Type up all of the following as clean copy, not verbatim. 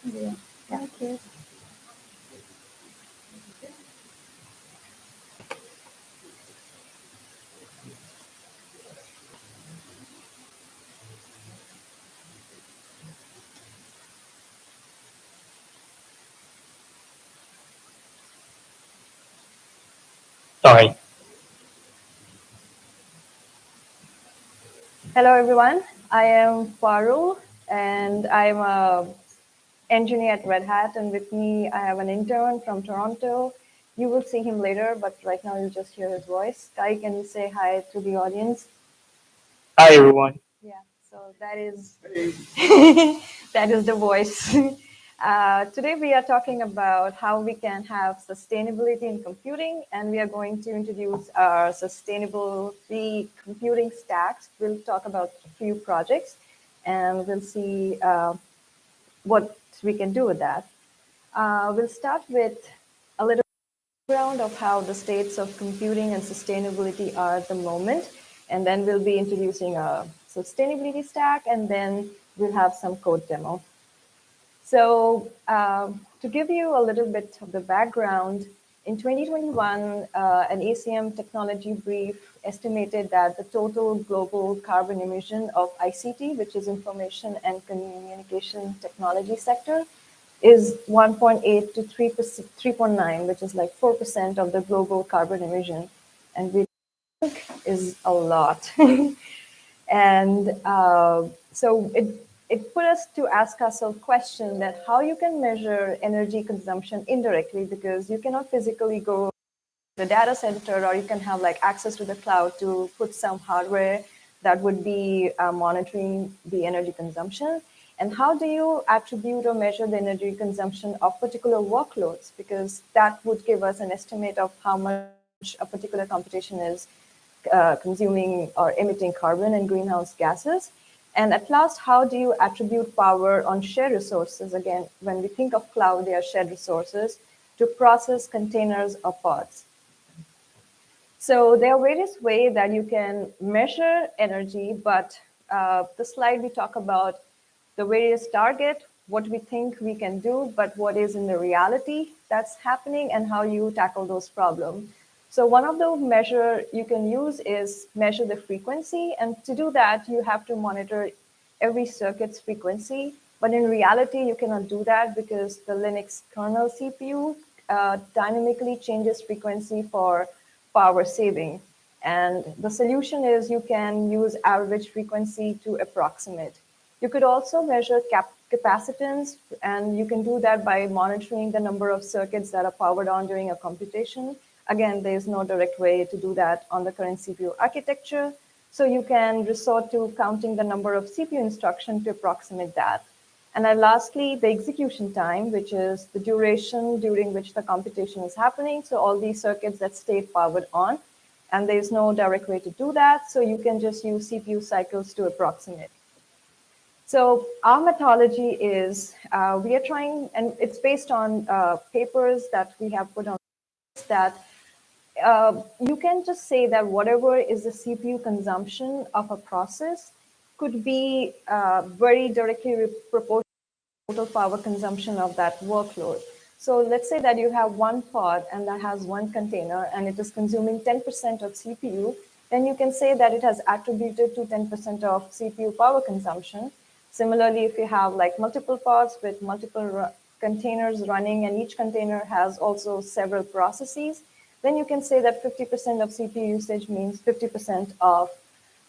Yeah. Thank you. Sorry. Hello, everyone. I am Parul, and I'm a engineer at Red Hat. And with me, I have an intern from Toronto. You will see him later, but right now you just hear his voice. Kai, can you say hi to the audience? Hi, everyone. Yeah. So that is that is the voice. Today we are talking about how we can have sustainability in computing, and we are going to introduce our sustainability computing stacks. We'll talk about a few projects, and we'll see what we can do with that. We'll start with a little background of how the states of computing and sustainability are at the moment, and then we'll be introducing a sustainability stack, and then we'll have some code demo. So to give you a little bit of the background, in 2021, an ACM technology brief estimated that the total global carbon emission of ICT, which is information and communication technology sector, is 1.8 to 3.9, which is like 4% of the global carbon emission. And we think is a lot. And so it put us to ask ourselves a question that how you can measure energy consumption indirectly, because you cannot physically go to the data center, or you can have like access to the cloud to put some hardware that would be monitoring the energy consumption. And how do you attribute or measure the energy consumption of particular workloads? Because that would give us an estimate of how much a particular computation is consuming or emitting carbon and greenhouse gases. And at last, how do you attribute power on shared resources? Again, when we think of cloud, they are shared resources to process containers or pods. So there are various ways that you can measure energy, but the slide we talk about the various target, what we think we can do, but what is in the reality that's happening and how you tackle those problems. So one of the measure you can use is measure the frequency. And to do that, you have to monitor every circuit's frequency. But in reality, you cannot do that because the Linux kernel CPU dynamically changes frequency for power saving. And the solution is you can use average frequency to approximate. You could also measure capacitance, and you can do that by monitoring the number of circuits that are powered on during a computation. Again, there's no direct way to do that on the current CPU architecture. So you can resort to counting the number of CPU instructions to approximate that. And then lastly, the execution time, which is the duration during which the computation is happening. So all these circuits that stay powered on, and there's no direct way to do that. So you can just use CPU cycles to approximate. So our methodology is we are trying, and it's based on papers that we have put on that you can just say that whatever is the CPU consumption of a process could be very directly proportional to the total power consumption of that workload. So let's say that you have one pod and that has one container and it is consuming 10% of CPU, then you can say that it has attributed to 10% of CPU power consumption. Similarly, if you have like multiple pods with multiple containers running and each container has also several processes, then you can say that 50% of CPU usage means 50% of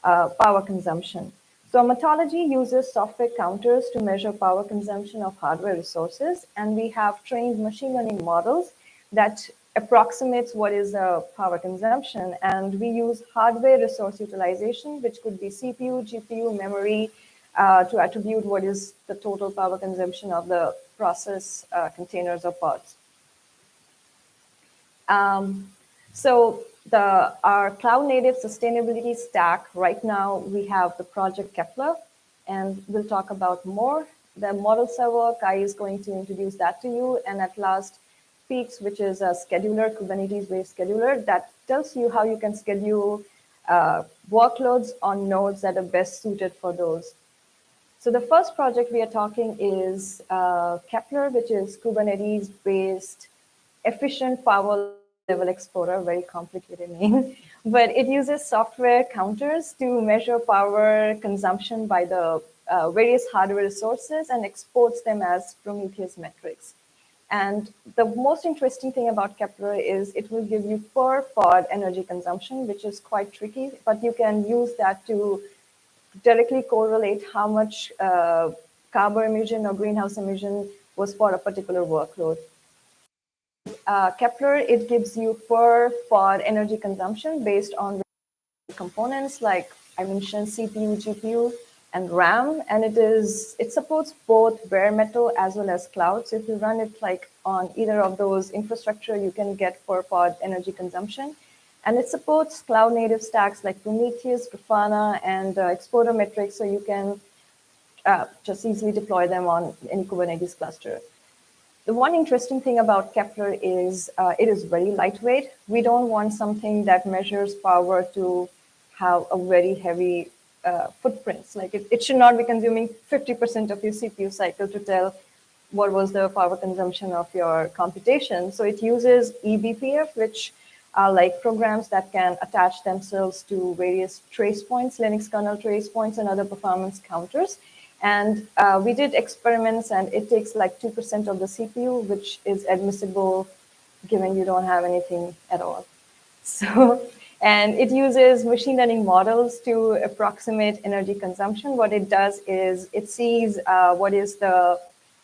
power consumption. So methodology uses software counters to measure power consumption of hardware resources, and we have trained machine learning models that approximates what is the power consumption, and we use hardware resource utilization, which could be CPU, GPU, memory, to attribute what is the total power consumption of the process containers or pods. So our cloud native sustainability stack, right now we have the project Kepler, and we'll talk about more. The model server, Kai is going to introduce that to you. And at last, Peaks, which is a scheduler, Kubernetes-based scheduler that tells you how you can schedule workloads on nodes that are best suited for those. So the first project we are talking is Kepler, which is Kubernetes-based efficient power level explorer, very complicated name, but it uses software counters to measure power consumption by the various hardware resources and exports them as Prometheus metrics. And the most interesting thing about Kepler is it will give you per pod energy consumption, which is quite tricky, but you can use that to directly correlate how much carbon emission or greenhouse emission was for a particular workload. Kepler, it gives you per pod energy consumption based on components like I mentioned CPU, GPU, and RAM, and it supports both bare metal as well as cloud. So if you run it like on either of those infrastructure, you can get per pod energy consumption. And it supports cloud native stacks like Prometheus, Grafana, and Exporter Metrics, so you can just easily deploy them on any Kubernetes cluster. The one interesting thing about Kepler is it is very lightweight. We don't want something that measures power to have a very heavy footprint. Like it should not be consuming 50% of your CPU cycle to tell what was the power consumption of your computation. So it uses eBPF, which are like programs that can attach themselves to various trace points, Linux kernel trace points, and other performance counters. And we did experiments, and it takes like 2% of the CPU, which is admissible given you don't have anything at all. So, and it uses machine learning models to approximate energy consumption. What it does is it sees what is the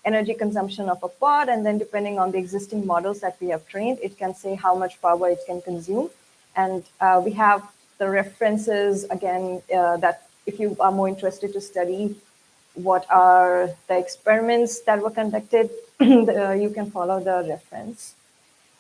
energy consumption of a pod, and then depending on the existing models that we have trained, it can say how much power it can consume. And we have the references, again, that if you are more interested to study what are the experiments that were conducted, you can follow the reference.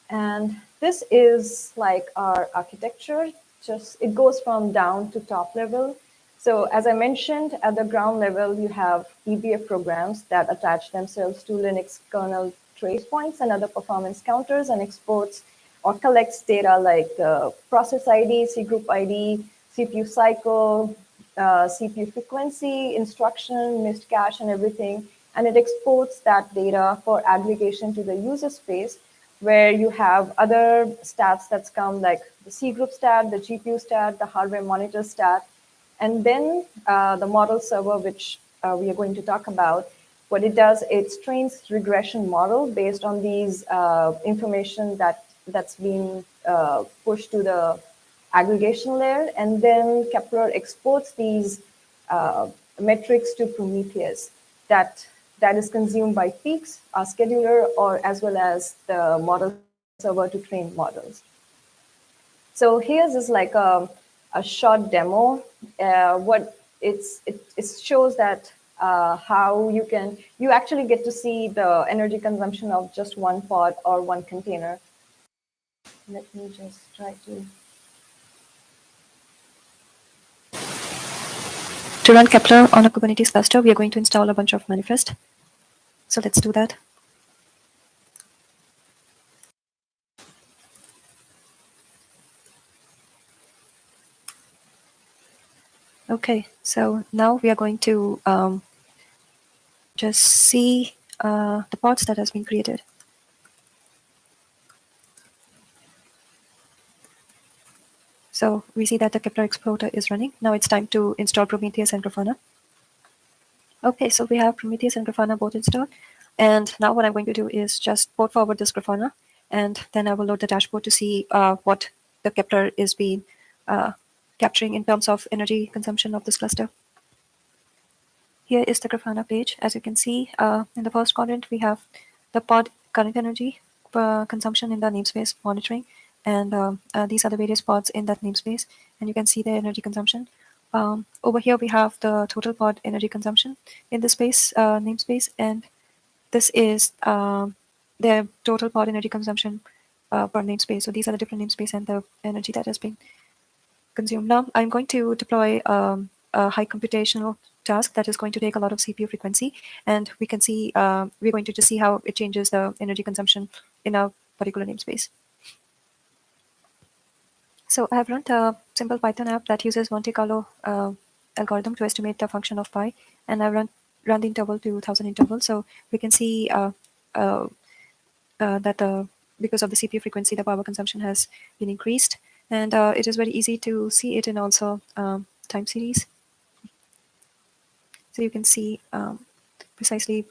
And this is like our architecture. Just it goes from down to top level. So as I mentioned, at the ground level, you have EBF programs that attach themselves to Linux kernel trace points and other performance counters and exports or collects data like the process ID, C group ID, CPU cycle, CPU frequency, instruction, missed cache, and everything. And it exports that data for aggregation to the user space, where you have other stats that's come like the C group stat, the GPU stat, the hardware monitor stat, and then the model server, which we are going to talk about. What it does, it trains regression model based on these information that's being pushed to the aggregation layer, and then Kepler exports these metrics to Prometheus that is consumed by peaks, our scheduler, or as well as the model server to train models. So here's is like a short demo. What it shows that how you actually get to see the energy consumption of just one pod or one container. Let me just try to. To run Kepler on a Kubernetes cluster, we are going to install a bunch of manifest. So let's do that. Okay, so now we are going to just see the pods that has been created. So we see that the Kepler explorer is running. Now it's time to install Prometheus and Grafana. Okay, so we have Prometheus and Grafana both installed. And now what I'm going to do is just port forward this Grafana, and then I will load the dashboard to see what the Kepler is being capturing in terms of energy consumption of this cluster. Here is the Grafana page. As you can see, in the first quadrant, we have the pod current energy consumption in the namespace monitoring. And these are the various pods in that namespace. And you can see the energy consumption. Over here, we have the total pod energy consumption in the space namespace. And this is the total pod energy consumption per namespace. So these are the different namespace and the energy that has been consumed. Now I'm going to deploy a high computational task that is going to take a lot of CPU frequency, and we can see we're going to just see how it changes the energy consumption in a particular namespace. So I have run a simple Python app that uses Monte Carlo algorithm to estimate the function of pi, and I've run run the interval to 1000 interval. So we can see that because of the CPU frequency, the power consumption has been increased. And it is very easy to see it in also time series. So you can see precisely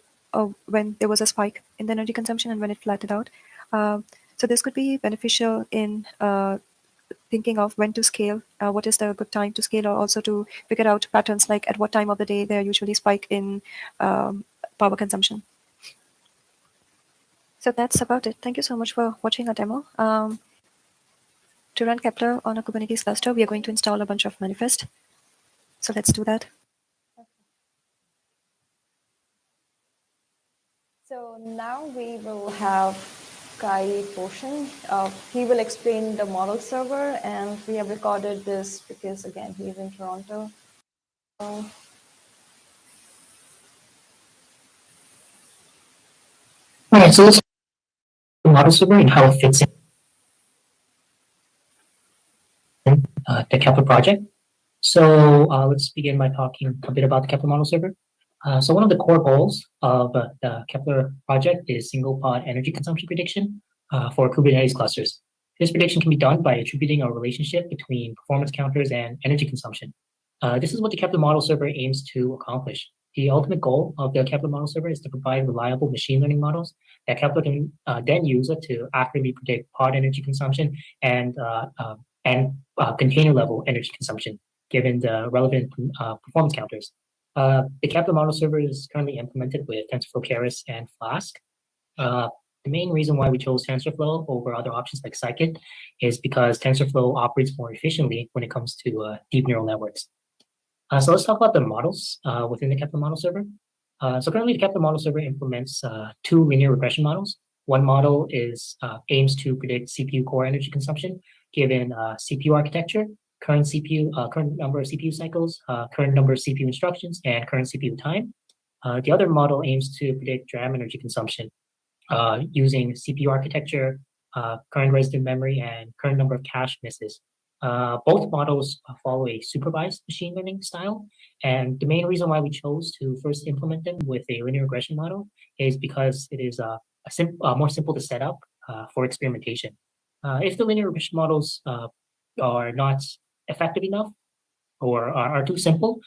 when there was a spike in the energy consumption and when it flattened out. So this could be beneficial in thinking of when to scale, what is the good time to scale, or also to figure out patterns like at what time of the day there usually spike in power consumption. So that's about it. Thank you so much for watching our demo. To run Kepler on a Kubernetes cluster, we are going to install a bunch of manifest. So let's do that. So now we will have Kai portion. He will explain the model server, and we have recorded this because, again, he's in Toronto. All right, so let's start with the model server and how it fits in the Kepler project. So let's begin by talking a bit about the Kepler model server. So one of the core goals of the Kepler project is single pod energy consumption prediction for Kubernetes clusters. This prediction can be done by attributing a relationship between performance counters and energy consumption. This is what the Kepler model server aims to accomplish. The ultimate goal of the Kepler model server is to provide reliable machine learning models that Kepler can then use to accurately predict pod energy consumption and container level energy consumption, given the relevant performance counters. The Kepler model server is currently implemented with TensorFlow Keras and Flask. The main reason why we chose TensorFlow over other options like Scikit is because TensorFlow operates more efficiently when it comes to deep neural networks. So let's talk about the models within the Kepler model server. So currently the Kepler model server implements two linear regression models. One model aims to predict CPU core energy consumption given CPU architecture, current number of CPU cycles, current number of CPU instructions, and current CPU time. The other model aims to predict DRAM energy consumption using CPU architecture, current resident memory, and current number of cache misses. Both models follow a supervised machine learning style, and the main reason why we chose to first implement them with a linear regression model is because it is more simple to set up for experimentation. If the linear regression models are not effective enough or are too simple,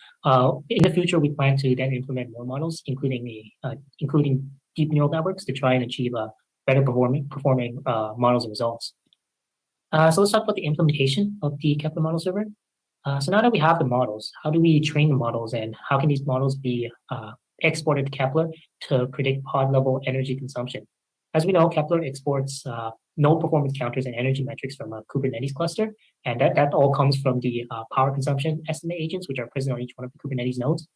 in the future we plan to then implement more models, including deep neural networks, to try and achieve better performing models and results. So let's talk about the implementation of the Kepler model server. So now that we have the models, how do we train the models, and how can these models be exported to Kepler to predict pod level energy consumption? As we know, Kepler exports node performance counters and energy metrics from a Kubernetes cluster, and that all comes from the power consumption estimate agents, which are present on each one of the Kubernetes nodes.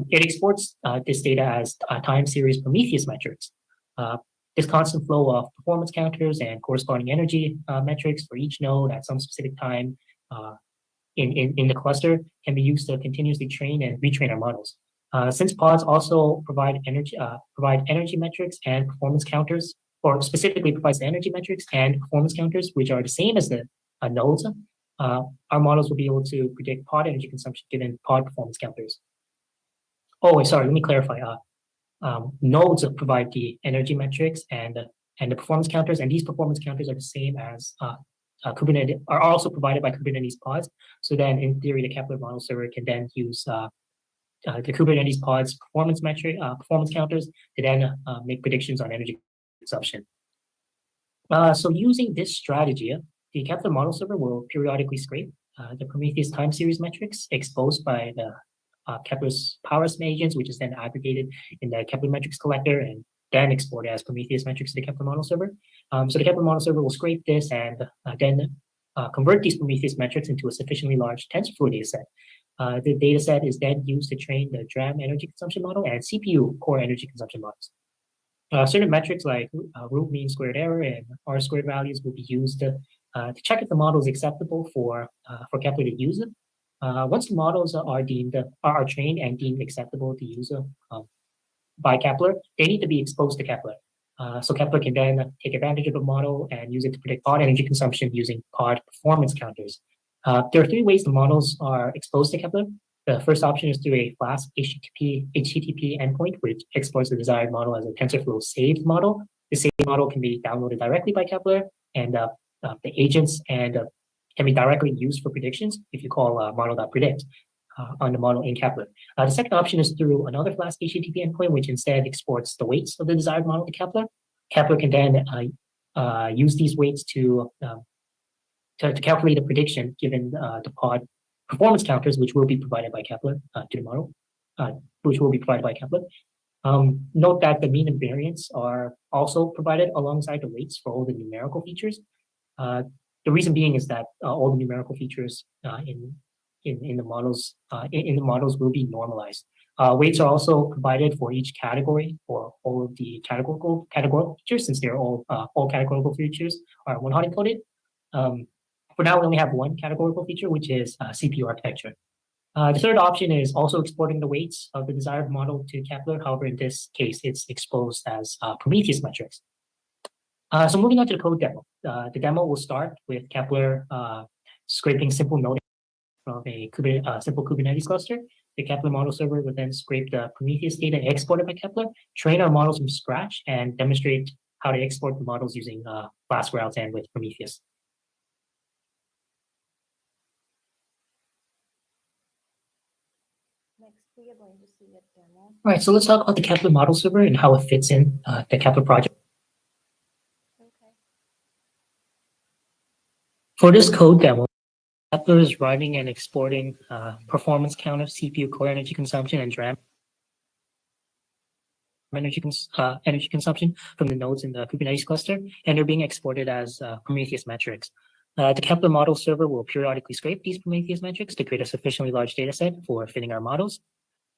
It exports this data as time series Prometheus metrics. This constant flow of performance counters and corresponding energy metrics for each node at some specific time in the cluster can be used to continuously train and retrain our models. Since pods also provide energy metrics and performance counters, or specifically provides the energy metrics and performance counters, which are the same as the nodes, our models will be able to predict pod energy consumption given pod performance counters. Oh, sorry, let me clarify. Nodes provide the energy metrics and the performance counters, and these performance counters are the same as Kubernetes, are also provided by Kubernetes pods. So then, in theory, the Kepler model server can then use the Kubernetes pods performance counters to then make predictions on energy consumption. So using this strategy, the Kepler model server will periodically scrape the Prometheus time series metrics exposed by the Kepler's power estimate agents, which is then aggregated in the Kepler metrics collector and then exported as Prometheus metrics to the Kepler model server. So the Kepler model server will scrape this and then convert these Prometheus metrics into a sufficiently large TensorFlow dataset. The dataset is then used to train the DRAM energy consumption model and CPU core energy consumption models. Certain metrics like root mean squared error and R squared values will be used to check if the model is acceptable for Kepler to use it. Once the models are trained and deemed acceptable to use by Kepler, they need to be exposed to Kepler. So Kepler can then take advantage of the model and use it to predict pod energy consumption using pod performance counters. There are three ways the models are exposed to Kepler. The first option is through a Flask HTTP endpoint, which exports the desired model as a TensorFlow saved model. The saved model can be downloaded directly by Kepler, and the agents can be directly used for predictions if you call model.predict on the model in Kepler. The second option is through another Flask HTTP endpoint, which instead exports the weights of the desired model to Kepler. Kepler can then use these weights to calculate a prediction given the pod performance counters, which will be provided by Kepler to the model, which will be provided by Kepler. Note that the mean and variance are also provided alongside the weights for all the numerical features. The reason being is that all the numerical features in the models will be normalized. Weights are also provided for each category for all of the categorical features, since they're all categorical features are one-hot encoded. For now, we only have one categorical feature, which is CPU architecture. The third option is also exporting the weights of the desired model to Kepler. However, in this case, it's exposed as Prometheus metrics. So moving on to the code demo. The demo will start with Kepler scraping simple node from a simple Kubernetes cluster. The Kepler model server will then scrape the Prometheus data exported by Kepler, train our models from scratch, and demonstrate how to export the models using Flask routes and with Prometheus. Next, we are going to see a demo. All right, so let's talk about the Kepler model server and how it fits in the Kepler project. Okay. For this code demo, Kepler is writing and exporting performance count of CPU core energy consumption and DRAM energy consumption from the nodes in the Kubernetes cluster, and they're being exported as Prometheus metrics. The Kepler model server will periodically scrape these Prometheus metrics to create a sufficiently large data set for fitting our models.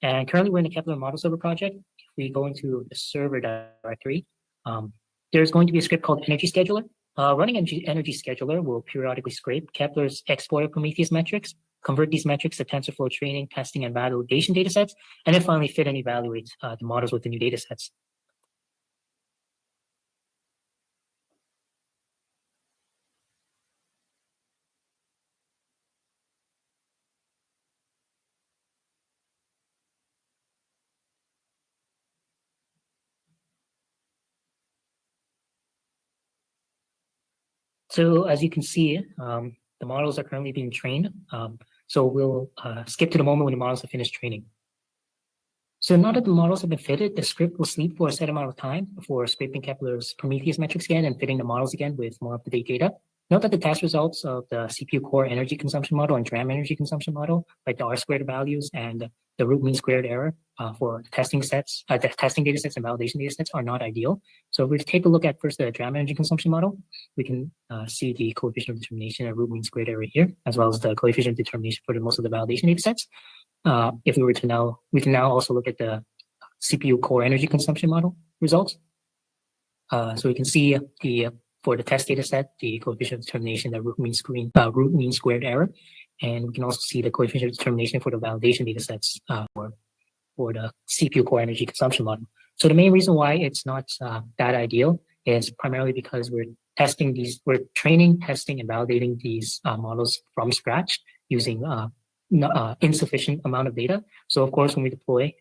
And currently we're in the Kepler model server project. If we go into the server directory, there's going to be a script called energy scheduler. Running energy scheduler will periodically scrape Kepler's exported Prometheus metrics, convert these metrics to TensorFlow training, testing, and validation datasets, and then finally fit and evaluate the models with the new datasets. So as you can see, the models are currently being trained. So we'll skip to the moment when the models have finished training. So now that the models have been fitted, the script will sleep for a set amount of time before scraping Kepler's Prometheus metrics again and fitting the models again with more up-to-date data. Note that the test results of the CPU core energy consumption model and DRAM energy consumption model, like the R-squared values and the root mean squared error for testing sets, the testing data sets and validation data sets are not ideal. So if we take a look at first the DRAM energy consumption model, we can see the coefficient of determination and root mean squared error here, as well as the coefficient of determination for most of the validation data sets. If we were to now, we can now also look at the CPU core energy consumption model results. So we can see for the test data set, the coefficient of determination, the root mean squared error, and we can also see the coefficient of determination for the validation data sets for the CPU core energy consumption model. So the main reason why it's not that ideal is primarily because we're training, testing, and validating these models from scratch using insufficient amount of data. So of course, when we deploy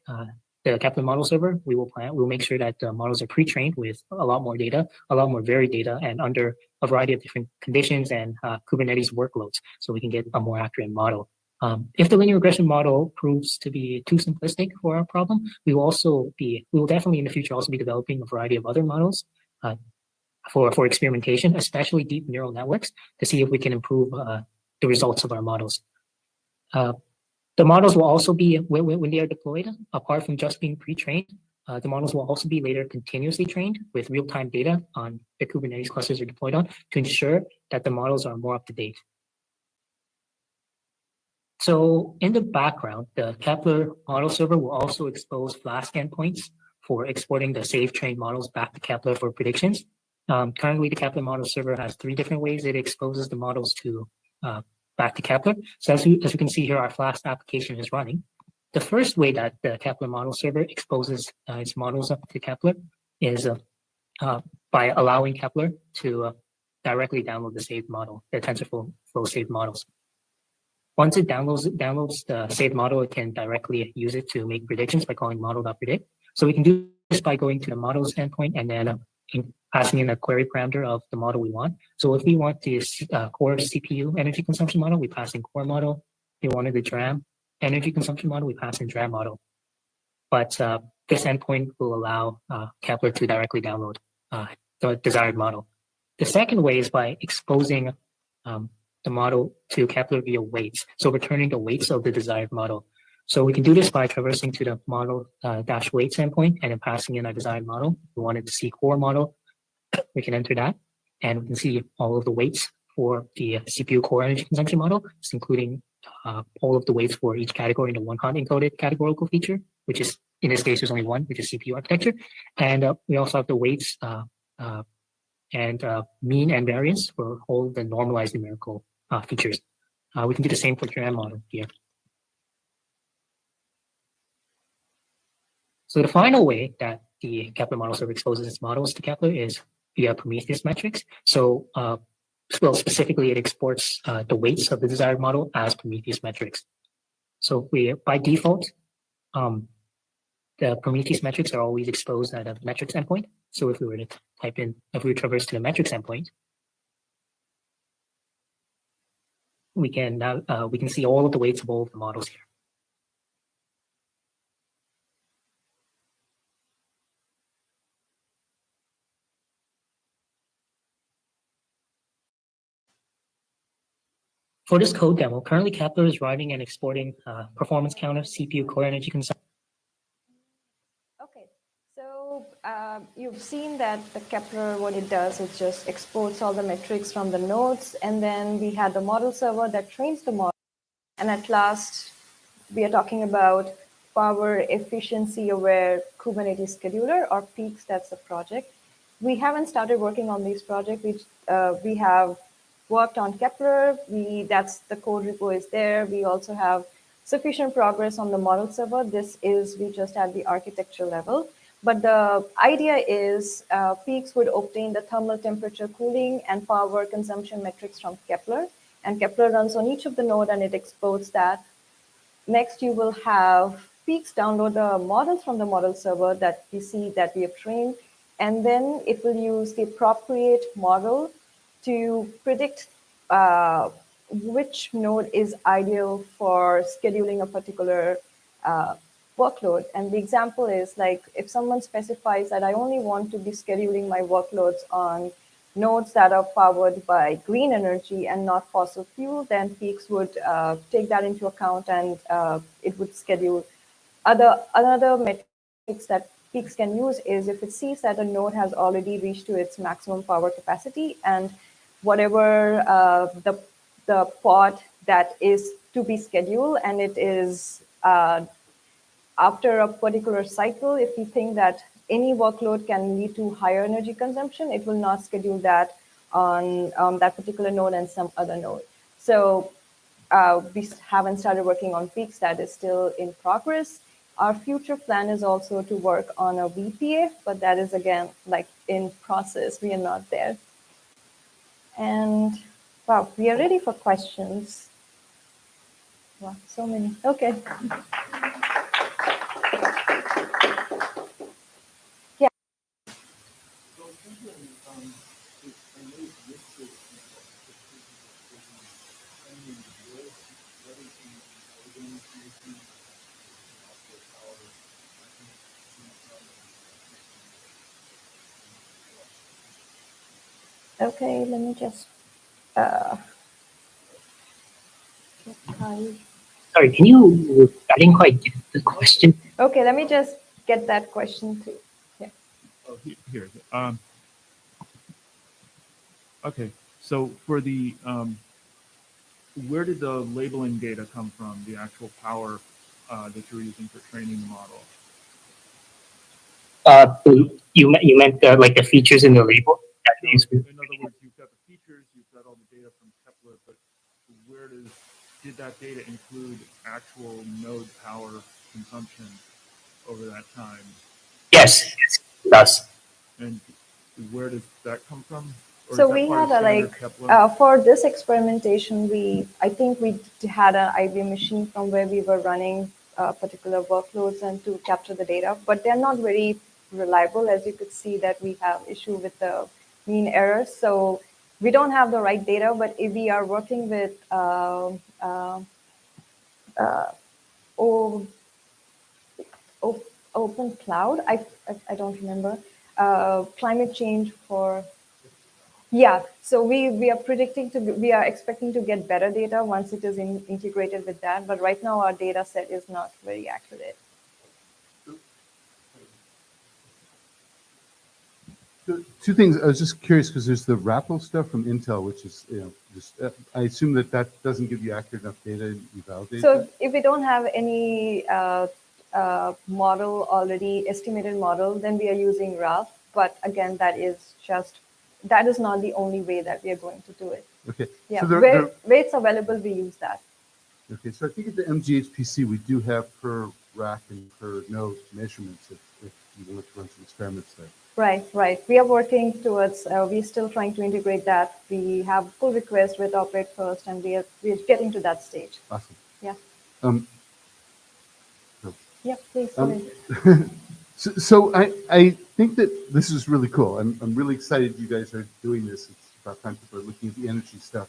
the Kepler model server, we'll make sure that the models are pre-trained with a lot more data, a lot more varied data, and under a variety of different conditions and Kubernetes workloads, so we can get a more accurate model. If the linear regression model proves to be too simplistic for our problem, we will definitely in the future also be developing a variety of other models for experimentation, especially deep neural networks, to see if we can improve the results of our models. The models will also be, when they are deployed, apart from just being pre-trained, the models will also be later continuously trained with real-time data on the Kubernetes clusters they're deployed on to ensure that the models are more up-to-date. So in the background, the Kepler model server will also expose Flask endpoints for exporting the saved trained models back to Kepler for predictions. Currently, the Kepler model server has 3 different ways it exposes the models to back to Kepler. So as we can see here, our Flask application is running. The first way that the Kepler model server exposes its models up to Kepler is by allowing Kepler to directly download the saved model, the TensorFlow saved models. Once it downloads the saved model, it can directly use it to make predictions by calling model.predict. So we can do this by going to the models endpoint and then passing in a query parameter of the model we want. So if we want this core CPU energy consumption model, we pass in core model. If we wanted the DRAM energy consumption model, we pass in DRAM model. But this endpoint will allow Kepler to directly download the desired model. The second way is by exposing the model to Kepler via weights. So returning the weights of the desired model. So we can do this by traversing to the model dash weights endpoint and then passing in our desired model. If we wanted to see core model, we can enter that and we can see all of the weights for the CPU core energy consumption model, including all of the weights for each category in the one hot encoded categorical feature, which is in this case, there's only one, which is CPU architecture. And we also have the weights and mean and variance for all the normalized numerical features. We can do the same for DRAM model here. So the final way that the Kepler model server exposes its models to Kepler is via Prometheus metrics. So, well, specifically, it exports the weights of the desired model as Prometheus metrics. So we, by default, the Prometheus metrics are always exposed at a metrics endpoint. So if we were to type in, if we traverse to the metrics endpoint, we can now we can see all of the weights of all of the models here. For this code demo, currently Kepler is writing and exporting performance counter, CPU core energy consumption. Okay, so you've seen that the Kepler, what it does, it just exports all the metrics from the nodes, and then we had the model server that trains the model. And at last, we are talking about power efficiency aware Kubernetes scheduler, or Peaks. That's the project. We haven't started working on this project. We have worked on Kepler. That's the code repo is there. We also have sufficient progress on the model server. We just at the architecture level. But the idea is Peaks would obtain the thermal temperature, cooling, and power consumption metrics from Kepler. And Kepler runs on each of the node and it exports that. Next, you will have Peaks download the models from the model server that we see that we have trained. And then it will use the appropriate model to predict which node is ideal for scheduling a particular workload. And the example is like if someone specifies that I only want to be scheduling my workloads on nodes that are powered by green energy and not fossil fuel, then Peaks would take that into account and it would schedule. Another metrics that Peaks can use is if it sees that a node has already reached to its maximum power capacity and whatever the pod that is to be scheduled, and it is after a particular cycle, if we think that any workload can lead to higher energy consumption, it will not schedule that on that particular node and some other node. So we haven't started working on Peaks. That is still in progress. Our future plan is also to work on a VPA, but that is again like in process. We are not there. And wow, we are ready for questions. Wow, so many. Okay. Yeah. Okay, let me just. Sorry, can you? I didn't quite get the question. Okay, let me just get that question too. Yeah. Oh, here. Okay, so for the where did the labeling data come from? The actual power that you're using for training the model. You meant like the features in the label. In other words, you've got the features, you've got all the data from Kepler, but did that data include actual node power consumption over that time? Yes, it does. And where does that come from? Or So is that we part of had a standard like Kepler? for this experimentation, I think we had an IBM machine from where we were running particular workloads and to capture the data, but they're not very reliable. As you could see, that we have issue with the mean errors. So we don't have the right data, but if we are working with o, o, open cloud. I don't remember climate change for. Yeah, so we are we are expecting to get better data once it is integrated with that. But right now our data set is not very accurate. So two things. I was just curious because there's the RAPL stuff from Intel, which is, just I assume that doesn't give you accurate enough data and you validate So that? if we don't have any model already, estimated model, then we are using RAF. But again, that is not the only way that we are going to do it. Okay. Yeah, So where it's available, we use that. okay. So I think at the MGHPC, we do have per rack and per node measurements if you want to run some experiments there. Right. We are working towards, we're still trying to integrate that. We have pull request with operate first, and we're getting to that stage. Awesome. Yeah. Um, Yeah, please. Go Um, ahead. so I think that this is really cool. I'm really excited you guys are doing this. It's about time people are looking at the energy stuff.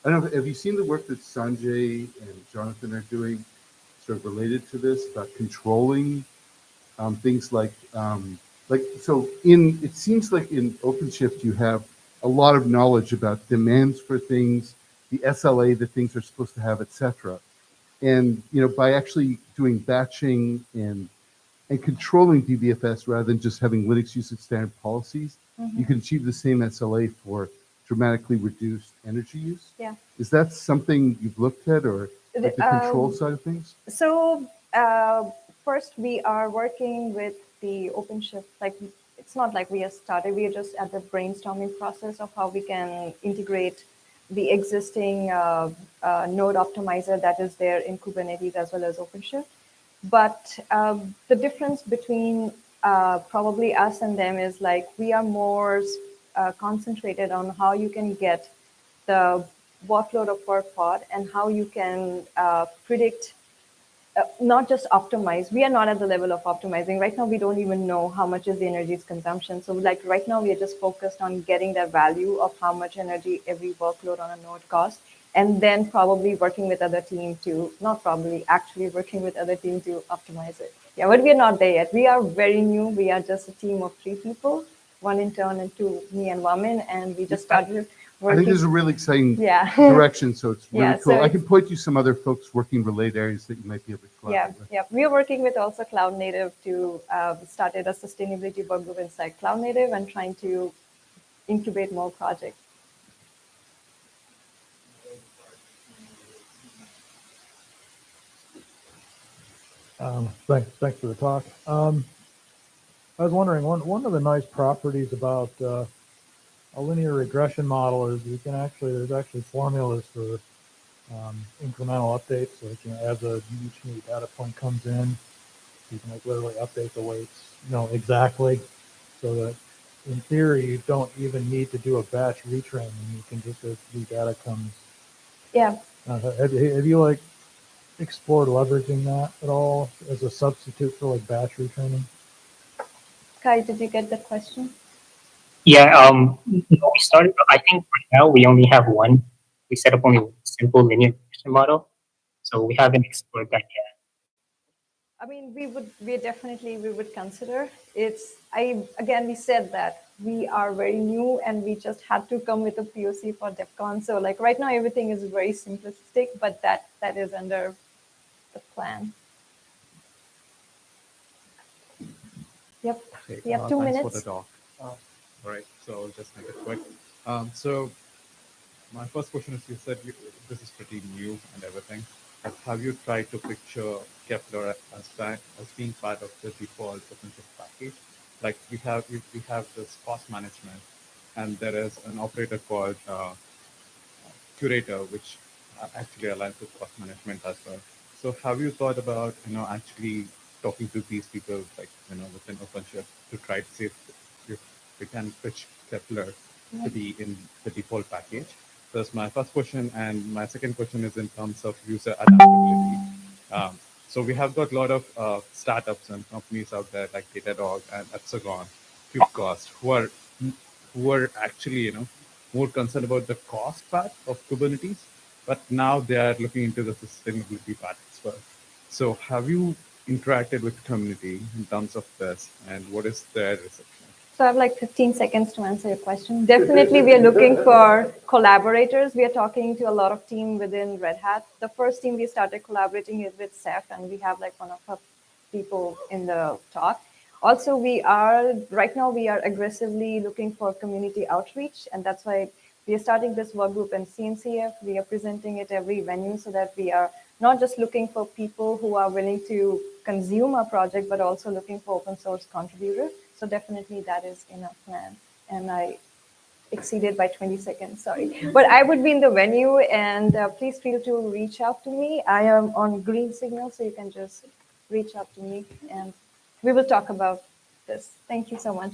I don't know, have you seen the work that Sanjay and Jonathan are doing sort of related to this about controlling things like so it seems like in OpenShift you have a lot of knowledge about demands for things, the SLA that things are supposed to have, etc. And by actually doing batching and controlling DBFS rather than just having Linux use its standard policies, you can achieve the same SLA for dramatically reduced energy use. Yeah. Is that something you've looked at, or like the control side of things? So first, we are working with the OpenShift. Like, it's not like we have started. We are just at the brainstorming process of how we can integrate the existing node optimizer that is there in Kubernetes as well as OpenShift. But the difference between probably us and them is like we are more concentrated on how you can get the workload of per pod and how you can predict, not just optimize. We are not at the level of optimizing. Right now, we don't even know how much is the energy consumption. So like right now, we are just focused on getting the value of how much energy every workload on a node costs. And then probably working with other team to, not probably, actually working with other team to optimize it. Yeah, but we are not there yet. We are very new. We are just a team of 3 people, 1 intern and 2, me and Wamin, and we just started working. I think this is a really exciting Yeah. direction, so it's really Yeah, cool. so I can point you some other folks working related areas that you might be able to collaborate with. Yeah. We are working with also Cloud Native to started a sustainability work group inside Cloud Native and trying to incubate more projects. Thanks for the talk. I was wondering, one of the nice properties about a linear regression model is there's actually formulas for incremental updates. So as each new data point comes in, you can literally update the weights, exactly, so that in theory you don't even need to do a batch retraining. You can just, as new data comes. Yeah. Have you explored leveraging that at all as a substitute for batch retraining? Kai, did you get the question? Yeah, no, we started, I think right now we only have one. We set up only one simple linear regression model. So we haven't explored that yet. I mean, we would consider it's, again, we said that we are very new and we just had to come with a POC for DEF CON. So like right now, everything is very simplistic, but that is under the plan. Yep. Okay, We have 2 thanks minutes. for the talk. All right, so I'll just make it quick. So my first question is, you said this is pretty new and everything, but have you tried to picture Kepler as being part of the default OpenShift package? Like we have this cost management, and there is an operator called curator, which actually aligns with cost management as well. So have you thought about actually talking to these people within OpenShift to try to see if we can pitch Kepler to be in the default package. That's my first question, and my second question is in terms of user adaptability. So we have got a lot of startups and companies out there like Datadog and Hexagon, Kubecast, who are actually more concerned about the cost part of Kubernetes, but now they are looking into the sustainability part as well. So have you interacted with community in terms of this, and what is their reception? So I have like 15 seconds to answer your question. Definitely, we are looking for collaborators. We are talking to a lot of team within Red Hat. The first team we started collaborating is with Ceph, and we have like one of our people in the talk. Also, right now we are aggressively looking for community outreach, and that's why we are starting this work group in CNCF. We are presenting it every venue so that we are not just looking for people who are willing to consume our project, but also looking for open source contributors. So definitely that is in our plan. And I exceeded by 20 seconds, sorry. But I would be in the venue, and please feel to reach out to me. I am on green signal, so you can just reach out to me, and we will talk about this. Thank you so much.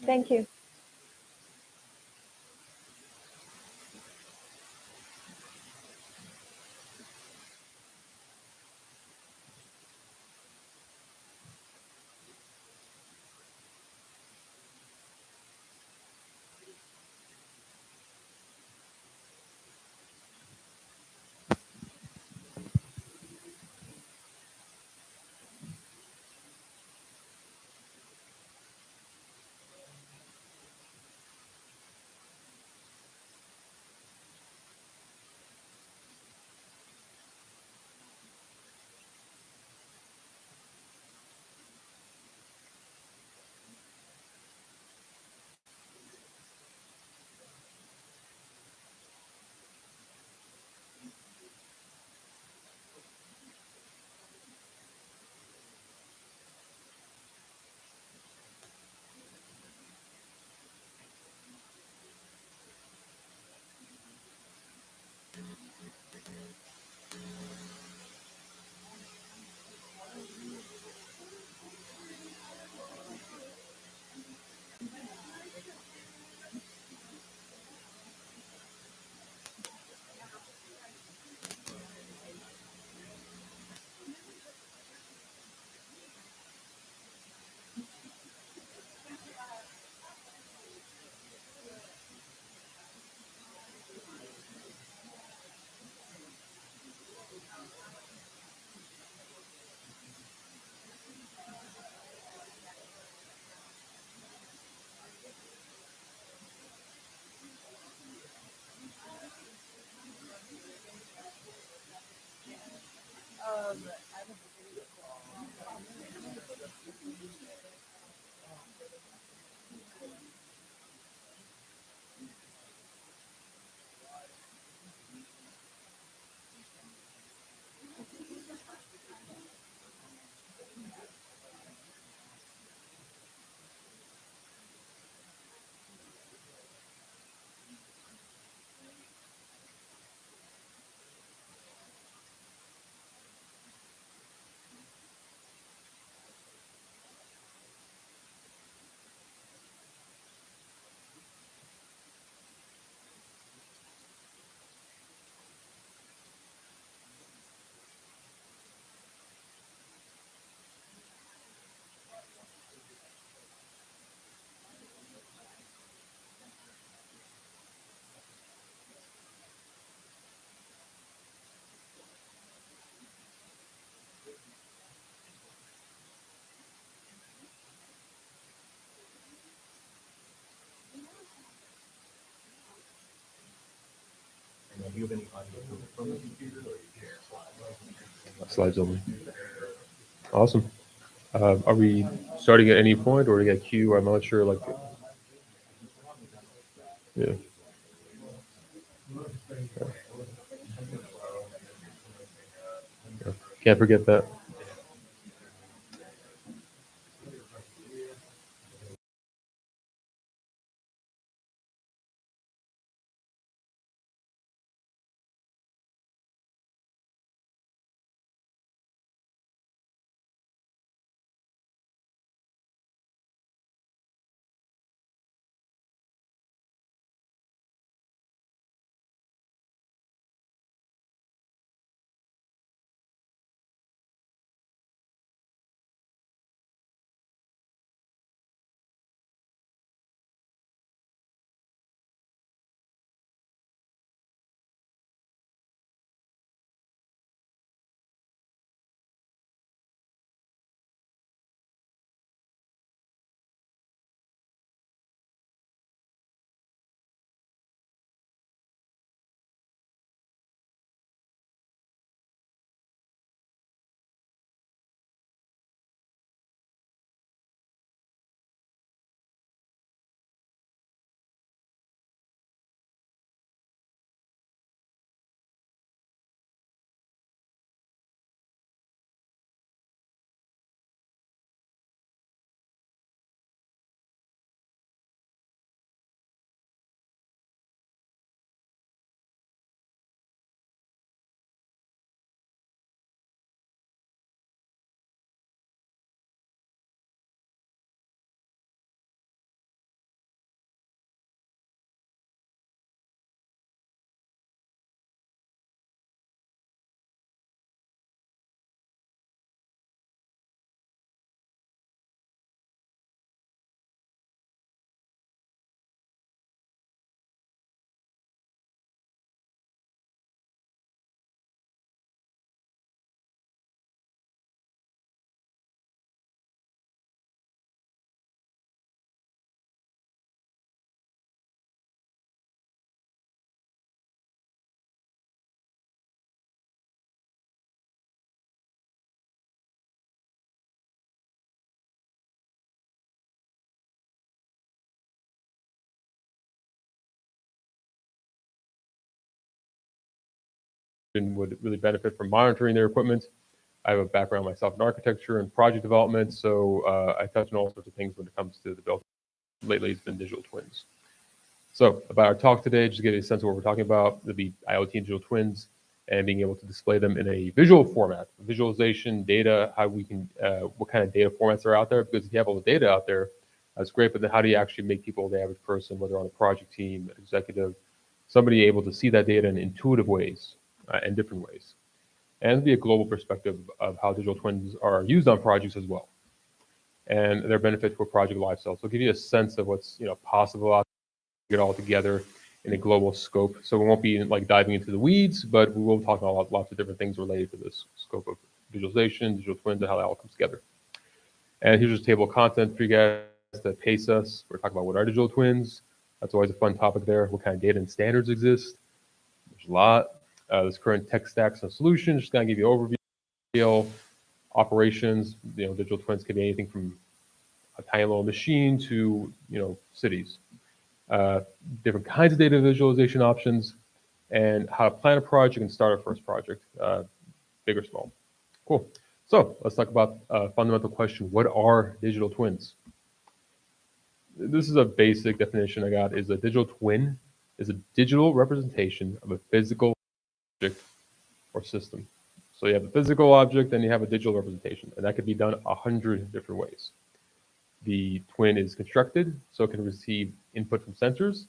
Thank you. Slides only. Awesome. Are we starting at any point, or we got Q? I'm not sure. Like, yeah. Can't forget that. would really benefit from monitoring their equipment. I have a background myself in architecture and project development, so I touch on all sorts of things when it comes to the build. Lately, it's been digital twins. So about our talk today, just to give you a sense of what we're talking about, there'll be IoT and digital twins and being able to display them in a visual format, visualization, data, how we can, what kind of data formats are out there. Because if you have all the data out there, that's great, but then how do you actually make people, the average person, whether on a project team, executive, somebody able to see that data in intuitive ways and different ways. And be a global perspective of how digital twins are used on projects as well, and their benefit for project lifestyle. So give you a sense of what's possible out there, get all together in a global scope. So we won't be like diving into the weeds, but we will talk about lots of different things related to this scope of visualization, digital twins, and how that all comes together. And here's just a table of content for you guys to pace us. We're talking about what are digital twins. That's always a fun topic there. What kind of data and standards exist? There's a lot. There's current tech stacks and solutions. Just gonna give you an overview. Operations. Digital twins can be anything from a tiny little machine to cities. Different kinds of data visualization options, and how to plan a project and start a first project, big or small. Cool. So let's talk about a fundamental question. What are digital twins? This is a basic definition I got, is a digital twin is a digital representation of a physical object or system. So you have a physical object and you have a digital representation, and that could be done 100 different ways. The twin is constructed so it can receive input from sensors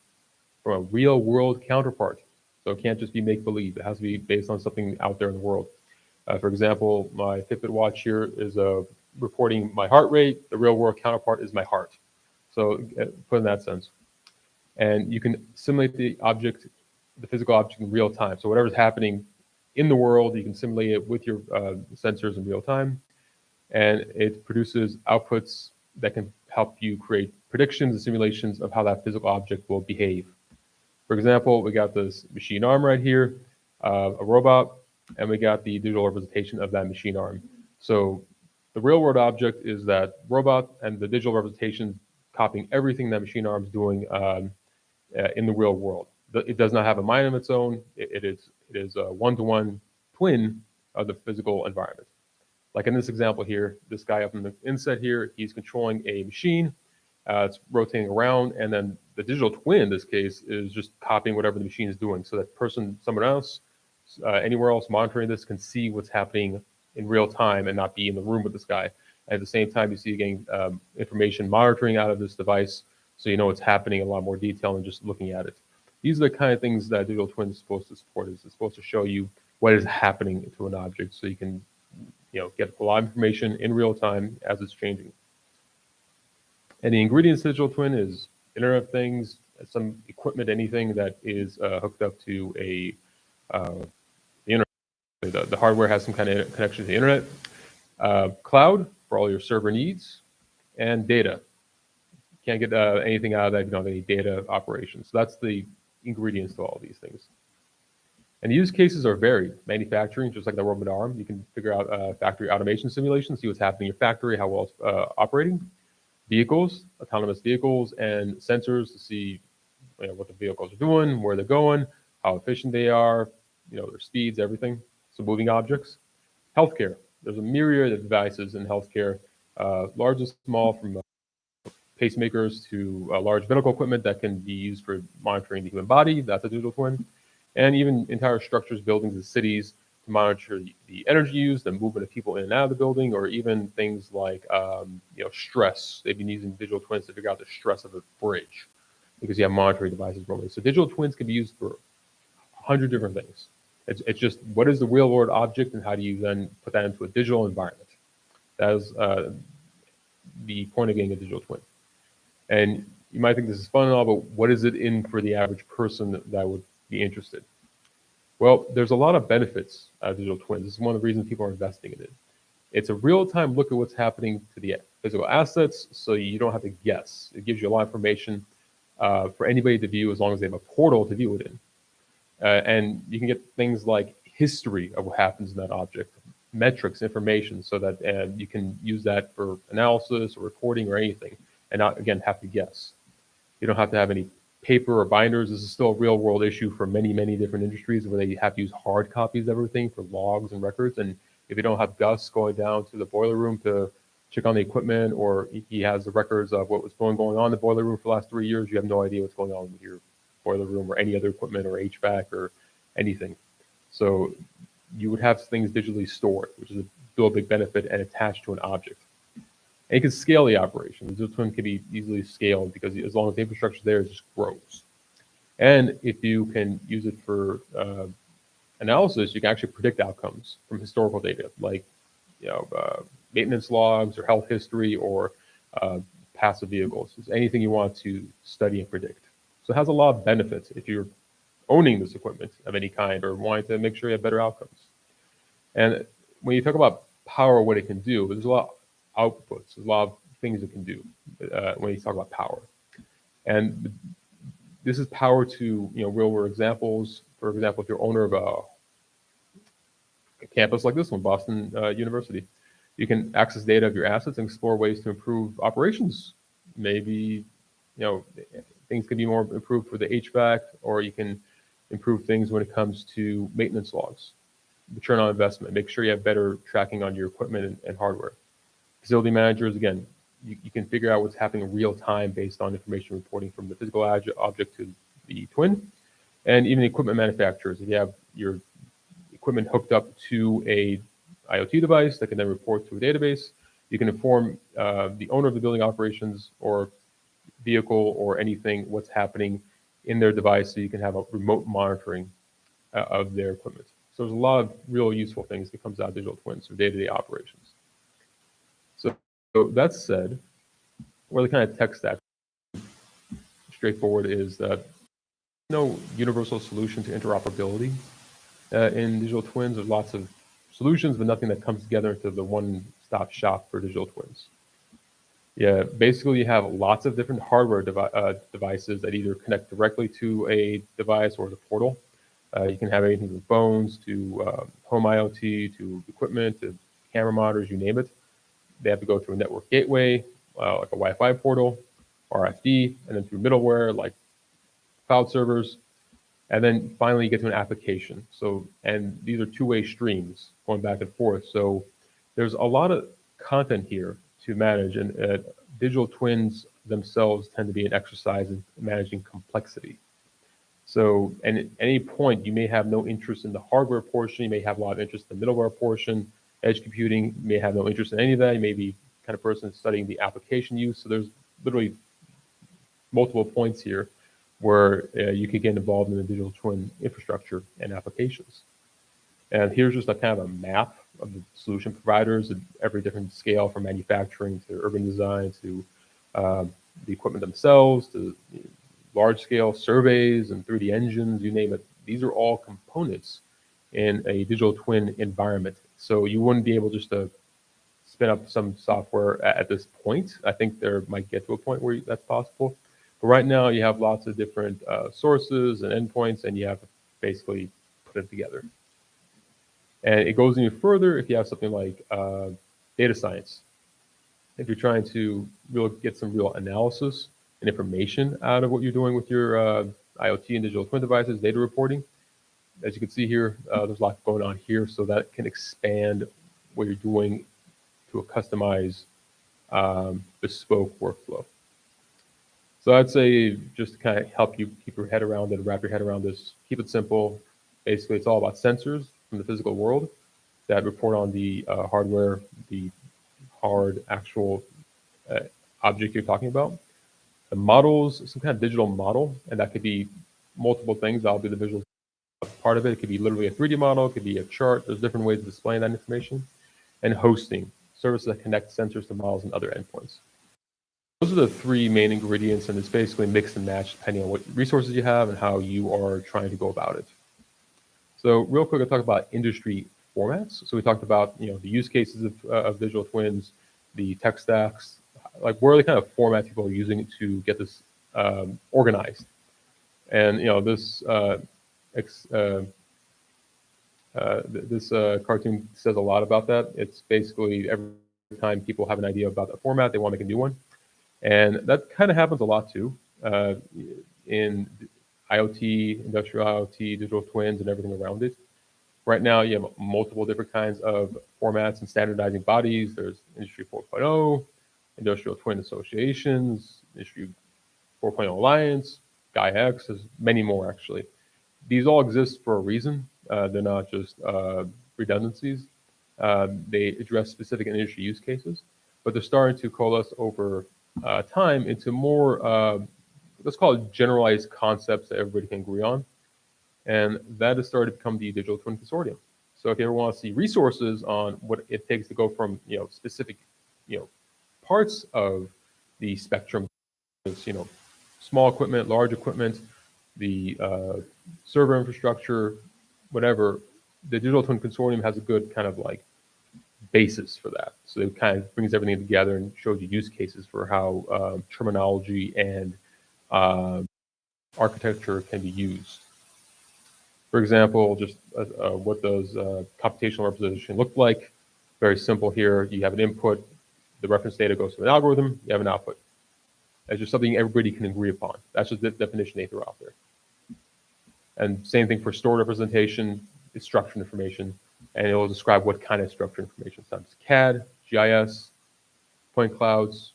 from a real world counterpart. So it can't just be make-believe. It has to be based on something out there in the world. For example, my Fitbit watch here is reporting my heart rate. The real world counterpart is my heart. So put in that sense. And you can simulate the object, the physical object in real time. So whatever's happening in the world, you can simulate it with your sensors in real time. And it produces outputs that can help you create predictions and simulations of how that physical object will behave. For example, we got this machine arm right here, a robot, and we got the digital representation of that machine arm. So the real world object is that robot, and the digital representation copying everything that machine arm is doing in the real world. It does not have a mind of its own. It is a one-to-one twin of the physical environment. Like in this example here, this guy up in the inset here, he's controlling a machine. It's rotating around, and then the digital twin in this case is just copying whatever the machine is doing. So that person, someone else, anywhere else monitoring this can see what's happening in real time and not be in the room with this guy. And at the same time, you see you getting information monitoring out of this device, so you know what's happening in a lot more detail than just looking at it. These are the kind of things that digital twin is supposed to support. It's supposed to show you what is happening to an object, so you can get a lot of information in real time as it's changing. And the ingredients of digital twin is Internet of Things, some equipment, anything that is hooked up to the internet. The hardware has some kind of connection to the internet. Cloud for all your server needs, and data. Can't get anything out of that if you don't have any data operations. So that's the ingredients to all these things. And the use cases are varied. Manufacturing, just like the robot arm, you can figure out factory automation simulations, see what's happening in your factory, how well it's operating. Vehicles, autonomous vehicles, and sensors to see what the vehicles are doing, where they're going, how efficient they are, their speeds, everything. So moving objects. Healthcare. There's a myriad of devices in healthcare, large and small, from pacemakers to large medical equipment that can be used for monitoring the human body. That's a digital twin. And even entire structures, buildings, and cities to monitor the energy use, the movement of people in and out of the building, or even things like stress. They've been using digital twins to figure out the stress of a bridge because you have monitoring devices normally. So digital twins can be used for 100 different things. It's just what is the real world object, and how do you then put that into a digital environment? That is the point of getting a digital twin. And you might think this is fun and all, but what is it in for the average person that would be interested? Well, there's a lot of benefits out of digital twins. This is one of the reasons people are investing in it. It's a real-time look at what's happening to the physical assets, so you don't have to guess. It gives you a lot of information for anybody to view, as long as they have a portal to view it in. And you can get things like history of what happens in that object, metrics, information, so that you can use that for analysis or reporting or anything, and not, again, have to guess. You don't have to have any paper or binders. This is still a real world issue for many, many different industries where they have to use hard copies of everything for logs and records. And if you don't have Gus going down to the boiler room to check on the equipment, or he has the records of what was going on in the boiler room for the last 3 years, you have no idea what's going on with your boiler room or any other equipment or HVAC or anything. So you would have things digitally stored, which is still a big benefit, and attached to an object. And you can scale the operation. The digital twin can be easily scaled because as long as the infrastructure there, it just grows. And if you can use it for analysis, you can actually predict outcomes from historical data, like maintenance logs or health history or passive vehicles. It's anything you want to study and predict. So it has a lot of benefits if you're owning this equipment of any kind or wanting to make sure you have better outcomes. And when you talk about power, what it can do, there's a lot of outputs, there's a lot of things it can do when you talk about power. And this is power to real world examples. For example, if you're owner of a campus like this one, Boston University, you can access data of your assets and explore ways to improve operations. Maybe things can be more improved for the HVAC, or you can improve things when it comes to maintenance logs, return on investment, make sure you have better tracking on your equipment and hardware. Facility managers, again, you can figure out what's happening in real time based on information reporting from the physical object to the twin. And even equipment manufacturers, if you have your equipment hooked up to a IoT device that can then report to a database, you can inform the owner of the building operations or vehicle or anything what's happening in their device, so you can have a remote monitoring of their equipment. So there's a lot of real useful things that comes out of digital twins for day-to-day operations. So that said, where the kind of tech stack straightforward is that no universal solution to interoperability in digital twins. There's lots of solutions, but nothing that comes together into the one-stop shop for digital twins. Yeah, basically you have lots of different hardware devices that either connect directly to a device or the portal. You can have anything from phones to home IoT to equipment to camera monitors, you name it. They have to go through a network gateway, like a Wi-Fi portal, RFD, and then through middleware like cloud servers. And then finally you get to an application. So, and these are two-way streams going back and forth. So there's a lot of content here to manage, and digital twins themselves tend to be an exercise in managing complexity. So, and at any point, you may have no interest in the hardware portion, you may have a lot of interest in the middleware portion, edge computing, you may have no interest in any of that, you may be kind of person studying the application use. So there's literally multiple points here where you could get involved in the digital twin infrastructure and applications. And here's just a kind of a map of the solution providers at every different scale, from manufacturing to urban design to the equipment themselves to large scale surveys and 3D engines, you name it. These are all components in a digital twin environment. So you wouldn't be able just to spin up some software at this point. I think there might get to a point where that's possible. But right now you have lots of different sources and endpoints, and you have to basically put it together. And it goes even further if you have something like data science. If you're trying to get some real analysis and information out of what you're doing with your IoT and digital twin devices, data reporting, as you can see here, there's a lot going on here, so that can expand what you're doing to a customized bespoke workflow. So I'd say, just to kind of help you keep your head around it, wrap your head around this, keep it simple. Basically, it's all about sensors from the physical world that report on the hardware, the hard actual object you're talking about. The models, some kind of digital model, and that could be multiple things. That'll be the visual part of it. It could be literally a 3D model, it could be a chart. There's different ways of displaying that information. And hosting, services that connect sensors to models and other endpoints. Those are the three main ingredients, and it's basically mix and match depending on what resources you have and how you are trying to go about it. So real quick, I'll talk about industry formats. So we talked about the use cases of digital twins, the tech stacks, like where are the kind of formats people are using to get this organized. And this cartoon says a lot about that. It's basically every time people have an idea about a format, they want to make a new one. And that kind of happens a lot too. in IoT, industrial IoT, digital twins, and everything around it. Right now, you have multiple different kinds of formats and standardizing bodies. There's Industry 4.0, Industrial Twin Associations, Industry 4.0 Alliance, GaiaX, there's many more actually. These all exist for a reason. They're not just redundancies. They address specific industry use cases, but they're starting to coalesce over time into more, let's call it generalized concepts that everybody can agree on. And that has started to become the Digital Twin Consortium. So if you ever want to see resources on what it takes to go from, specific, parts of the spectrum, small equipment, large equipment, the server infrastructure, whatever, the Digital Twin Consortium has a good kind of like basis for that. So it kind of brings everything together and shows you use cases for how terminology and architecture can be used. For example, just what does computational representation look like? Very simple here. You have an input, the reference data goes to an algorithm, you have an output. That's just something everybody can agree upon. That's just the definition they throw out there. And same thing for stored representation, it's structured information, and it will describe what kind of structured information. Sometimes CAD, GIS, point clouds,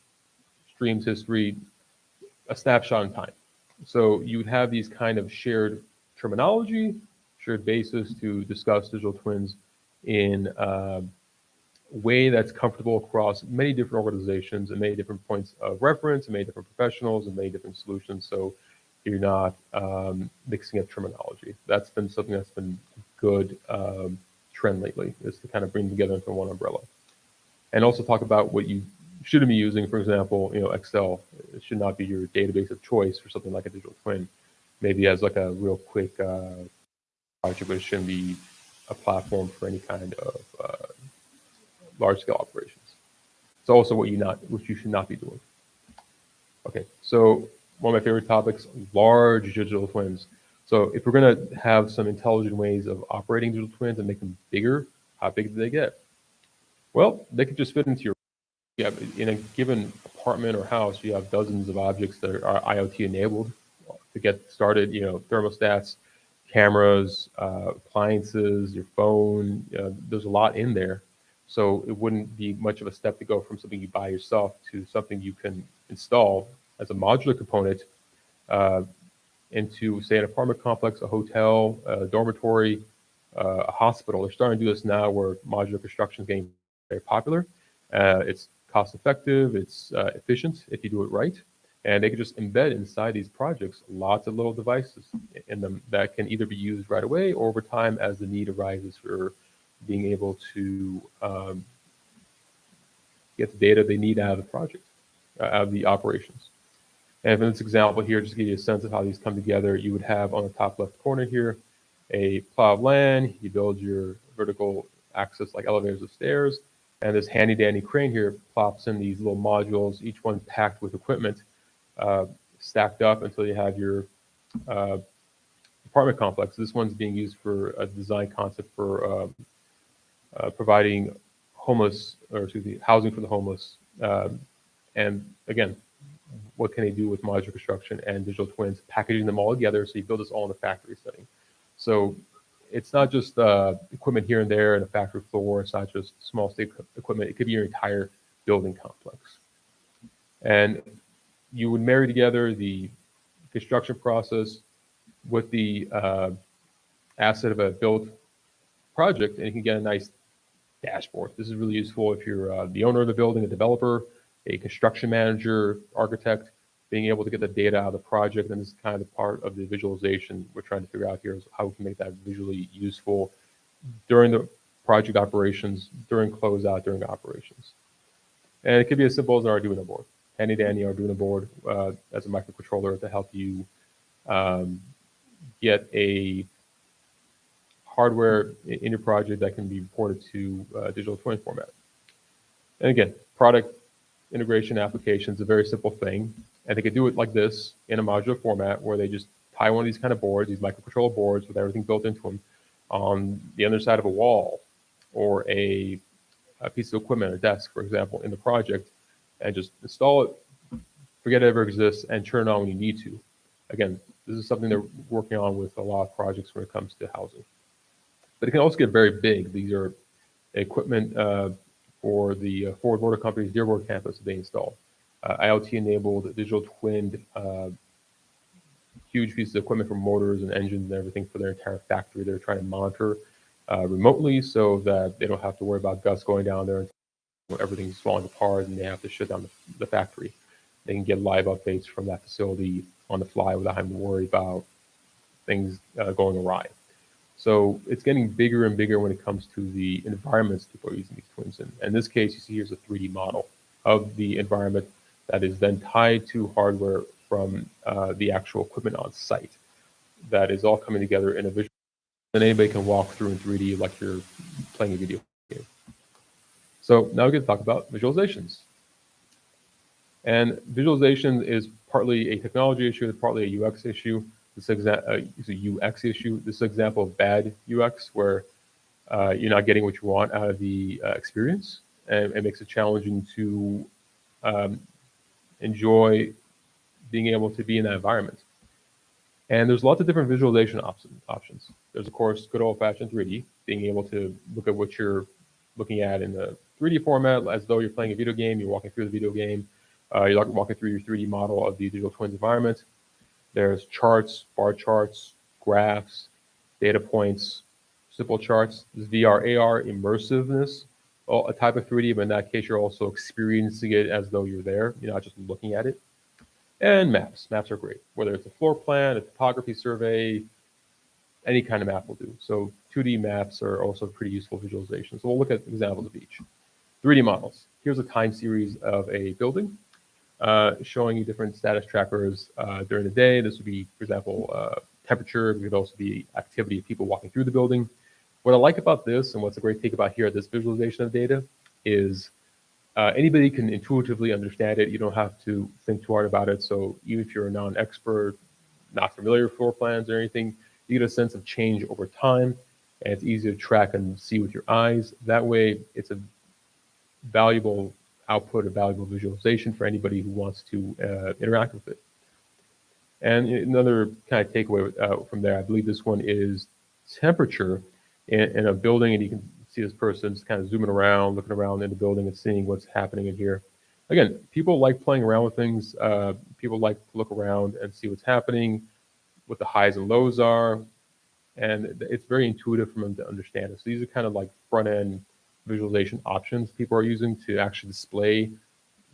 streams history, a snapshot in time. So you would have these kind of shared terminology, shared basis to discuss digital twins in a way that's comfortable across many different organizations and many different points of reference and many different professionals and many different solutions. So you're not mixing up terminology. That's been something that's been good trend lately, is to kind of bring together into one umbrella. And also talk about what you shouldn't be using. For example, Excel, it should not be your database of choice for something like a digital twin. Maybe as like a real quick project, but it shouldn't be a platform for any kind of large-scale operations. It's also what you should not be doing. Okay, so one of my favorite topics, large digital twins. So if we're going to have some intelligent ways of operating digital twins and make them bigger, how big do they get? Well, they could just fit into your, in a given apartment or house, you have dozens of objects that are IoT enabled. To get started, thermostats, cameras, appliances, your phone, there's a lot in there. So it wouldn't be much of a step to go from something you buy yourself to something you can install as a modular component into, say, an apartment complex, a hotel, a dormitory, a hospital. They're starting to do this now where modular construction is getting very popular. It's cost effective, it's efficient if you do it right. And they can just embed inside these projects lots of little devices in them that can either be used right away or over time as the need arises for being able to get the data they need out of the project, out of the operations. And in this example here, just to give you a sense of how these come together, you would have on the top left corner here a plow of land. You build your vertical access like elevators or stairs, and this handy dandy crane here plops in these little modules, each one packed with equipment, stacked up until you have your apartment complex. This one's being used for a design concept for providing housing for the homeless. And again, what can they do with modular construction and digital twins, packaging them all together so you build this all in a factory setting. So it's not just equipment here and there in a factory floor. It's not just small state equipment. It could be your entire building complex. And you would marry together the construction process with the asset of a built project, and you can get a nice dashboard. This is really useful if you're the owner of the building, a developer, a construction manager, architect, being able to get the data out of the project. And this is kind of the part of the visualization we're trying to figure out here, is how we can make that visually useful during the project operations, during closeout, during operations. And it could be as simple as an Arduino board, handy dandy Arduino board as a microcontroller to help you get a hardware in your project that can be ported to digital twin format. And again, product integration application is a very simple thing. And they could do it like this in a modular format where they just tie one of these kind of boards, these microcontroller boards with everything built into them, on the other side of a wall or a piece of equipment, a desk, for example, in the project, and just install it, forget it ever exists, and turn it on when you need to. Again, this is something they're working on with a lot of projects when it comes to housing. But it can also get very big. These are equipment for the Ford Motor Company's Dearborn campus that they installed. IoT-enabled, digital twinned, huge pieces of equipment for motors and engines and everything for their entire factory. They're trying to monitor remotely so that they don't have to worry about gusts going down there and everything's falling apart and they have to shut down the factory. They can get live updates from that facility on the fly without having to worry about things going awry. So it's getting bigger and bigger when it comes to the environments people are using these twins in. In this case, you see here's a 3D model of the environment that is then tied to hardware from the actual equipment on site. That is all coming together in a visual, and anybody can walk through in 3D like you're playing a video game. So now we're going to talk about visualizations. And visualization is partly a technology issue, it's partly a UX issue. This is a UX issue. This is an example of bad UX where you're not getting what you want out of the experience, and it makes it challenging to enjoy being able to be in that environment. And there's lots of different visualization options. There's, of course, good old-fashioned 3D, being able to look at what you're looking at in the 3D format as though you're playing a video game, you're walking through the video game, you're walking through your 3D model of the digital twins environment. There's charts, bar charts, graphs, data points, simple charts. There's VR, AR, immersiveness, a type of 3D, but in that case, you're also experiencing it as though you're there. You're not just looking at it. And maps. Maps are great. Whether it's a floor plan, a topography survey, any kind of map will do. So 2D maps are also pretty useful visualization. So we'll look at examples of each. 3D models. Here's a time series of a building. Showing you different status trackers during the day. This would be, for example, temperature. It could also be activity of people walking through the building. What I like about this, and what's a great take about here, this visualization of data, is anybody can intuitively understand it. You don't have to think too hard about it. So even if you're a non-expert, not familiar with floor plans or anything, you get a sense of change over time, and it's easy to track and see with your eyes. That way, it's a valuable output, a valuable visualization for anybody who wants to interact with it. And another kind of takeaway from there, I believe this one is temperature in a building, and you can see this person's kind of zooming around, looking around in the building and seeing what's happening in here. Again, people like playing around with things. People like to look around and see what's happening, what the highs and lows are, and it's very intuitive for them to understand it. So these are kind of like front-end visualization options people are using to actually display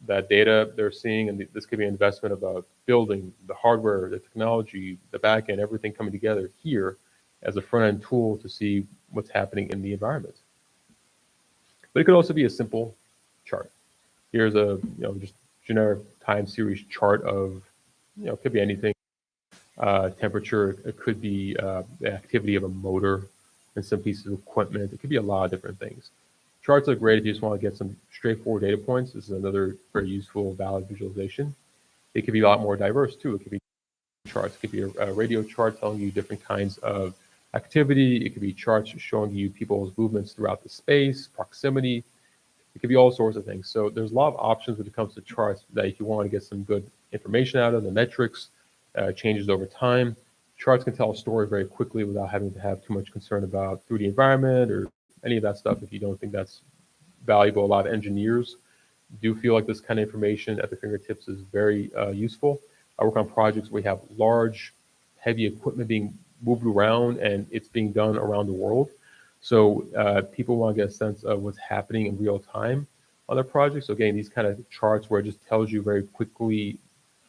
that data they're seeing, and this could be an investment of a building, the hardware, the technology, the back end, everything coming together here as a front-end tool to see what's happening in the environment. But it could also be a simple chart. Here's a just generic time series chart of it could be anything. Temperature, it could be the activity of a motor and some pieces of equipment. It could be a lot of different things. Charts are great if you just want to get some straightforward data points. This is another very useful, valid visualization. It could be a lot more diverse too. It could be charts. It could be a radio chart telling you different kinds of activity. It could be charts showing you people's movements throughout the space, proximity. It could be all sorts of things. So there's a lot of options when it comes to charts that if you want to get some good information out of the metrics, changes over time. Charts can tell a story very quickly without having to have too much concern about 3D environment or any of that stuff if you don't think that's valuable. A lot of engineers do feel like this kind of information at their fingertips is very useful. I work on projects where we have large, heavy equipment being moved around and it's being done around the world. So people want to get a sense of what's happening in real time on their projects. So again, these kind of charts where it just tells you very quickly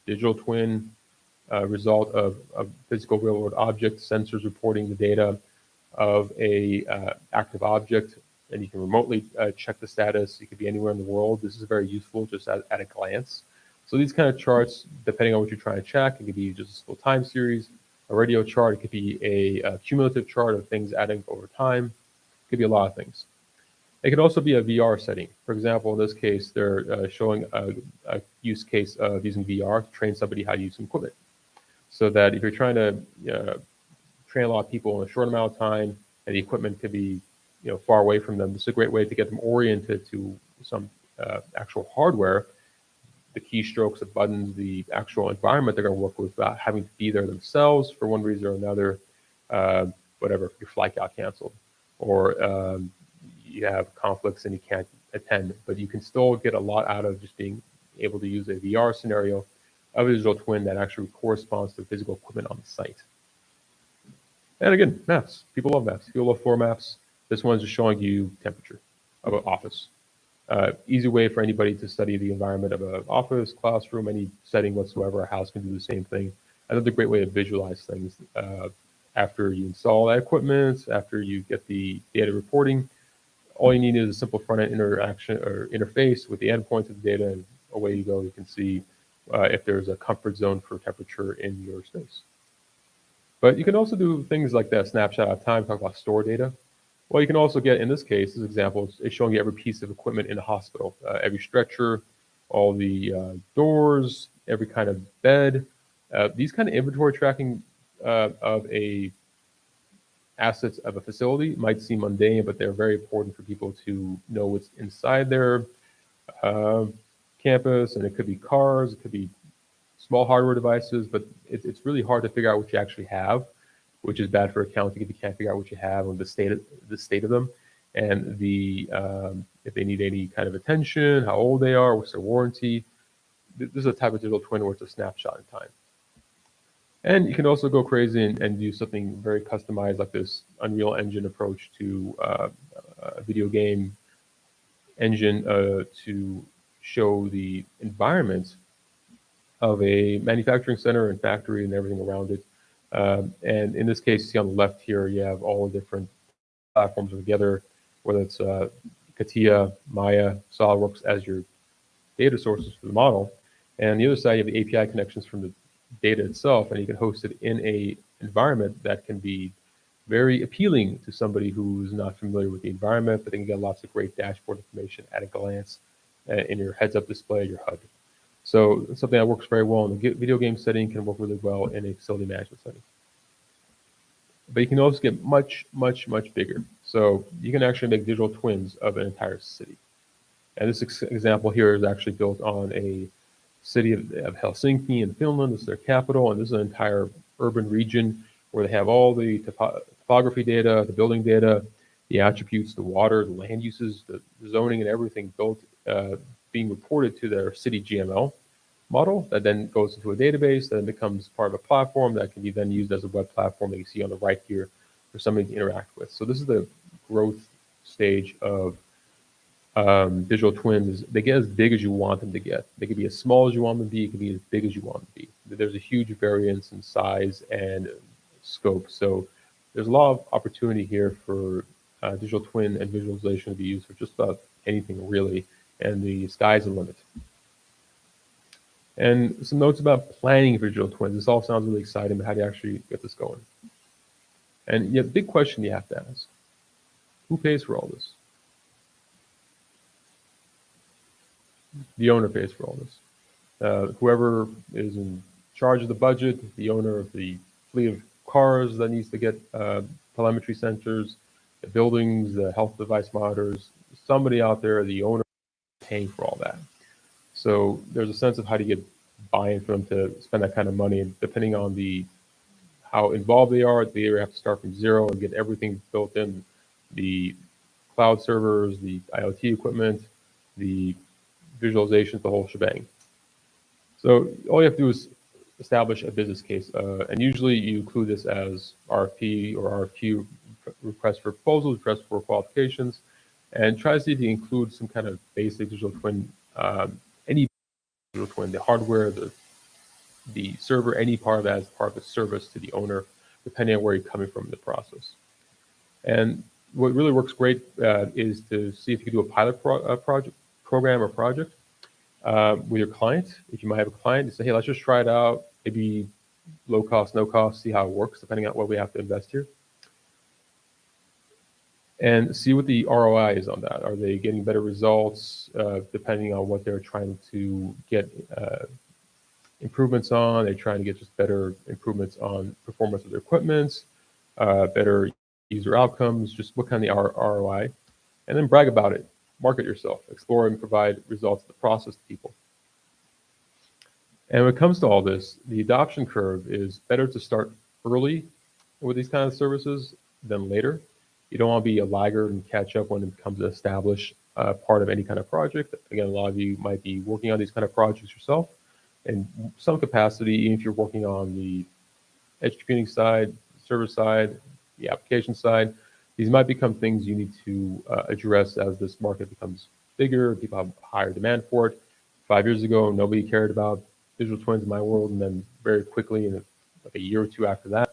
digital twin result of physical real world object, sensors reporting the data of a active object, and you can remotely check the status. It could be anywhere in the world. This is very useful just at a glance. So these kind of charts, depending on what you're trying to check, it could be just a simple time series, a radio chart. It could be a cumulative chart of things adding over time. It could be a lot of things. It could also be a VR setting. For example, in this case, they're showing a use case of using VR to train somebody how to use some equipment. So that if you're trying to train a lot of people in a short amount of time, and the equipment could be far away from them, this is a great way to get them oriented to some actual hardware the keystrokes, the buttons, the actual environment they're going to work with without having to be there themselves for one reason or another. Whatever, your flight got canceled, or you have conflicts and you can't attend, but you can still get a lot out of just being able to use a VR scenario of a digital twin that actually corresponds to physical equipment on the site. And again, maps. People love maps. People love floor maps. This one's just showing you temperature of an office. Easy way for anybody to study the environment of an office, classroom, any setting whatsoever. A house can do the same thing. Another great way to visualize things. After you install that equipment, after you get the data reporting, all you need is a simple front-end interaction or interface with the endpoints of the data, and away you go. You can see if there's a comfort zone for temperature in your space. But you can also do things like that snapshot of time, talk about store data. Well, you can also get, in this case, this example is showing you every piece of equipment in the hospital, every stretcher, all the doors, every kind of bed. These kind of inventory tracking of a assets of a facility might seem mundane, but they're very important for people to know what's inside their campus. And it could be cars, it could be small hardware devices, but it's really hard to figure out what you actually have, which is bad for accounting if you can't figure out what you have and the state of them, and if they need any kind of attention, how old they are, what's their warranty. This is a type of digital twin where it's a snapshot in time. And you can also go crazy and do something very customized, like this Unreal Engine approach to a video game engine to show the environment of a manufacturing center and factory and everything around it. And in this case, you see on the left here, you have all the different platforms together, whether it's CATIA, Maya, SolidWorks as your data sources for the model. And on the other side, you have the API connections from the data itself, and you can host it in a environment that can be very appealing to somebody who's not familiar with the environment, but they can get lots of great dashboard information at a glance in your heads-up display, your HUD. So it's something that works very well in the video game setting, can work really well in a facility management setting. But you can also get much, much, much bigger. So you can actually make digital twins of an entire city. And this example here is actually built on a city of Helsinki in Finland. This is their capital, and this is an entire urban region where they have all the topography data, the building data, the attributes, the water, the land uses, the zoning, and everything built, being reported to their city GML model that then goes into a database, that becomes part of a platform that can be then used as a web platform that you see on the right here for somebody to interact with. So this is the growth stage of digital twins. They get as big as you want them to get. They can be as small as you want them to be. It can be as big as you want them to be. There's a huge variance in size and scope. So there's a lot of opportunity here for digital twin and visualization to be used for just about anything really. And the sky's the limit. And some notes about planning for digital twins. This all sounds really exciting, but how do you actually get this going? And yet, big question you have to ask: who pays for all this? The owner pays for all this. Whoever is in charge of the budget, the owner of the fleet of cars that needs to get telemetry sensors, the buildings, the health device monitors, somebody out there, the owner, paying for all that. So there's a sense of how do you get buy-in for them to spend that kind of money, and depending on how involved they are, they either have to start from zero and get everything built in, the cloud servers, the IoT equipment, the visualizations, the whole shebang. So all you have to do is establish a business case, and usually you include this as RFP or RFQ, request for proposals, request for qualifications, and try to see if you include some kind of basic digital twin, any digital twin, the hardware, the server, any part of that as part of the service to the owner, depending on where you're coming from in the process. And what really works great is to see if you can do a pilot program or project with your client. If you might have a client, you say, hey, let's just try it out, maybe low cost, no cost, see how it works, depending on what we have to invest here. And see what the ROI is on that. Are they getting better results depending on what they're trying to get improvements on? They're trying to get just better improvements on performance of their equipment, better user outcomes, just what kind of ROI, and then brag about it, market yourself, explore and provide results of the process to people. And when it comes to all this, the adoption curve is better to start early with these kind of services than later. You don't want to be a laggard and catch up when it becomes an established part of any kind of project. Again, a lot of you might be working on these kind of projects yourself in some capacity, even if you're working on the edge computing side, server side, the application side. These might become things you need to address as this market becomes bigger, people have higher demand for it. 5 years ago, nobody cared about digital twins in my world, and then very quickly, in like a year or two after that,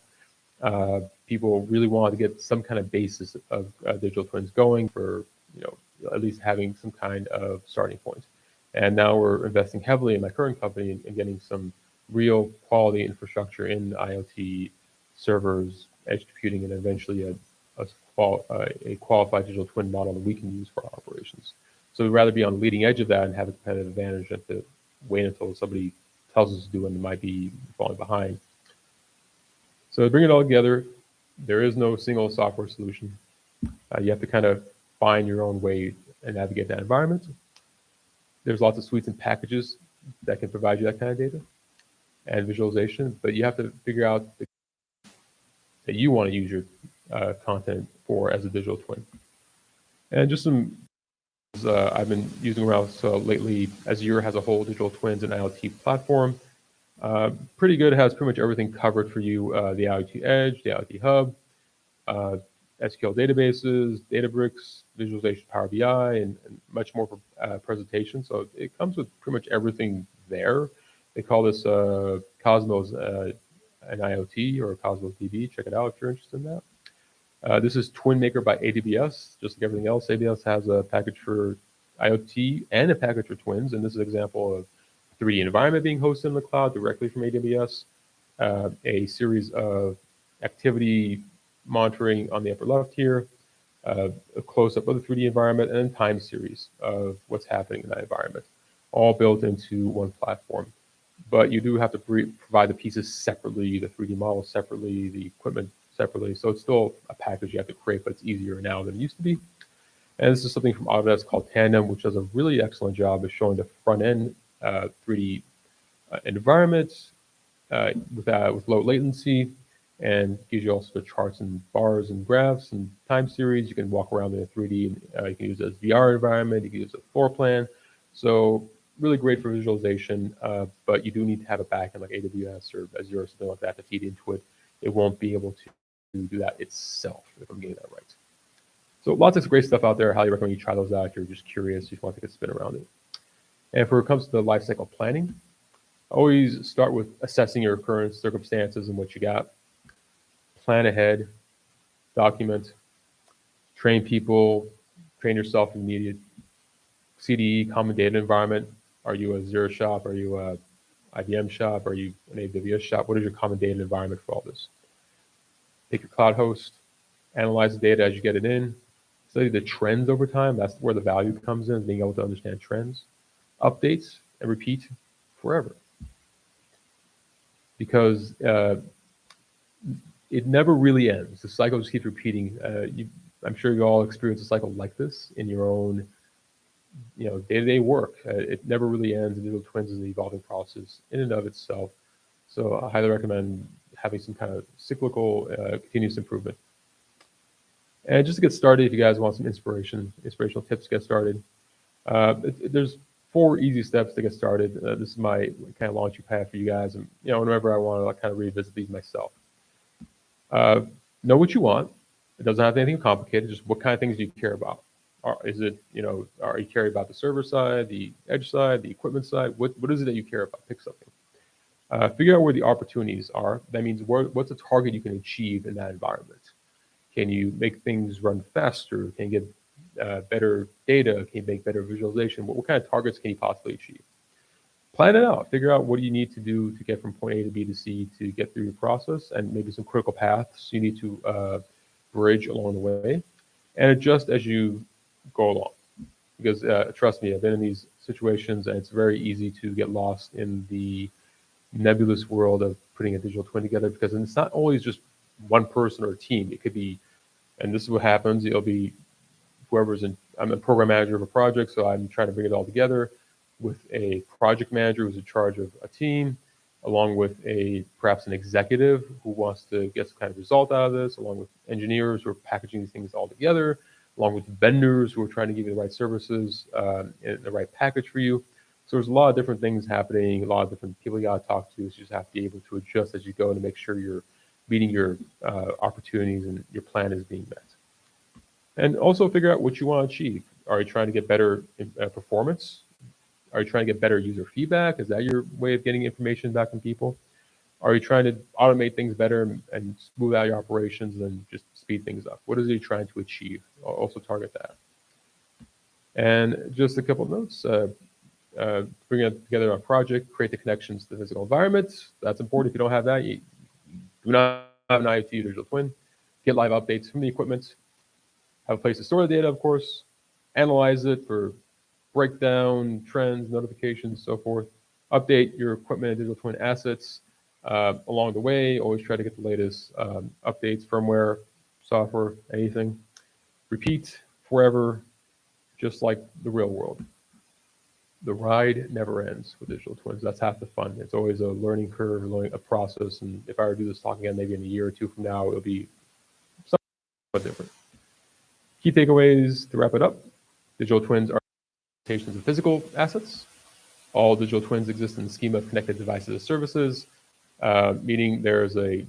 people really wanted to get some kind of basis of digital twins going for, at least having some kind of starting point. And now we're investing heavily in my current company in getting some real quality infrastructure in IoT servers, edge computing, and eventually a qualified digital twin model that we can use for our operations. So we'd rather be on the leading edge of that and have a competitive advantage than to wait until somebody tells us to do and might be falling behind. So to bring it all together, there is no single software solution. You have to kind of find your own way and navigate that environment. There's lots of suites and packages that can provide you that kind of data and visualization, but you have to figure out that you want to use your content for as a digital twin. And just some I've been using around lately. Azure has a whole digital twins and IoT platform. Pretty good. It has pretty much everything covered for you. The IoT Edge, the IoT Hub, SQL databases, Databricks, visualization, Power BI, and much more for presentation. So it comes with pretty much everything there. They call this Cosmos an IoT or Cosmos DB. Check it out if you're interested in that. This is Twin Maker by AWS. Just like everything else, AWS has a package for IoT and a package for twins. And this is an example of 3D environment being hosted in the cloud directly from AWS. A series of activity monitoring on the upper left here, a close-up of the 3D environment, and then time series of what's happening in that environment, all built into one platform. But you do have to provide the pieces separately, the 3D model separately, the equipment separately. So it's still a package you have to create, but it's easier now than it used to be. And this is something from Autodesk called Tandem, which does a really excellent job of showing the front-end 3D environment with low latency, and gives you also the charts and bars and graphs and time series. You can walk around in a 3D. You can use it as VR environment. You can use a floor plan. So really great for visualization, but you do need to have a backend like AWS or Azure or something like that to feed into it. It won't be able to do that itself, if I'm getting that right. So lots of great stuff out there. I highly recommend you try those out if you're just curious, you just want to take a spin around it. And when it comes to the lifecycle planning, always start with assessing your current circumstances and what you got. Plan ahead, document, train people, train yourself if needed. CDE, common data environment. Are you a Zero shop? Are you a IBM shop? Are you an AWS shop? What is your common data environment for all this? Pick your cloud host, analyze the data as you get it in, study the trends over time. That's where the value comes in, being able to understand trends, updates, and repeat forever. Because it never really ends. The cycle just keeps repeating. I'm sure you all experience a cycle like this in your own day-to-day work. It never really ends. Digital twins is an evolving process in and of itself. So I highly recommend having some kind of cyclical, continuous improvement. And just to get started, if you guys want some inspirational tips to get started, there's 4 easy steps to get started. This is my kind of launching pad for you guys. And whenever I want to kind of revisit these myself. Know what you want. It doesn't have to be anything complicated. Just what kind of things do you care about? Are you caring about the server side, the edge side, the equipment side? What is it that you care about? Pick something. Figure out where the opportunities are. That means what's a target you can achieve in that environment? Can you make things run faster? Can you get better data? Can you make better visualization? What kind of targets can you possibly achieve? Plan it out. Figure out what you need to do to get from point A to B to C to get through your process, and maybe some critical paths you need to bridge along the way, and adjust as you go along. Because trust me, I've been in these situations, and it's very easy to get lost in the nebulous world of putting a digital twin together, because it's not always just one person or a team. It could be, and this is what happens, it'll be whoever's in. I'm a program manager of a project, so I'm trying to bring it all together. with a project manager who's in charge of a team, along with perhaps an executive who wants to get some kind of result out of this, along with engineers who are packaging these things all together, along with vendors who are trying to give you the right services and the right package for you. So there's a lot of different things happening, a lot of different people you got to talk to. So you just have to be able to adjust as you go to make sure you're meeting your opportunities and your plan is being met. And also figure out what you want to achieve. Are you trying to get better performance? Are you trying to get better user feedback? Is that your way of getting information back from people? Are you trying to automate things better and smooth out your operations and just speed things up? What is it you're trying to achieve? I'll also target that. And just a couple of notes. Bring it together a project, create the connections to the physical environment. That's important. If you don't have that, you do not have an IoT digital twin. Get live updates from the equipment. Have a place to store the data, of course. Analyze it for breakdown, trends, notifications, so forth. Update your equipment and digital twin assets along the way. Always try to get the latest updates, firmware, software, anything. Repeat forever, just like the real world. The ride never ends with digital twins. That's half the fun. It's always a learning curve, a process. And if I were to do this talk again, maybe in a year or two from now, it'll be somewhat different. Key takeaways to wrap it up. Digital twins are representations of physical assets. All digital twins exist in the schema of connected devices and services, meaning there's a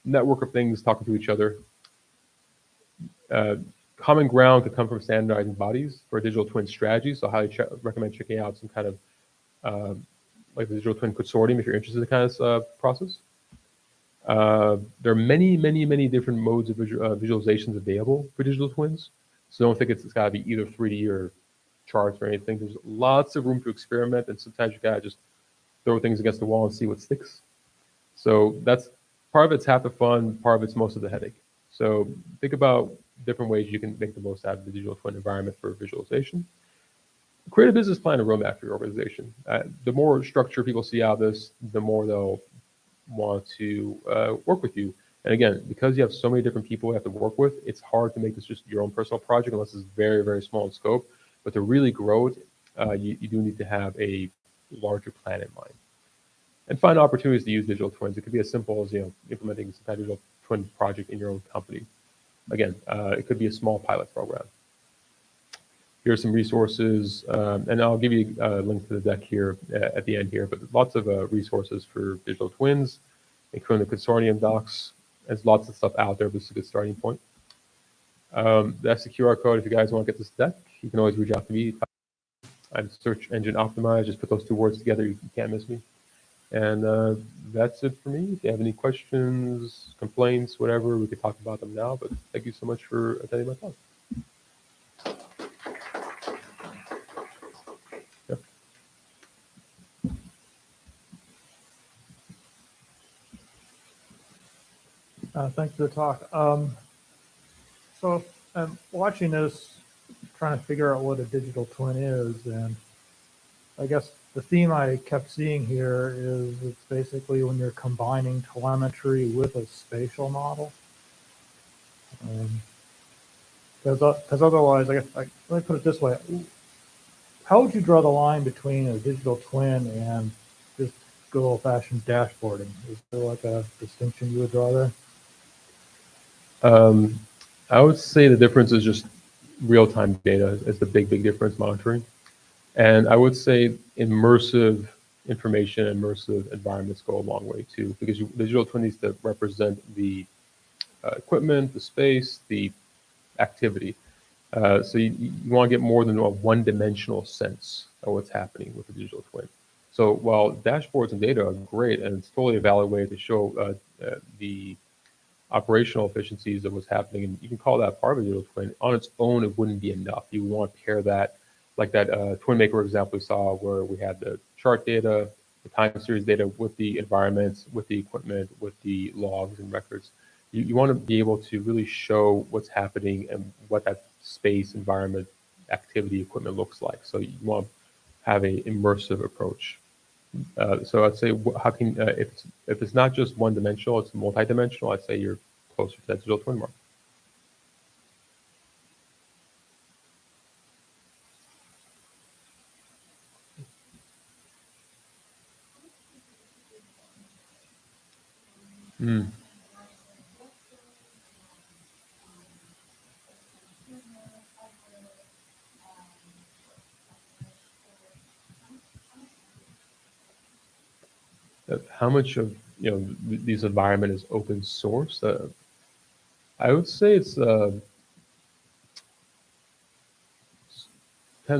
network of things talking to each other. Common ground could come from standardizing bodies for a digital twin strategy. So I highly recommend checking out some kind of like the digital twin consortium if you're interested in the kind of process. There are many, many, many different modes of visualizations available for digital twins. So don't think it's got to be either 3D or charts or anything. There's lots of room to experiment, and sometimes you gotta just throw things against the wall and see what sticks. So that's part of it's half the fun, part of it's most of the headache. So think about different ways you can make the most out of the digital twin environment for visualization. Create a business plan and roadmap for your organization. The more structure people see out of this, the more they'll want to work with you. And again, because you have so many different people you have to work with, it's hard to make this just your own personal project unless it's very, very small in scope. But to really grow it, you do need to have a larger plan in mind. And find opportunities to use digital twins. It could be as simple as implementing some kind of digital twin project in your own company. Again, it could be a small pilot program. Here's some resources, and I'll give you a link to the deck here at the end here, but lots of resources for digital twins, including the consortium docs. There's lots of stuff out there, but it's a good starting point. That's the QR code. If you guys want to get this deck, you can always reach out to me. I'm search engine optimized. Just put those two words together. You can't miss me. And that's it for me. If you have any questions, complaints, whatever, we could talk about them now. But thank you so much for attending my talk. Thanks for the talk. So I'm watching this, trying to figure out what a digital twin is, and I guess the theme I kept seeing here is it's basically when you're combining telemetry with a spatial model. Because otherwise, I guess, let me put it this way. How would you draw the line between a digital twin and just good old-fashioned dashboarding? Is there like a distinction you would draw there? I would say the difference is just real-time data is the big difference, monitoring. And I would say immersive information, immersive environments go a long way too, because the digital twin needs to represent the equipment, the space, the activity. So you want to get more than a one-dimensional sense of what's happening with the digital twin. So while dashboards and data are great, and it's totally a valid way to show the operational efficiencies of what's happening, and you can call that part of a digital twin, on its own, it wouldn't be enough. You want to pair that, like that twin maker example we saw where we had the chart data, the time series data with the environments, with the equipment, with the logs and records. You want to be able to really show what's happening and what that space, environment, activity, equipment looks like. So you want to have an immersive approach. So I'd say, how can if it's not just one-dimensional, it's multi-dimensional, I'd say you're closer to that digital twin mark. Hmm. How much of this environment is open source? I would say it's depends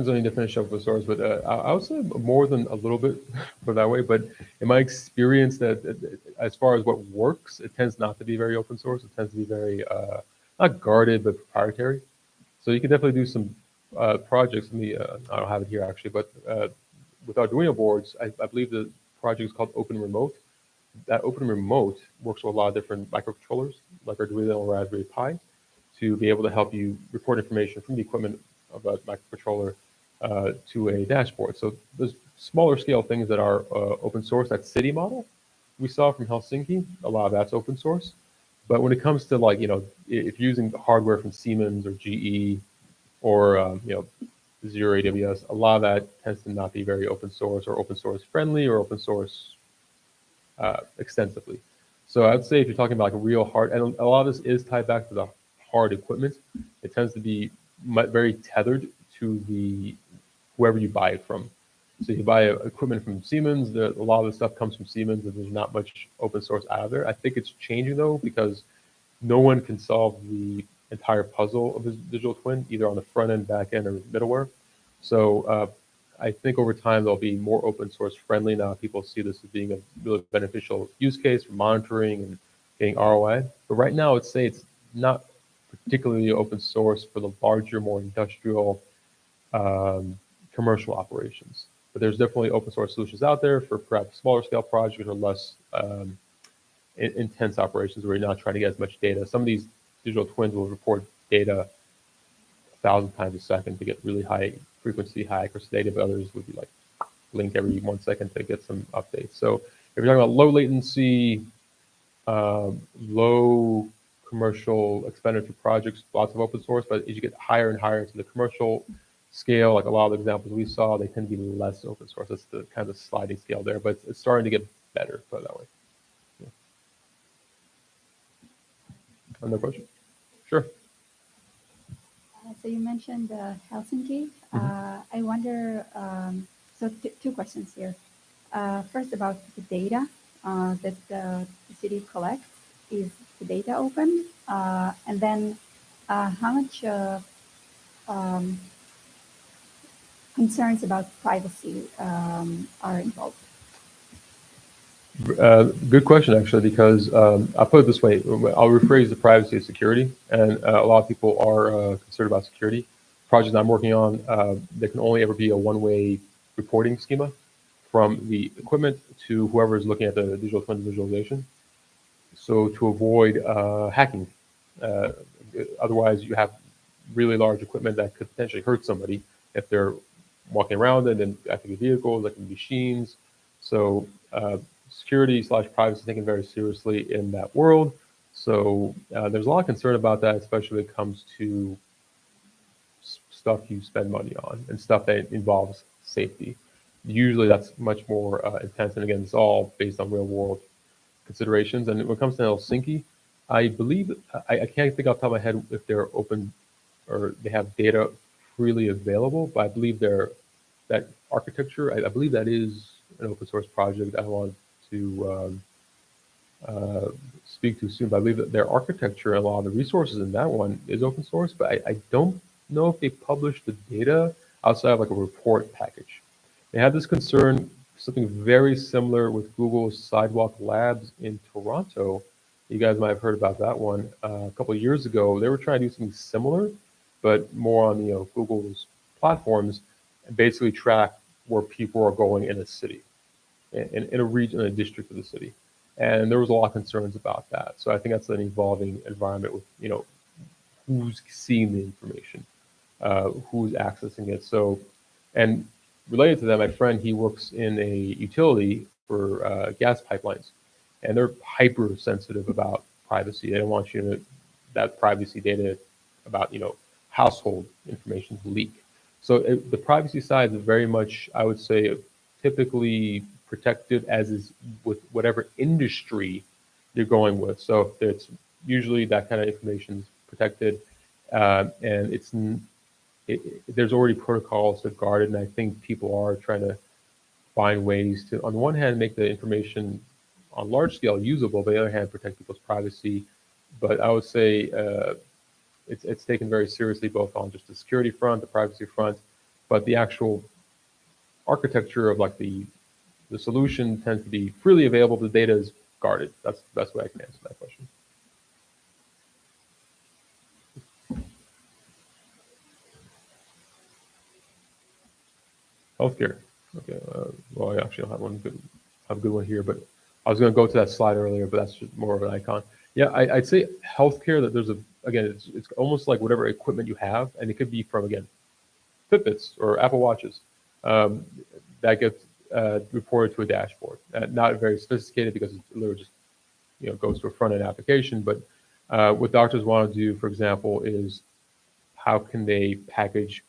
on the definition of open source, but I would say more than a little bit for that way. But in my experience, that as far as what works, it tends not to be very open source. It tends to be very not guarded but proprietary. So you can definitely do some projects. I don't have it here actually, but with Arduino boards, I believe the project is called Open Remote. That Open Remote works with a lot of different microcontrollers, like Arduino or Raspberry Pi, to be able to help you report information from the equipment of a microcontroller to a dashboard. So there's smaller scale things that are open source. That city model we saw from Helsinki, a lot of that's open source. But when it comes to if you're using hardware from Siemens or GE or Zero AWS, a lot of that tends to not be very open source or open source friendly or open source extensively. So I'd say if you're talking about like a real hard, and a lot of this is tied back to the hard equipment, it tends to be very tethered to the whoever you buy it from. So you buy equipment from Siemens, a lot of the stuff comes from Siemens, and there's not much open source out of there. I think it's changing though, because no one can solve the entire puzzle of a digital twin, either on the front end, back end, or middleware. So I think over time there'll be more open source friendly. Now people see this as being a really beneficial use case for monitoring and getting ROI. But right now, I'd say it's not particularly open source for the larger, more industrial, commercial operations. But there's definitely open source solutions out there for perhaps smaller scale projects or less intense operations where you're not trying to get as much data. Some of these digital twins will report data 1,000 times a second to get really high frequency, high accuracy data, but others would be like blink every 1 second to get some updates. So if you're talking about low latency, low commercial expenditure projects, lots of open source, but as you get higher and higher into the commercial scale, like a lot of the examples we saw, they tend to be less open source. That's the kind of sliding scale there, but it's starting to get better, put it that way. Yeah. Another question? Sure. So you mentioned Helsinki. I wonder, so two questions here. First about the data that the city collects. Is the data open? And then how much concerns about privacy are involved? Good question, actually, because I'll put it this way. I'll rephrase the privacy as security, and a lot of people are concerned about security. Projects I'm working on, there can only ever be a one-way reporting schema from the equipment to whoever is looking at the digital twin visualization. So to avoid hacking, otherwise you have really large equipment that could potentially hurt somebody if they're walking around it, and that could be vehicles, that can be machines. So security / privacy taken very seriously in that world. So there's a lot of concern about that, especially when it comes to stuff you spend money on and stuff that involves safety. Usually that's much more intense, and again, it's all based on real world considerations. And when it comes to Helsinki, I believe, I can't think off the top of my head if they're open or they have data freely available, but I believe that architecture, I believe that is an open source project. I don't want to speak too soon, but I believe that their architecture and a lot of the resources in that one is open source, but I don't know if they publish the data outside of like a report package. They had this concern, something very similar with Google's Sidewalk Labs in Toronto. You guys might have heard about that one a couple of years ago. They were trying to do something similar, but more on Google's platforms, and basically track where people are going in a city, in a region, in a district of the city. And there was a lot of concerns about that. So I think that's an evolving environment with who's seeing the information, who's accessing it. So, and related to that, my friend, he works in a utility for gas pipelines, and they're hyper sensitive about privacy. They don't want that privacy data about household information to leak. So the privacy side is very much, I would say, typically protected, as is with whatever industry you're going with. So it's usually that kind of information is protected, and there's already protocols to guard it. And I think people are trying to find ways to, on the one hand, make the information on large scale usable, but on the other hand, protect people's privacy. But I would say it's taken very seriously, both on just the security front, the privacy front, but the actual architecture of like the solution tends to be freely available. The data is guarded. That's the best way I can answer that question. Healthcare. Okay. Well, I actually don't have a good one here, but I was going to go to that slide earlier, but that's just more of an icon. Yeah, I'd say healthcare, that there's it's almost like whatever equipment you have, and it could be from, again, Fitbits or Apple Watches, that gets reported to a dashboard. Not very sophisticated because it literally just goes to a front end application. But what doctors want to do, for example, is how can they package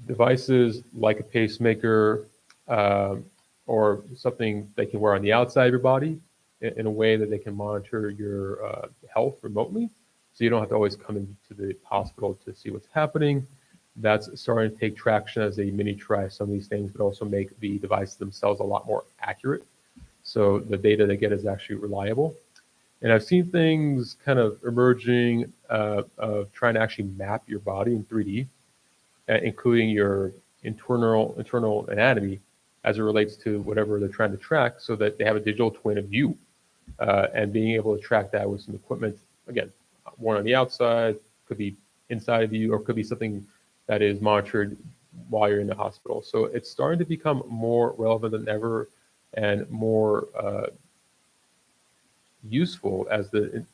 devices like a pacemaker or something they can wear on the outside of your body in a way that they can monitor your health remotely, so you don't have to always come into the hospital to see what's happening. That's starting to take traction as they mini try some of these things, but also make the devices themselves a lot more accurate. So the data they get is actually reliable. And I've seen things kind of emerging of trying to actually map your body in 3D, including your internal anatomy as it relates to whatever they're trying to track, so that they have a digital twin of you, and being able to track that with some equipment, again, one on the outside, could be inside of you, or could be something that is monitored while you're in the hospital. So it's starting to become more relevant than ever, and more useful as the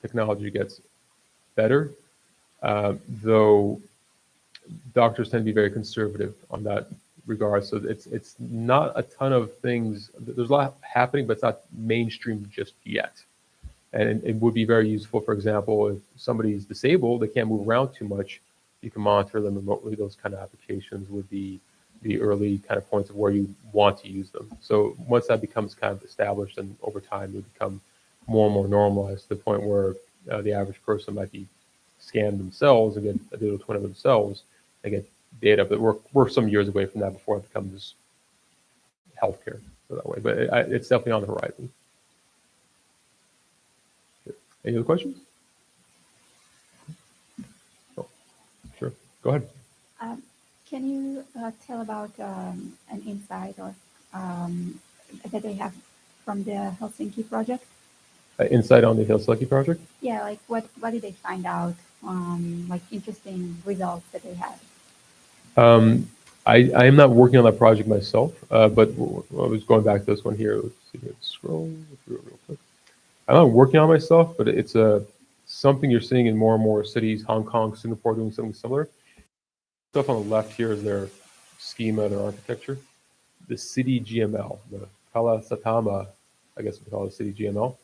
technology gets better, though doctors tend to be very conservative on that regard. So it's not a ton of things. There's a lot happening, but it's not mainstream just yet. And it would be very useful, for example, if somebody's disabled, they can't move around too much, you can monitor them remotely. Those kind of applications would be the early kind of points of where you want to use them. So once that becomes kind of established, and over time it become more and more normalized to the point where the average person might be scanned themselves and get a digital twin of themselves and get data. But we're some years away from that before it becomes healthcare so that way. But it's definitely on the horizon. Any other questions? Oh, sure. Go ahead. Can you tell about an insight or that they have from the Helsinki project? Insight on the Helsinki project? Yeah, like what did they find out? Like interesting results that they had. I am not working on that project myself, but I was going back to this one here. Let's see, let's scroll through it real quick. I'm not working on it myself, but it's something you're seeing in more and more cities. Hong Kong, Singapore doing something similar. Stuff on the left here is their schema, their architecture. The city GML, the Kala Satama, I guess we call it city GML.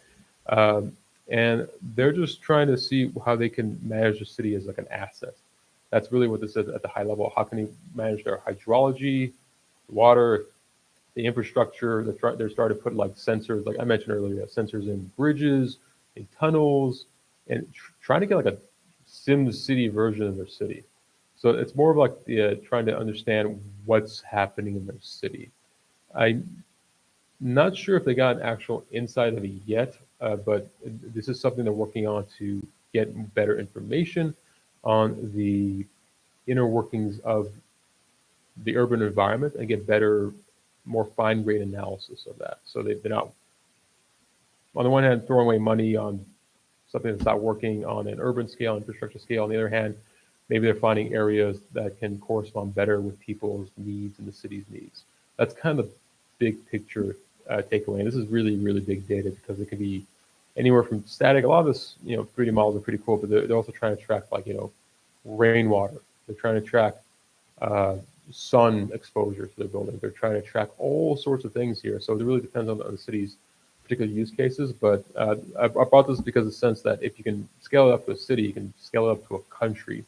And they're just trying to see how they can manage the city as like an asset. That's really what this is at the high level. How can you manage their hydrology, water, the infrastructure? They're starting to put like sensors, like I mentioned earlier, sensors in bridges, in tunnels, and trying to get like a Sim City version of their city. So it's more of like trying to understand what's happening in their city. I'm not sure if they got an actual insight of it yet, but this is something they're working on to get better information on the inner workings of the urban environment and get better, more fine-grained analysis of that. So they're not, on the one hand, throwing away money on something that's not working on an urban scale, infrastructure scale. On the other hand, maybe they're finding areas that can correspond better with people's needs and the city's needs. That's kind of the big picture takeaway. And this is really, really big data, because it can be anywhere from static. A lot of this, 3D models are pretty cool, but they're also trying to track rainwater. They're trying to track sun exposure to their building. They're trying to track all sorts of things here. So it really depends on the city's particular use cases. But I brought this because of the sense that if you can scale it up to a city, you can scale it up to a country.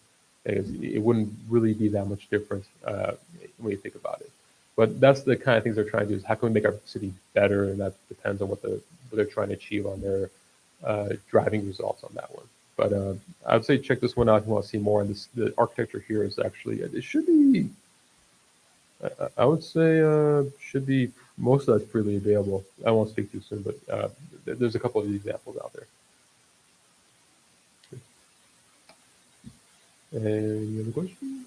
It wouldn't really be that much different when you think about it. But that's the kind of things they're trying to do, is how can we make our city better? And that depends on what the what they're trying to achieve on their driving results on that one. But I would say check this one out if you want to see more. And the architecture here is actually, it should be, I would say, should be, most of that's freely available. I won't speak too soon, but there's a couple of examples out there. Any other questions?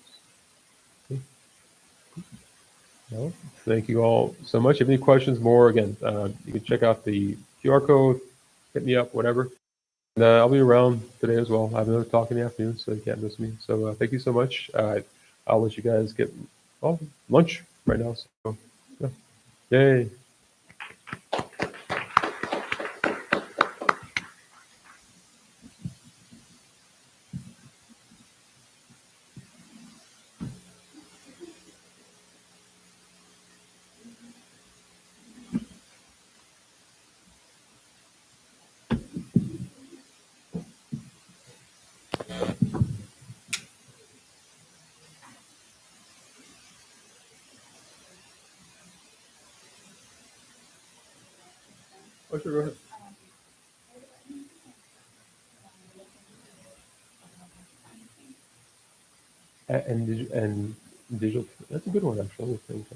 No? Thank you all so much. If you have any questions more, again, you can check out the QR code, hit me up, whatever. And I'll be around today as well. I have another talk in the afternoon, so you can't miss me. So thank you so much. I'll let you guys get lunch right now. So, yeah. Yay. Oh, sure, go ahead. And digital, that's a good one, actually. I think,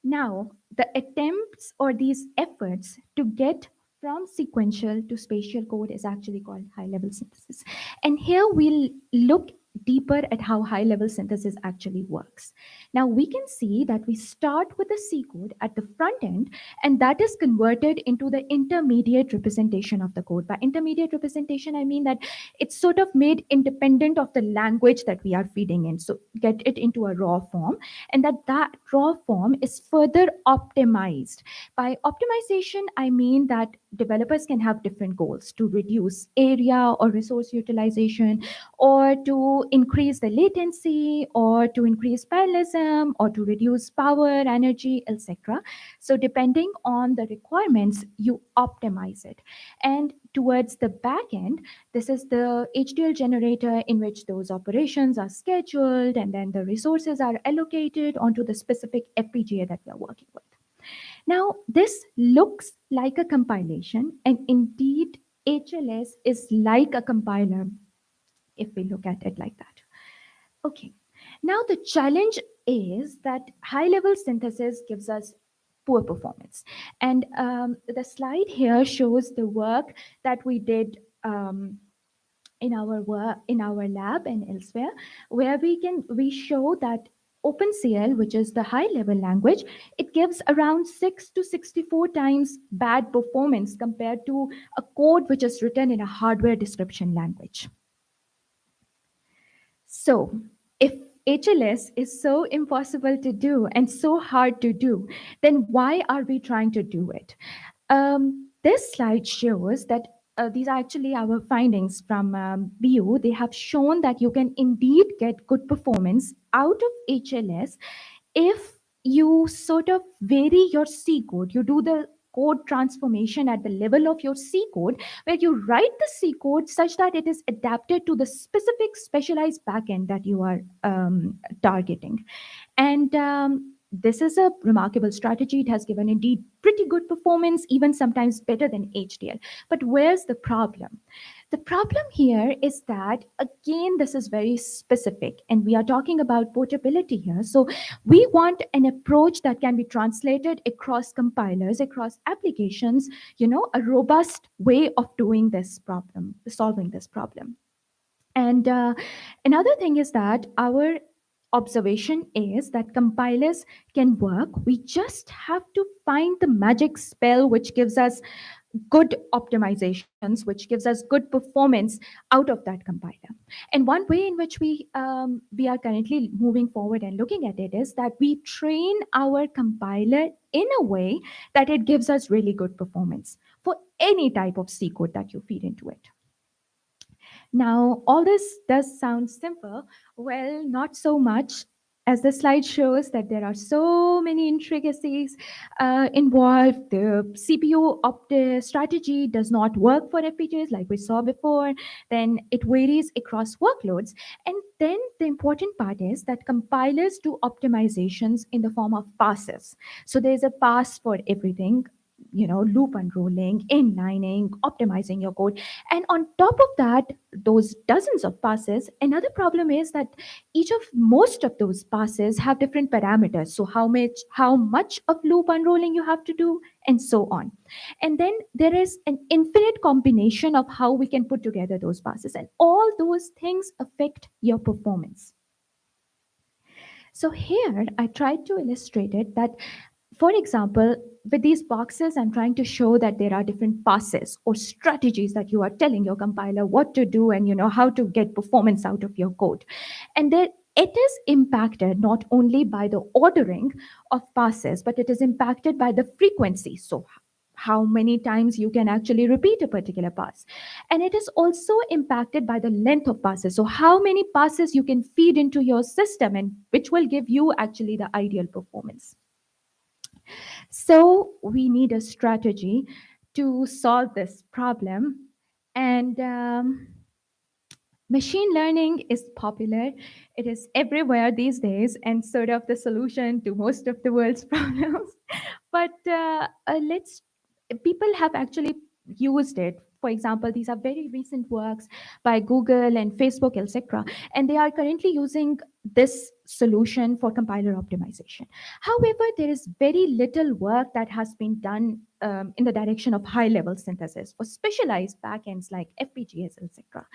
Now, the attempts or these efforts to get from sequential to spatial code is actually called high-level synthesis. And here we'll look deeper at how high-level synthesis actually works. Now, we can see that we start with the C code at the front end, and that is converted into the intermediate representation of the code. By intermediate representation, I mean that it's sort of made independent of the language that we are feeding in. So get it into a raw form, and that raw form is further optimized. By optimization, I mean that developers can have different goals: to reduce area or resource utilization, or to increase the latency, or to increase parallelism, or to reduce power, energy, etc. So depending on the requirements, you optimize it. And towards the back end, this is the HDL generator in which those operations are scheduled, and then the resources are allocated onto the specific FPGA that we are working with. Now, this looks like a compilation, and indeed, HLS is like a compiler if we look at it like that. Okay, now the challenge is that high-level synthesis gives us poor performance. And the slide here shows the work that we did in our lab and elsewhere, where we show that OpenCL, which is the high-level language, it gives around 6 to 64 times bad performance compared to a code which is written in a hardware description language. So if HLS is so impossible to do and so hard to do, then why are we trying to do it? This slide shows that these are actually our findings from BU. They have shown that you can indeed get good performance out of HLS if you sort of vary your C code. You do the code transformation at the level of your C code, where you write the C code such that it is adapted to the specific specialized backend that you are targeting. And this is a remarkable strategy. It has given indeed pretty good performance, even sometimes better than HDL. But where's the problem? The problem here is that, again, this is very specific, and we are talking about portability here. So we want an approach that can be translated across compilers, across applications, a robust way of doing this problem, solving this problem. And another thing is that our observation is that compilers can work. We just have to find the magic spell which gives us good optimizations, which gives us good performance out of that compiler. And one way in which we are currently moving forward and looking at it is that we train our compiler in a way that it gives us really good performance for any type of C code that you feed into it. Now, all this does sound simple. Well, not so much, as the slide shows that there are so many intricacies involved. The CPU strategy does not work for FPGAs like we saw before. Then it varies across workloads. And then the important part is that compilers do optimizations in the form of passes. So there's a pass for everything. Loop unrolling, inlining, optimizing your code. And on top of that, those dozens of passes, another problem is that most of those passes have different parameters. So how much of loop unrolling you have to do, and so on. And then there is an infinite combination of how we can put together those passes. And all those things affect your performance. So here I tried to illustrate it that, for example, with these boxes, I'm trying to show that there are different passes or strategies that you are telling your compiler what to do and how to get performance out of your code. And then it is impacted not only by the ordering of passes, but it is impacted by the frequency. So how many times you can actually repeat a particular pass. And it is also impacted by the length of passes. So how many passes you can feed into your system, and which will give you actually the ideal performance. So we need a strategy to solve this problem. And machine learning is popular. It is everywhere these days and sort of the solution to most of the world's problems. But people have actually used it For example, these are very recent works by Google and Facebook, etc. And they are currently using this solution for compiler optimization. However, there is very little work that has been done in the direction of high-level synthesis for specialized backends like FPGAs, etc.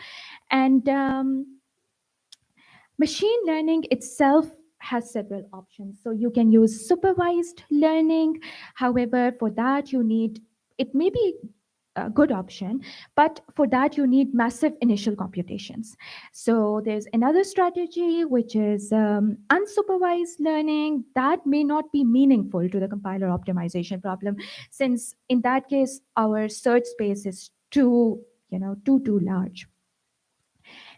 And machine learning itself has several options. So you can use supervised learning. However, for that you need, it may be a good option, but for that you need massive initial computations. So there's another strategy, which is unsupervised learning. That may not be meaningful to the compiler optimization problem, since in that case, our search space is too large.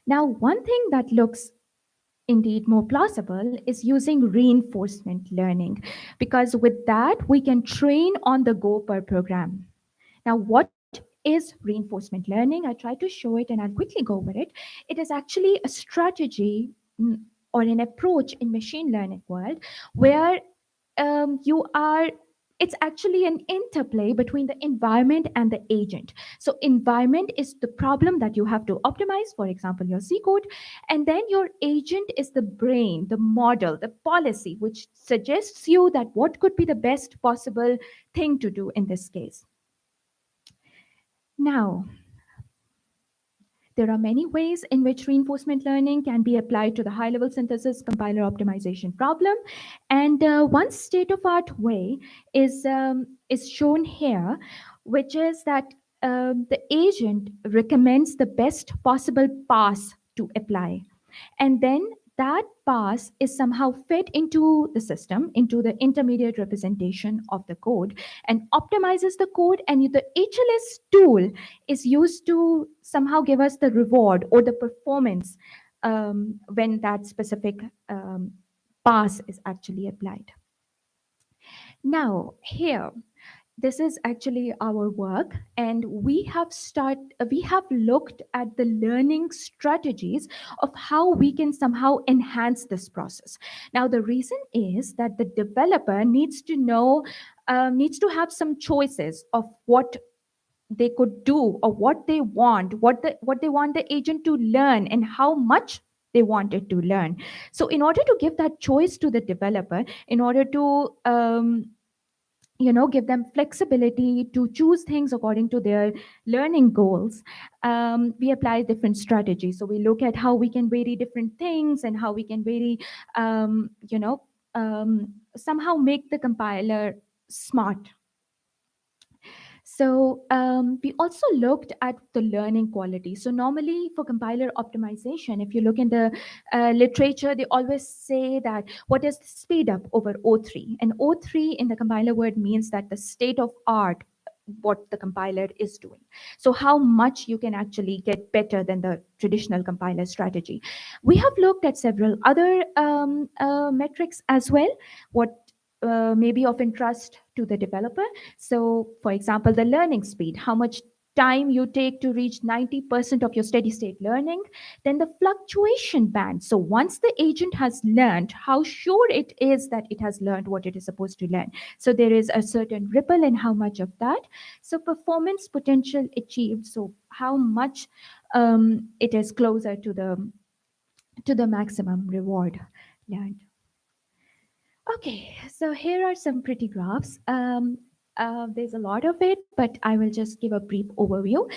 Now, one thing that looks indeed more plausible is using reinforcement learning, because with that we can train on the go per program. Now, what is reinforcement learning? I try to show it and I'll quickly go over it. It is actually a strategy or an approach in machine learning world where you are it's actually an interplay between the environment and the agent. So environment is the problem that you have to optimize, for example, your C code, and then your agent is the brain, the model, the policy, which suggests you that what could be the best possible thing to do in this case. Now, there are many ways in which reinforcement learning can be applied to the high-level synthesis compiler optimization problem. And one state-of-art way is shown here, which is that the agent recommends the best possible pass to apply. And then that pass is somehow fed into the system, into the intermediate representation of the code, and optimizes the code. And the HLS tool is used to somehow give us the reward or the performance when that specific pass is actually applied. Now, here, this is actually our work, and we have looked at the learning strategies of how we can somehow enhance this process. Now, the reason is that the developer needs to have some choices of what they could do or what they want the agent to learn and how much they want it to learn. So in order to give that choice to the developer, in order to give them flexibility to choose things according to their learning goals, we apply different strategies. So we look at how we can vary different things and how we can vary somehow make the compiler smart. So we also looked at the learning quality. So normally for compiler optimization, if you look in the literature, they always say that what is the speed up over O3? And O3 in the compiler word means that the state of art, what the compiler is doing. So how much you can actually get better than the traditional compiler strategy. We have looked at several other metrics as well, what may be of interest to the developer. So for example, the learning speed, how much time you take to reach 90% of your steady state learning. Then the fluctuation band. So once the agent has learned, how sure it is that it has learned what it is supposed to learn. So there is a certain ripple in how much of that. So performance potential achieved. So how much it is closer to the maximum reward learned. Okay, so here are some pretty graphs. There's a lot of it, but I will just give a brief overview.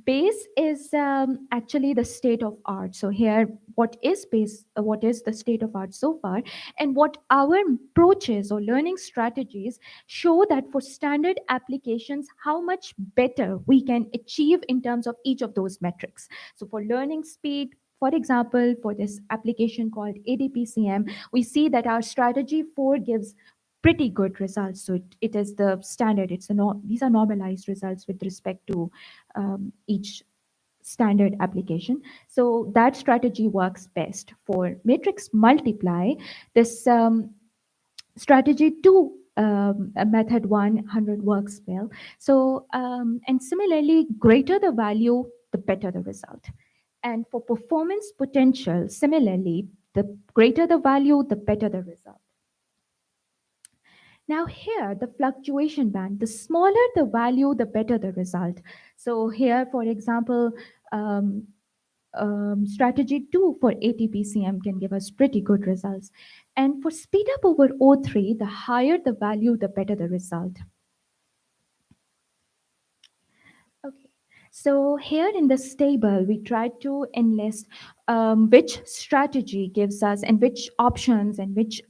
Base is actually the state of art. So here, what is base? What is the state of art so far? And what our approaches or learning strategies show that for standard applications, how much better we can achieve in terms of each of those metrics. So for learning speed, for example, for this application called ADPCM, we see that our strategy 4 gives pretty good results. So it is the standard. These are normalized results with respect to each standard application. So that strategy works best. For matrix multiply, this strategy 2 method 100 works well. So and similarly, greater the value, the better the result. And for performance potential, similarly, the greater the value, the better the result. Now here, the fluctuation band, the smaller the value, the better the result. So here, for example, um, strategy 2 for ATPCM can give us pretty good results. And for speed up over O3, the higher the value, the better the result. Okay. So here in this table, we try to enlist which strategy gives us and which options and which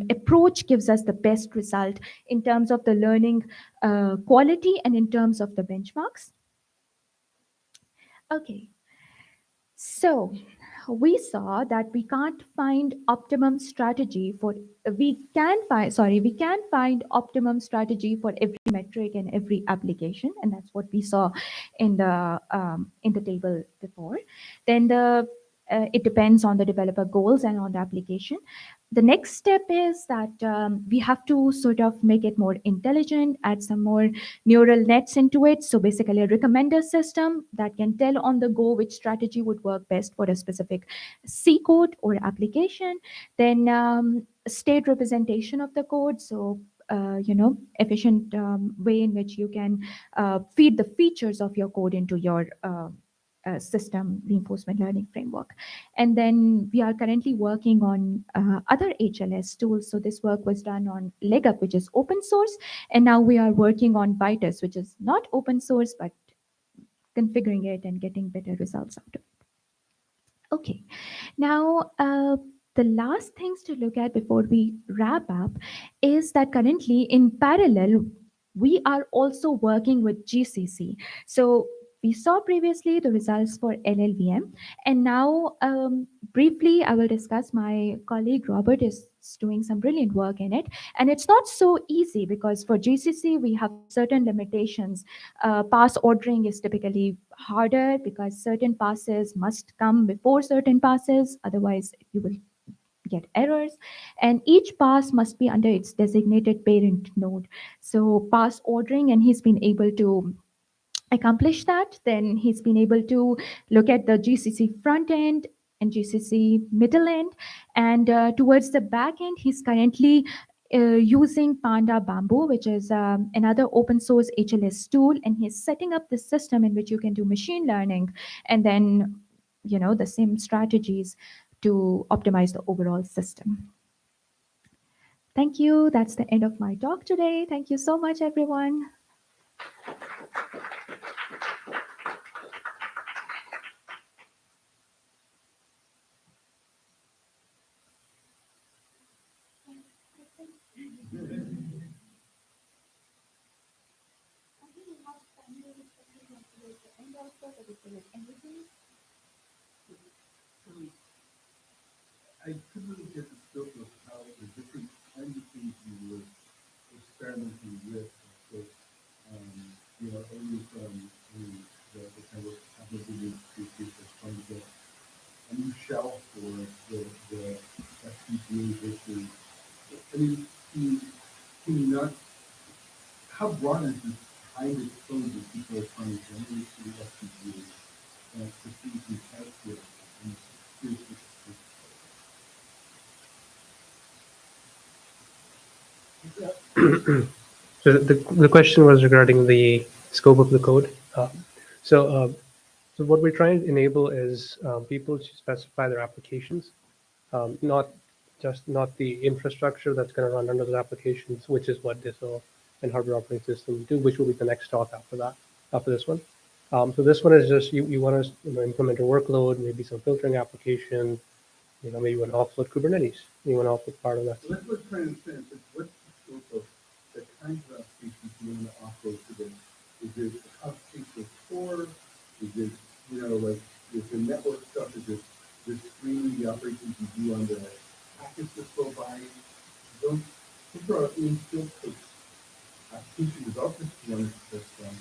approach gives us the best result in terms of the learning quality and in terms of the benchmarks. Okay. So we saw that we can't find optimum strategy for we can find optimum strategy for every metric and every application, and that's what we saw in the table before. Then it depends on the developer goals and on the application. The next step is that we have to sort of make it more intelligent, add some more neural nets into it. So basically a recommender system that can tell on the go which strategy would work best for a specific C code or application. Then state representation of the code. So efficient way in which you can feed the features of your code into your system reinforcement learning framework. And then we are currently working on other HLS tools. So this work was done on LegUp, which is open source. And now we are working on Vitus, which is not open source, but configuring it and getting better results out of it. Okay, now the last things to look at before we wrap up is that currently in parallel, we are also working with GCC. So we saw previously the results for LLVM, and now briefly I will discuss. My colleague Robert is doing some brilliant work in it, and it's not so easy because for GCC we have certain limitations. Pass ordering is typically harder because certain passes must come before certain passes, otherwise you will get errors, and each pass must be under its designated parent node. So pass ordering, and he's been able to accomplish that. Then he's been able to look at the GCC front end and GCC middle end, and towards the back end, he's currently using Panda Bamboo, which is another open source HLS tool, and he's setting up the system in which you can do machine learning and then the same strategies to optimize the overall system. Thank you. That's the end of my talk today. Thank you so much, everyone. I couldn't really get the scope of how the different kinds of things you were experimenting with. So, only from the kind of application species that's trying to get a new shell for the FPGA versus. I mean, can you not? How broad is this kind of code that people are trying to generate for the FPGA to see if you test it? And here's the So the question was regarding the scope of the code. So what we're trying to enable is people to specify their applications, not the infrastructure that's going to run under those applications, which is what DISO and hardware operating system do, which will be the next talk after this one. So this one is just you want to implement a workload, maybe some filtering application, maybe you want to offload Kubernetes, you want to offload part of that. So that's what I'm trying to understand. What's the scope of the kinds of applications you want to offload to them? Is it application core? Is it, like with the network stuff, is it the streaming, the operations you do on the packets that go by? Those are in-field application developers who want to test them.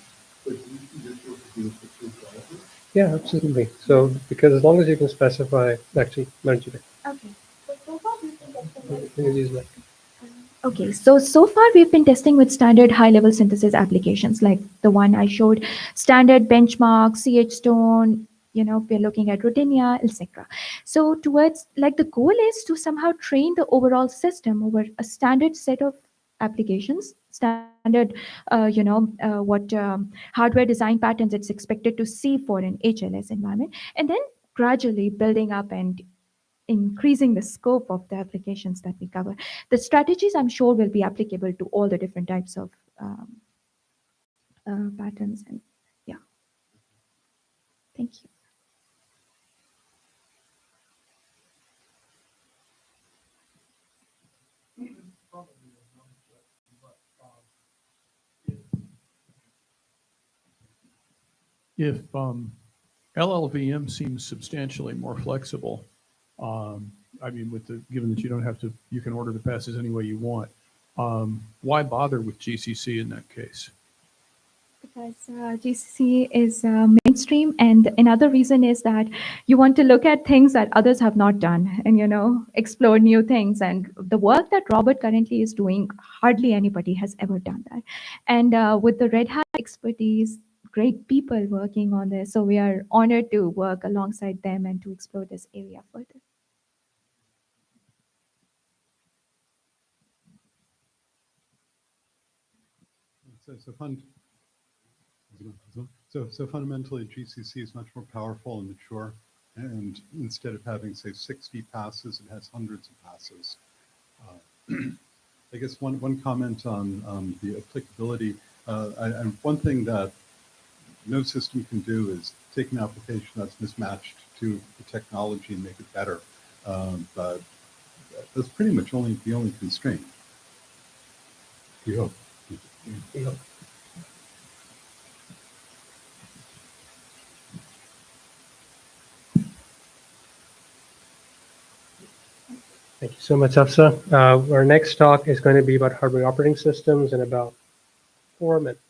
But do you see this work as being applicable to all of them? Yeah, absolutely. So because as long as you can specify, actually, Okay. Okay, so far we've been testing with standard high-level synthesis applications like the one I showed, standard benchmark, CHstone, we're looking at Rodinia, etc. So towards, the goal is to somehow train the overall system over a standard set of applications, standard, what hardware design patterns it's expected to see for an HLS environment, and then gradually building up and increasing the scope of the applications that we cover. The strategies, I'm sure, will be applicable to all the different types of patterns. And yeah, thank you. If LLVM seems substantially more flexible, I mean, given that you don't have to, you can order the passes any way you want. Why bother with GCC in that case? Because GCC is mainstream, and another reason is that you want to look at things that others have not done, and explore new things. And the work that Robert currently is doing, hardly anybody has ever done that. And with the Red Hat expertise, great people working on this, so we are honored to work alongside them and to explore this area further. So fundamentally, GCC is much more powerful and mature. And instead of having, say, 60 passes, it has hundreds of passes. I guess one comment on the applicability. And one thing that no system can do is take an application that's mismatched to the technology and make it better. But that's pretty much the only constraint. We hope. We hope. Thank you so much, Afsa. Our next talk is going to be about hardware operating systems in about 4 minutes.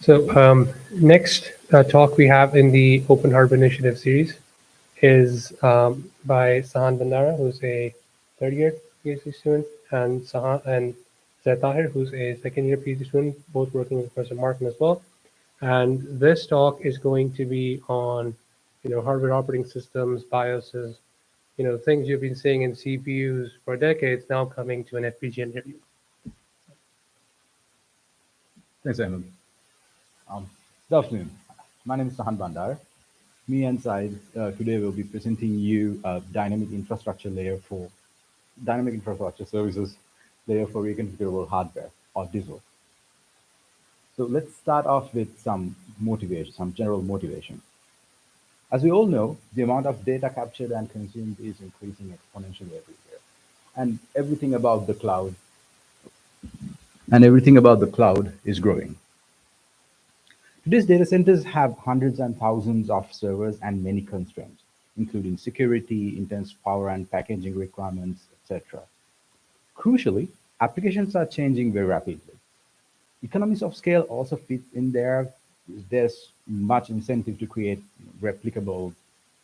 So next talk we have in the Open Harbor Initiative series is by Sahan Bandara, who's a third-year PhD student, and Zaid Tahir, who's a second-year PhD student, both working with Professor Martin as well. And this talk is going to be on, hardware operating systems, BIOSes, things you've been seeing in CPUs for decades now coming to an FPGA interview. Thanks, Ahmed. Good afternoon. My name is Sahan Bandar. Me and Said today will be presenting you a dynamic infrastructure services layer for reconfigurable hardware, or DISL. So let's start off with some motivation, some general motivation. As we all know, the amount of data captured and consumed is increasing exponentially every year. And everything about the cloud is growing. Today's data centers have hundreds and thousands of servers and many constraints, including security, intense power and packaging requirements, etc. Crucially, applications are changing very rapidly. Economies of scale also fit in there. There's much incentive to create replicable,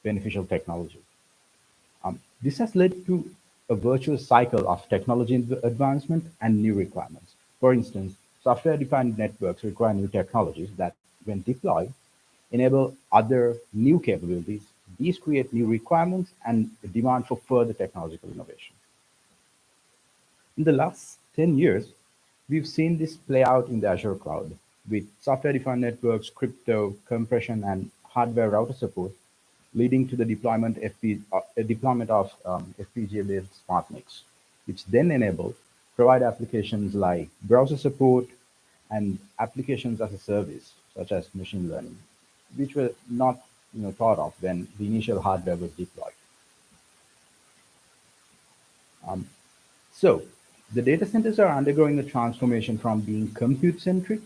beneficial technology. This has led to a virtuous cycle of technology advancement and new requirements. For instance, software-defined networks require new technologies that, when deployed, enable other new capabilities. These create new requirements and a demand for further technological innovation. In the last 10 years, we've seen this play out in the Azure cloud with software-defined networks, crypto, compression, and hardware router support, leading to the deployment of FPGA-based smart NICs, which then provide applications like browser support and applications as a service, such as machine learning, which were not thought of when the initial hardware was deployed. So the data centers are undergoing a transformation from being compute-centric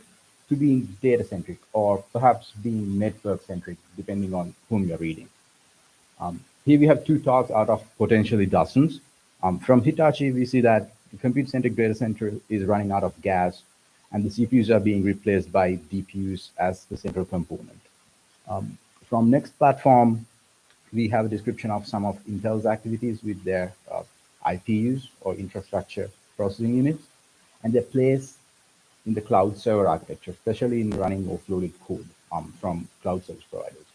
to being data-centric, or perhaps being network-centric, depending on whom you're reading. Here we have two talks out of potentially dozens. From Hitachi, we see that the compute-centric data center is running out of gas, and the CPUs are being replaced by DPUs as the central component. From Next Platform, we have a description of some of Intel's activities with their IPUs, or infrastructure processing units, and their place in the cloud server architecture, especially in running offloaded code from cloud service providers.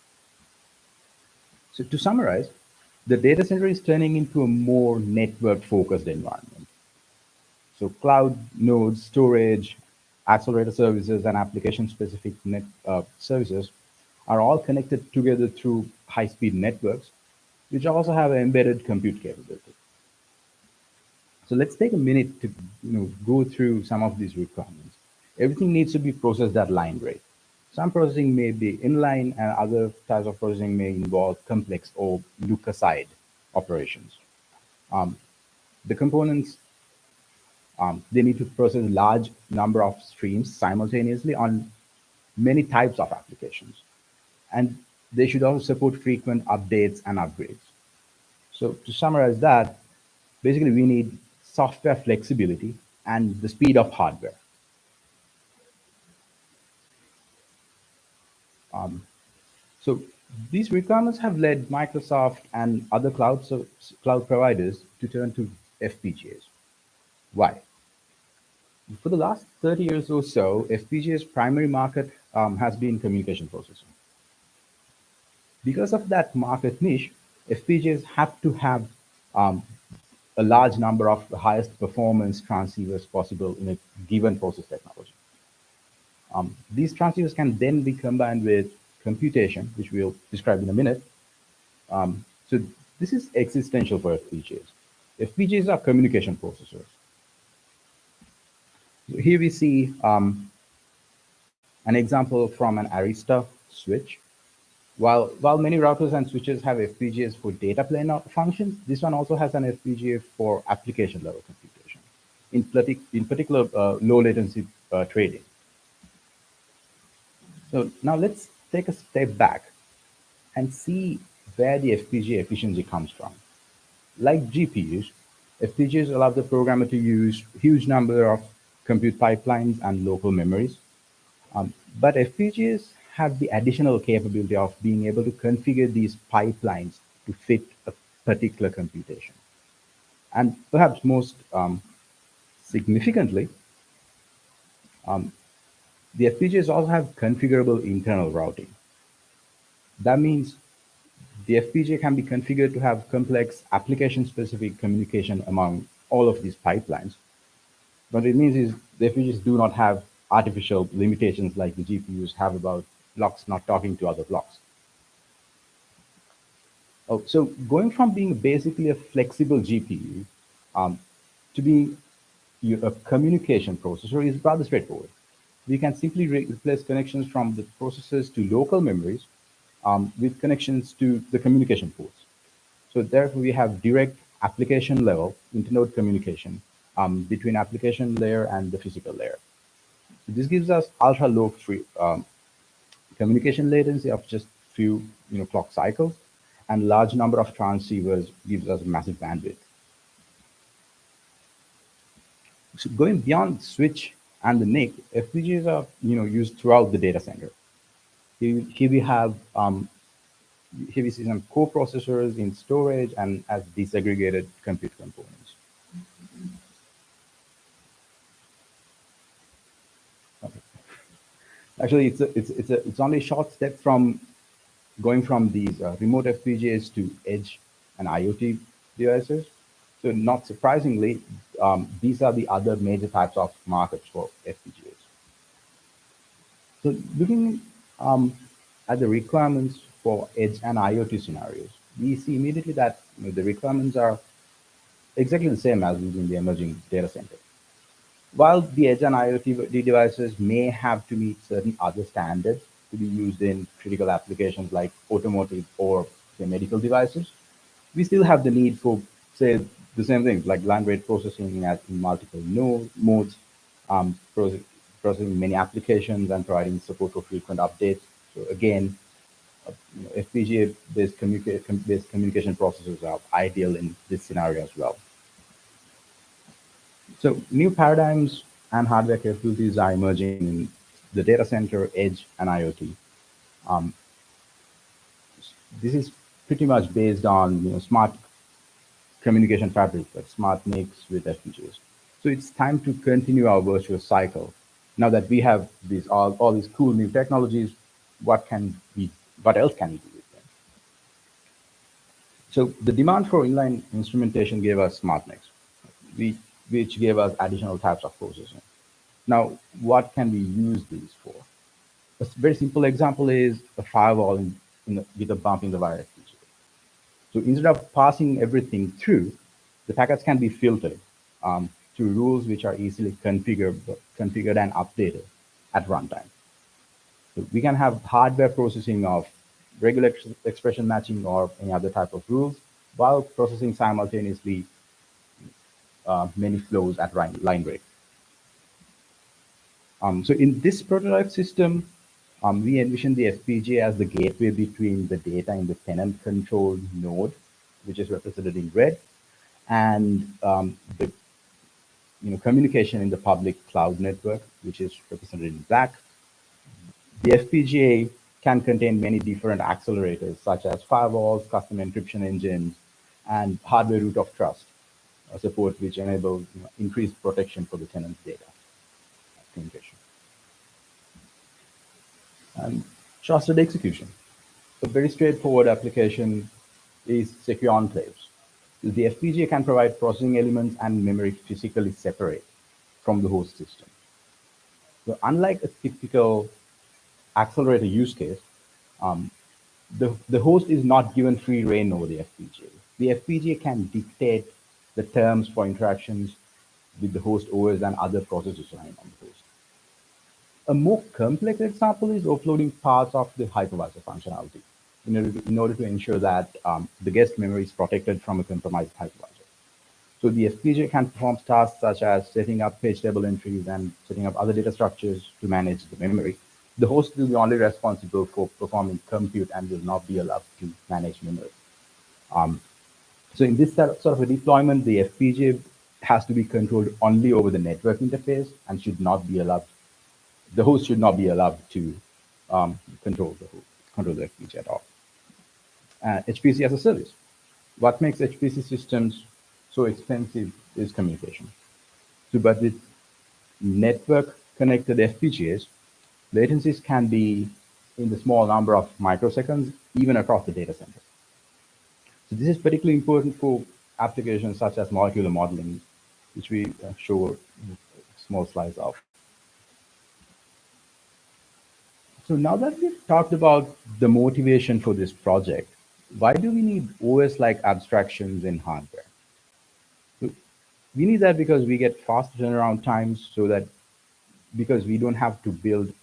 So to summarize, the data center is turning into a more network-focused environment. So cloud nodes, storage, accelerator services, and application-specific services are all connected together through high-speed networks, which also have an embedded compute capability. So let's take a minute to go through some of these requirements. Everything needs to be processed at line rate. Some processing may be inline, and other types of processing may involve complex or look-aside operations. The components, they need to process large number of streams simultaneously on many types of applications. And they should also support frequent updates and upgrades. So to summarize that, basically we need software flexibility and the speed of hardware. So these requirements have led Microsoft and other cloud providers to turn to FPGAs. Why? For the last 30 years or so, FPGA's primary market has been communication processing. Because of that market niche, FPGAs have to have a large number of the highest performance transceivers possible in a given process technology. These transceivers can then be combined with computation, which we'll describe in a minute. So this is existential for FPGAs. FPGAs are communication processors. So here we see an example from an Arista switch. While many routers and switches have FPGAs for data plane functions, this one also has an FPGA for application level computation, in particular low latency trading. So now let's take a step back and see where the FPGA efficiency comes from. Like GPUs, FPGAs allow the programmer to use huge number of compute pipelines and local memories. But FPGAs have the additional capability of being able to configure these pipelines to fit a particular computation. And perhaps most significantly, the FPGAs also have configurable internal routing. That means the FPGA can be configured to have complex application-specific communication among all of these pipelines. What it means is the FPGAs do not have artificial limitations like the GPUs have about blocks not talking to other blocks. Oh, so going from being basically a flexible GPU to being a communication processor is rather straightforward. We can simply replace connections from the processors to local memories with connections to the communication ports. So therefore, we have direct application level internode communication between application layer and the physical layer. So this gives us ultra low communication latency of just few clock cycles, and large number of transceivers gives us massive bandwidth. So going beyond switch and the NIC, FPGAs are used throughout the data center. Here we have here we see some co-processors in storage and as disaggregated compute components. Okay. Actually, it's only a short step from going from these remote FPGAs to edge and IoT devices. So not surprisingly, these are the other major types of markets for FPGAs. So looking at the requirements for edge and IoT scenarios, we see immediately that the requirements are exactly the same as in the emerging data center. While the edge and IoT devices may have to meet certain other standards to be used in critical applications like automotive or say, medical devices, we still have the need for, say, the same things like line rate processing in multiple modes, processing many applications and providing support for frequent updates. So again, FPGA-based communication processors are ideal in this scenario as well. So new paradigms and hardware capabilities are emerging in the data center, edge, and IoT. This is pretty much based on smart communication fabric, like smart NICs with FPGAs. So it's time to continue our virtuous cycle. Now that we have these all these cool new technologies, what else can we do with them? So the demand for inline instrumentation gave us smart NICs, which gave us additional types of processing. Now, what can we use these for? A very simple example is a firewall with a bump in the wire FPGA. So instead of passing everything through, the packets can be filtered through rules which are easily configured and updated at runtime. So we can have hardware processing of regular expression matching or any other type of rules while processing simultaneously many flows at line rate. So in this prototype system, we envision the FPGA as the gateway between the data in the tenant control node, which is represented in red, and the communication in the public cloud network, which is represented in black. The FPGA can contain many different accelerators, such as firewalls, custom encryption engines, and hardware root of trust support, which enable increased protection for the tenant's data communication. And trusted execution. A very straightforward application is secure enclaves. The FPGA can provide processing elements and memory physically separate from the host system. So unlike a typical accelerator use case, the host is not given free rein over the FPGA. The FPGA can dictate the terms for interactions with the host OS and other processors running on the host. A more complex example is offloading parts of the hypervisor functionality in order to ensure that the guest memory is protected from a compromised hypervisor. So the FPGA can perform tasks such as setting up page table entries and setting up other data structures to manage the memory. The host will be only responsible for performing compute and will not be allowed to manage memory. So in this sort of a deployment, the FPGA has to be controlled only over the network interface and should not be allowed the host should not be allowed to control the FPGA at all. HPC as a service. What makes HPC systems so expensive is communication. So, but with network connected FPGAs, latencies can be in the small number of microseconds, even across the data center. So this is particularly important for applications such as molecular modeling, which we show small slides of. So now that we've talked about the motivation for this project, why do we need OS-like abstractions in hardware? So we need that because we get fast turnaround times, so that because we don't have to build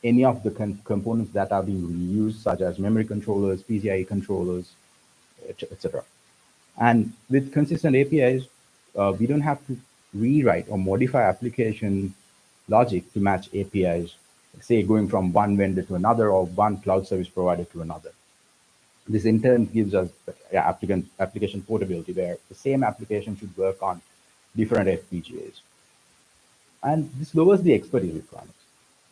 any of the components that are being reused, such as memory controllers, PCIe controllers, etc. And with consistent APIs, we don't have to rewrite or modify application logic to match APIs, say going from one vendor to another or one cloud service provider to another. This in turn gives us application portability, where the same application should work on different FPGAs. And this lowers the expertise requirements.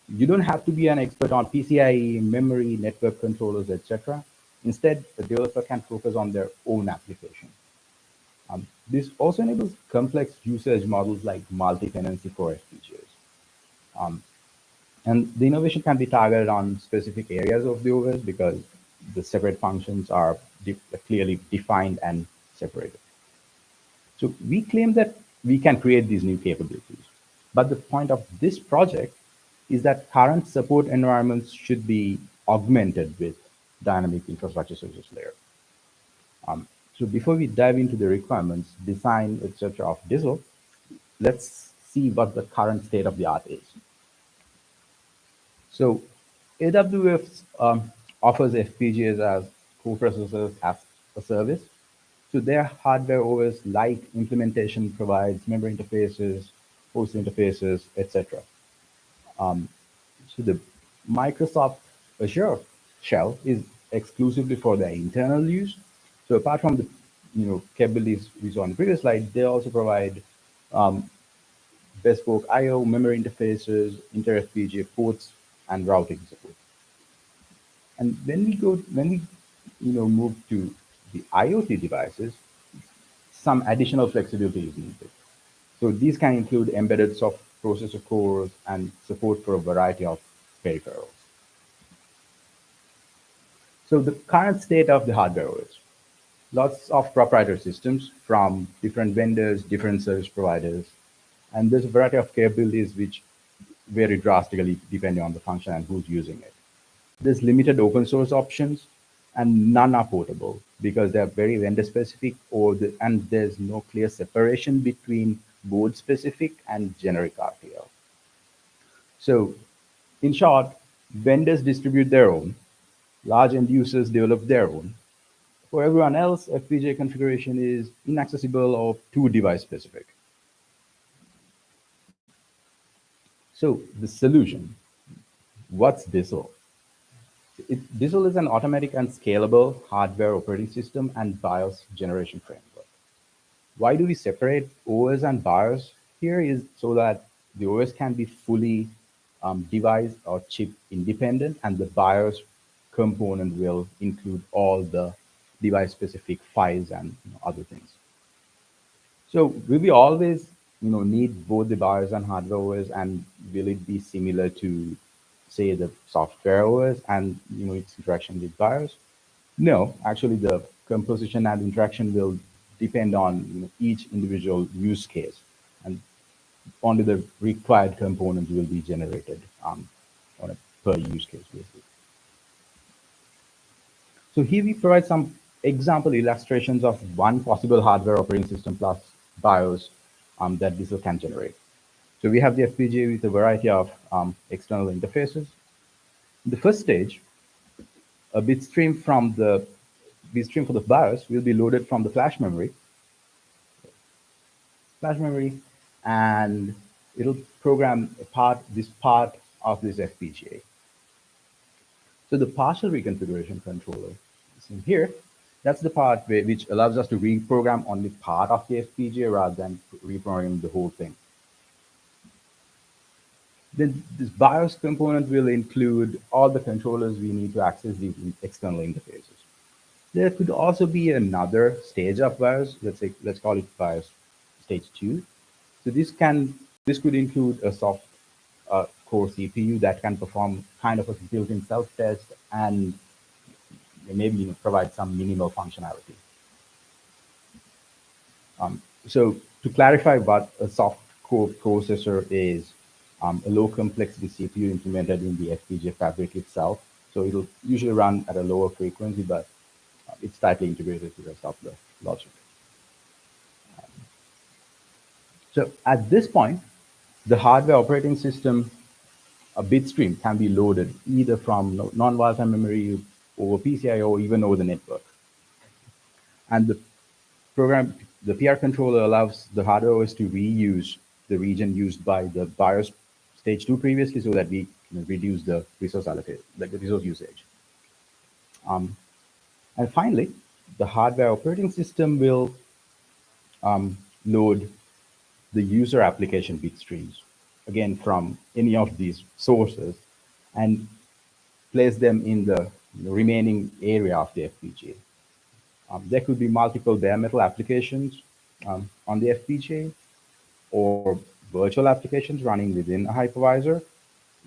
You don't have to be an expert on PCIe, memory, network controllers, etc. Instead, the developer can focus on their own application. This also enables complex usage models like multi-tenancy for FPGAs. And the innovation can be targeted on specific areas of the OS because the separate functions are clearly defined and separated. So we claim that we can create these new capabilities. But the point of this project is that current support environments should be augmented with dynamic infrastructure services layer. So before we dive into the requirements, design, etc. of DISL, let's see what the current state of the art is. So AWS offers FPGAs as co-processors as a service. So their hardware OS-like implementation provides memory interfaces, host interfaces, etc. So the Microsoft Azure shell is exclusively for their internal use. So apart from the capabilities we saw on the previous slide, they also provide bespoke I/O, memory interfaces, inter-FPGA ports, and routing support. And when we move to the IoT devices, some additional flexibility is needed. So these can include embedded soft processor cores and support for a variety of peripherals. So the current state of the hardware OS. Lots of proprietary systems from different vendors, different service providers, and there's a variety of capabilities which vary drastically depending on the function and who's using it. There's limited open source options, and none are portable because they're very vendor specific, and there's no clear separation between board specific and generic RTL. So in short, vendors distribute their own, large end users develop their own. For everyone else, FPGA configuration is inaccessible or too device specific. So the solution, what's DISL? DISL is an automatic and scalable hardware operating system and BIOS generation framework. Why do we separate OS and BIOS? Here is so that the OS can be fully device or chip independent, and the BIOS component will include all the device specific files and other things. So will we always need both the BIOS and hardware OS, and will it be similar to, say, the software OS and its interaction with BIOS? No, actually the composition and interaction will depend on each individual use case, and only the required components will be generated on a per use case basis. So here we provide some example illustrations of one possible hardware operating system plus BIOS that DISL can generate. So we have the FPGA with a variety of external interfaces. In the first stage, a bitstream for the BIOS will be loaded from the flash memory, and it'll program this part of this FPGA. So the partial reconfiguration controller is in here. That's the part which allows us to reprogram only part of the FPGA rather than reprogramming the whole thing. Then this BIOS component will include all the controllers we need to access these external interfaces. There could also be another stage of BIOS. Let's call it BIOS stage 2. So this could include a soft core CPU that can perform kind of a built-in self-test and maybe provide some minimal functionality. So to clarify what a soft core processor is, a low complexity CPU implemented in the FPGA fabric itself. So it'll usually run at a lower frequency, but it's tightly integrated to the rest of the logic. So at this point, the hardware operating system, a Bitstream, can be loaded either from non-volatile memory over PCI or even over the network. And the PR controller allows the hardware OS to reuse the region used by the BIOS stage 2 previously, so that we reduce the resource allocate, like the resource usage. And finally, the hardware operating system will load the user application bit streams, again from any of these sources, and place them in the remaining area of the FPGA. There could be multiple bare metal applications on the FPGA, or virtual applications running within a hypervisor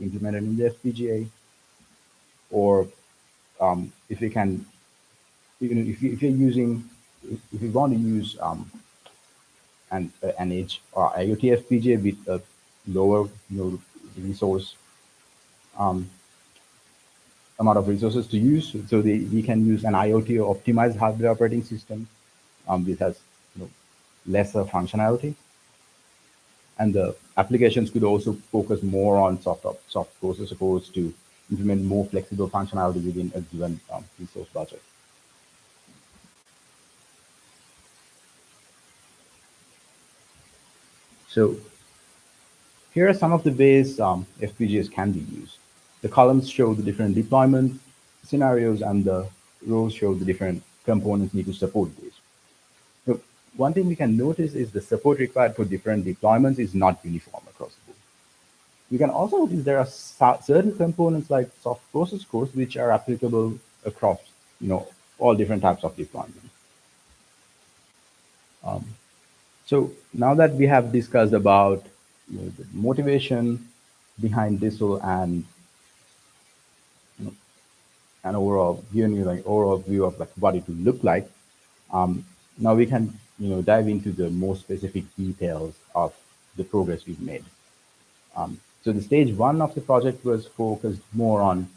implemented in the FPGA, or if you can, if you want to use an edge or IoT FPGA with a lower resource amount of resources to use, so we can use an IoT or optimized hardware operating system which has lesser functionality. And the applications could also focus more on soft processor cores to implement more flexible functionality within a given resource budget. So here are some of the ways FPGAs can be used. The columns show the different deployment scenarios, and the rows show the different components need to support these. So one thing we can notice is the support required for different deployments is not uniform across the board. You can also notice there are certain components like soft process cores which are applicable across all different types of deployment. So now that we have discussed about the motivation behind this and an overall overall view of what it will look like, now we can dive into the more specific details of the progress we've made. So the stage 1 of the project was focused more on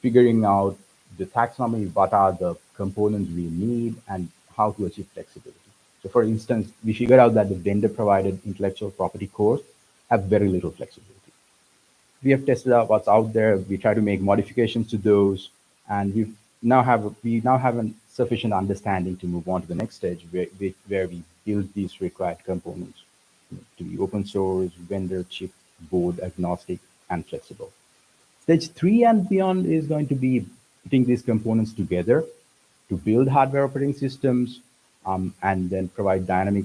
figuring out the taxonomy, what are the components we need, and how to achieve flexibility. So for instance, we figured out that the vendor-provided intellectual property cores have very little flexibility. We have tested out what's out there. We try to make modifications to those, and we now have a sufficient understanding to move on to the next stage, where we build these required components to be open source, vendor, chip, board agnostic, and flexible. Stage 3 and beyond is going to be putting these components together to build hardware operating systems, and then provide dynamic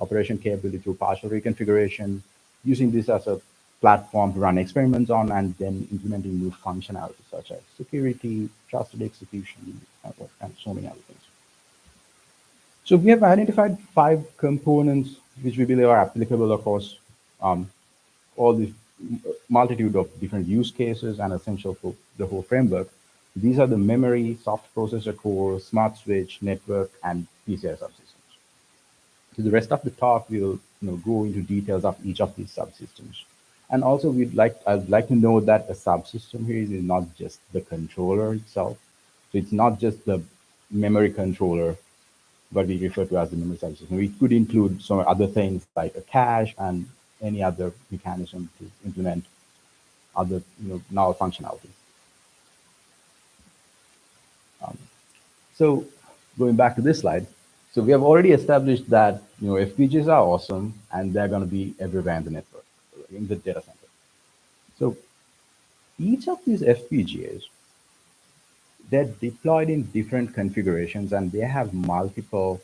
operation capability through partial reconfiguration, using this as a platform to run experiments on, and then implementing new functionality such as security, trusted execution, and so many other things. So we have identified 5 components which we believe are applicable across all the multitude of different use cases and essential for the whole framework. These are the memory, soft processor core, smart switch, network, and PCI subsystems. So the rest of the talk will go into details of each of these subsystems. And also I'd like to know that a subsystem here is not just the controller itself. So it's not just the memory controller, what we refer to as the memory subsystem. It could include some other things like a cache and any other mechanism to implement other novel functionality. So going back to this slide, so we have already established that FPGAs are awesome and they're going to be everywhere in the network, in the data center. So each of these FPGAs, they're deployed in different configurations and they have multiple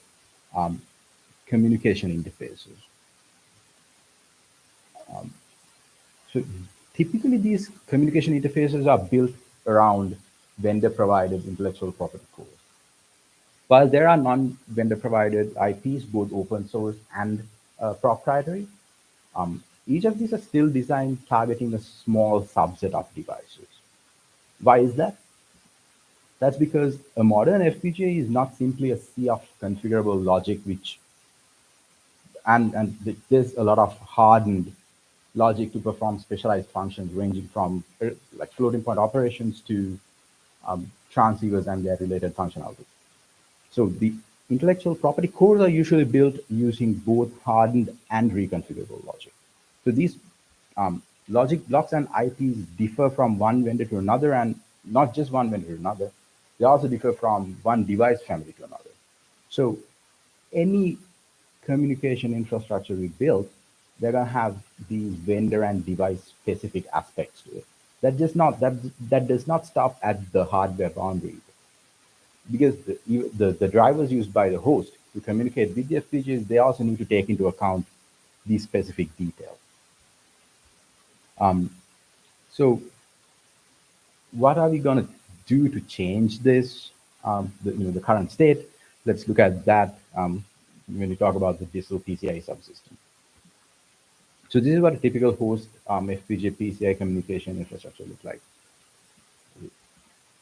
communication interfaces. So typically these communication interfaces are built around vendor-provided intellectual property cores. While there are non-vendor provided IPs, both open source and proprietary, each of these are still designed targeting a small subset of devices. Why is that? That's because a modern FPGA is not simply a sea of configurable logic, and there's a lot of hardened logic to perform specialized functions ranging from like floating point operations to transceivers and their related functionality. So the intellectual property cores are usually built using both hardened and reconfigurable logic. So these logic blocks and IPs differ from one vendor to another, and not just one vendor to another. They also differ from one device family to another. So any communication infrastructure we build, they're going to have these vendor and device specific aspects to it. That does not stop at the hardware boundary, because the drivers used by the host to communicate with the FPGAs, they also need to take into account these specific details. So what are we going to do to change this, the current state? Let's look at that when we talk about the digital PCI subsystem. So this is what a typical host FPGA PCI communication infrastructure looks like.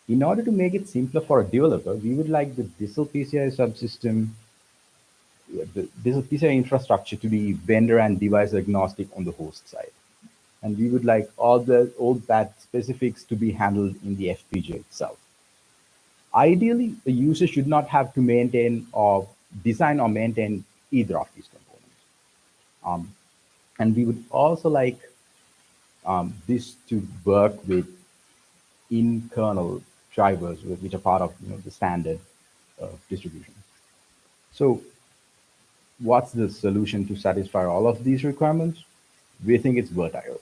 In order to make it simpler for a developer, we would like the digital PCI subsystem, the digital PCI infrastructure to be vendor and device agnostic on the host side. And we would like all that specifics to be handled in the FPGA itself. Ideally, the user should not have to maintain or design or maintain either of these components. And we would also like this to work with in-kernel drivers, which are part of the standard distribution. So what's the solution to satisfy all of these requirements? We think it's VirtIO.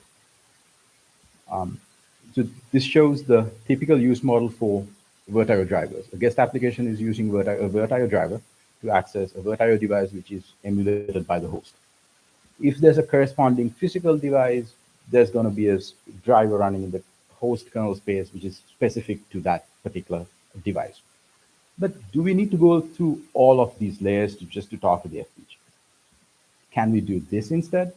So this shows the typical use model for VirtIO drivers. A guest application is using a VirtIO driver to access a VirtIO device which is emulated by the host. If there's a corresponding physical device, there's going to be a driver running in the host kernel space which is specific to that particular device. But do we need to go through all of these layers just to talk to the FPGA? Can we do this instead?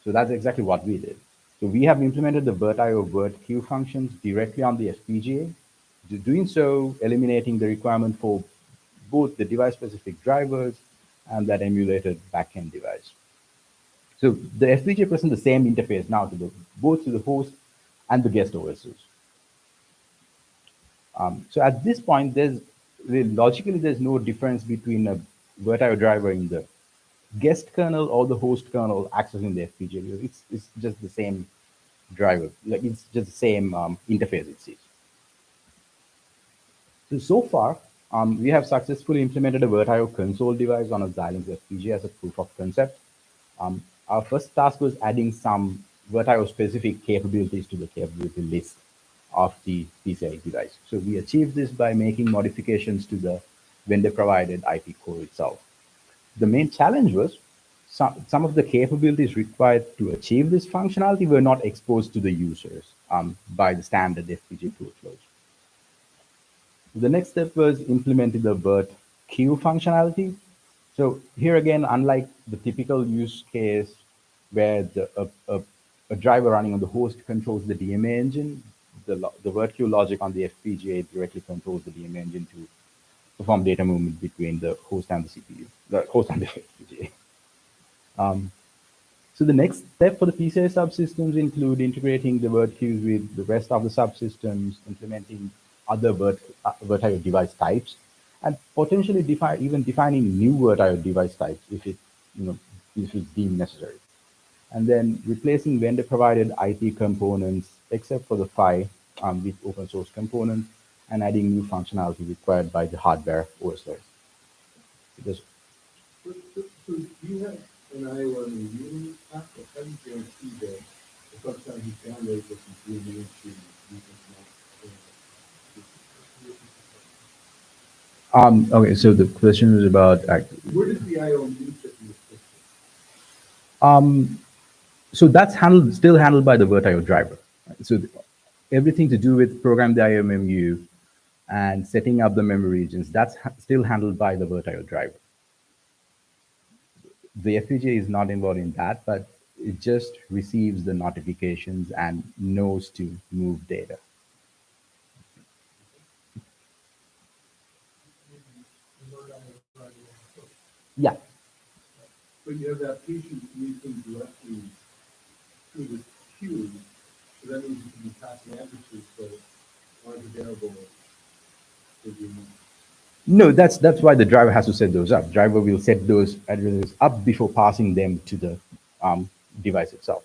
So that's exactly what we did. So we have implemented the VirtIO virtq functions directly on the FPGA, doing so eliminating the requirement for both the device-specific drivers and that emulated backend device. So the FPGA presents the same interface now to both to the host and the guest OSs. So at this point, logically there's no difference between a VirtIO driver in the guest kernel or the host kernel accessing the FPGA. It's just the same driver, like it's just the same interface it sees. So far, we have successfully implemented a VirtIO console device on a Xilinx FPGA as a proof of concept. Our first task was adding some VirtIO specific capabilities to the capability list of the PCI device. So we achieved this by making modifications to the vendor provided IP core itself. The main challenge was some of the capabilities required to achieve this functionality were not exposed to the users by the standard FPGA tool flows. The next step was implementing the virtq functionality. So here again, unlike the typical use case where a driver running on the host controls the DMA engine, the virtq logic on the FPGA directly controls the DMA engine to perform data movement between the host and the CPU, the host and the FPGA. So the next step for the PCI subsystems include integrating the virtqs with the rest of the subsystems, implementing other VirtIO device types, and potentially even defining new VirtIO device types if it's deemed necessary. And then replacing vendor-provided IP components, except for the PHY, with open source components, and adding new functionality required by the hardware OS layers. So do you have an IO on the Unity app, or how do you guarantee that the functionality you download that you bring into Okay, so the question was about where does the IO meet in the system? So that's still handled by the VirtIO driver. Right? So everything to do with program the IMMU and setting up the memory regions, that's still handled by the VirtIO driver. The FPGA is not involved in that, but it just receives the notifications and knows to move data. Yeah. But you have the application communicating directly to the queue, so that means you can be passing addresses, but aren't available for the No, that's why the driver has to set those up. Driver will set those addresses up before passing them to the device itself.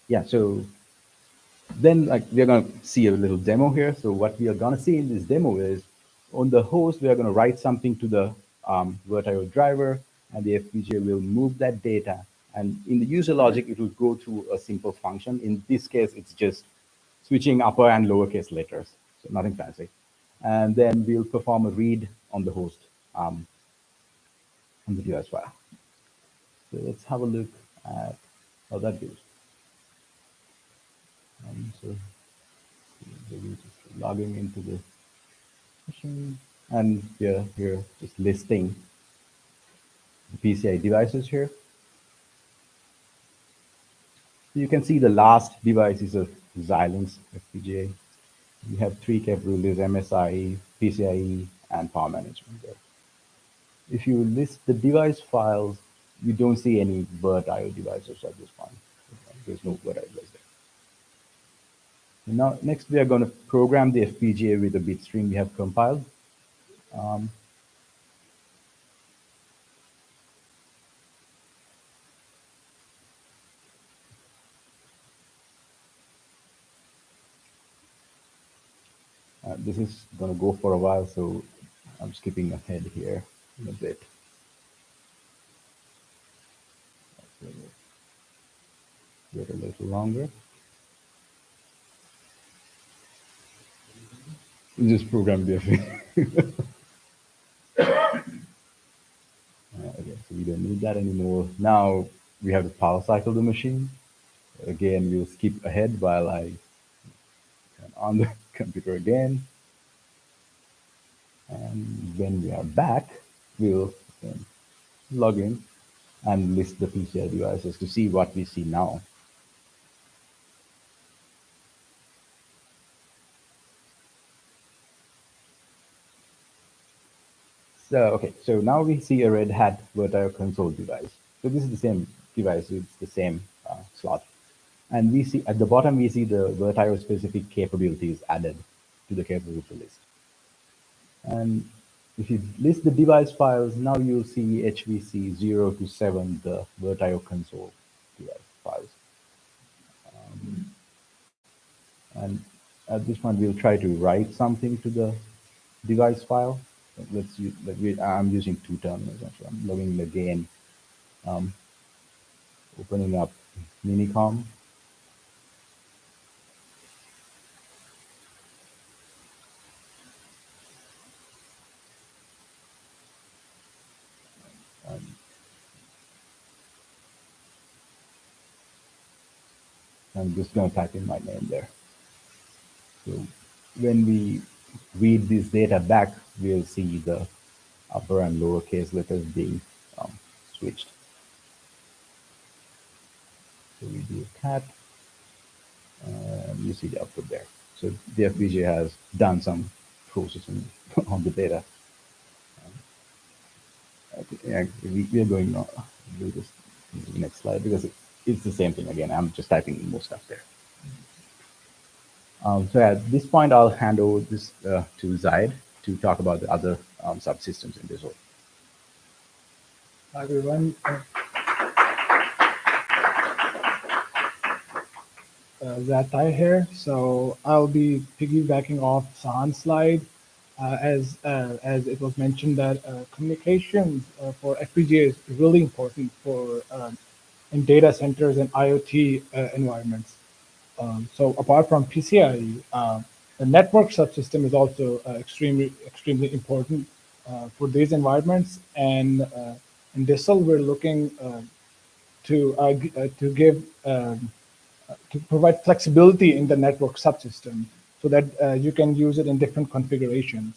Yeah, so then we're going to see a little demo here. So what we are going to see in this demo is on the host, we are going to write something to the VirtIO driver, and the FPGA will move that data. And in the user logic, it will go through a simple function. In this case, it's just switching upper and lowercase letters, so nothing fancy. And then we'll perform a read on the host on the device file. So let's have a look at how that goes. So we're just logging into the machine, and we're just listing the PCI devices here. So you can see the last device is a Xilinx FPGA. We have 3 capabilities: MSIE, PCIe, and power management there. If you list the device files, you don't see any VirtIO devices at this point. There's no VirtIO device there. Now, next we are going to program the FPGA with the bitstream we have compiled. This is going to go for a while, so I'm skipping ahead here a bit. Wait a little longer. Just program the FPGA. Okay, so we don't need that anymore. Now we have to power cycle the machine. Again, we'll skip ahead while I turn on the computer again. And when we are back, we'll log in and list the PCI devices to see what we see now. So, okay, so now we see a Red Hat VirtIO console device. So this is the same device, it's the same slot. And we see at the bottom, we see the VirtIO specific capabilities added to the capability list. And if you list the device files, now you'll see HVC 0 to 7, the VirtIO console device files. And at this point, we'll try to write something to the device file. Let's use, I'm using 2 terminals. Actually. I'm logging in again, opening up Minicom. I'm just going to type in my name there. So when we read this data back, we'll see the upper and lower case letters being switched. So we do a cat, and you see the output there. So the FPGA has done some processing on the data. Yeah, we are going to do this in the next slide because it's the same thing again. I'm just typing more stuff there. So at this point, I'll hand over this to Zaid to talk about the other subsystems in this one. Hi everyone. Zatai here. So I'll be piggybacking off Sahan's slide. As it was mentioned that communications for FPGA is really important for in data centers and IoT environments. So apart from PCIe, the network subsystem is also extremely important. for these environments. And in DISL, we're looking to give to provide flexibility in the network subsystem so that you can use it in different configurations.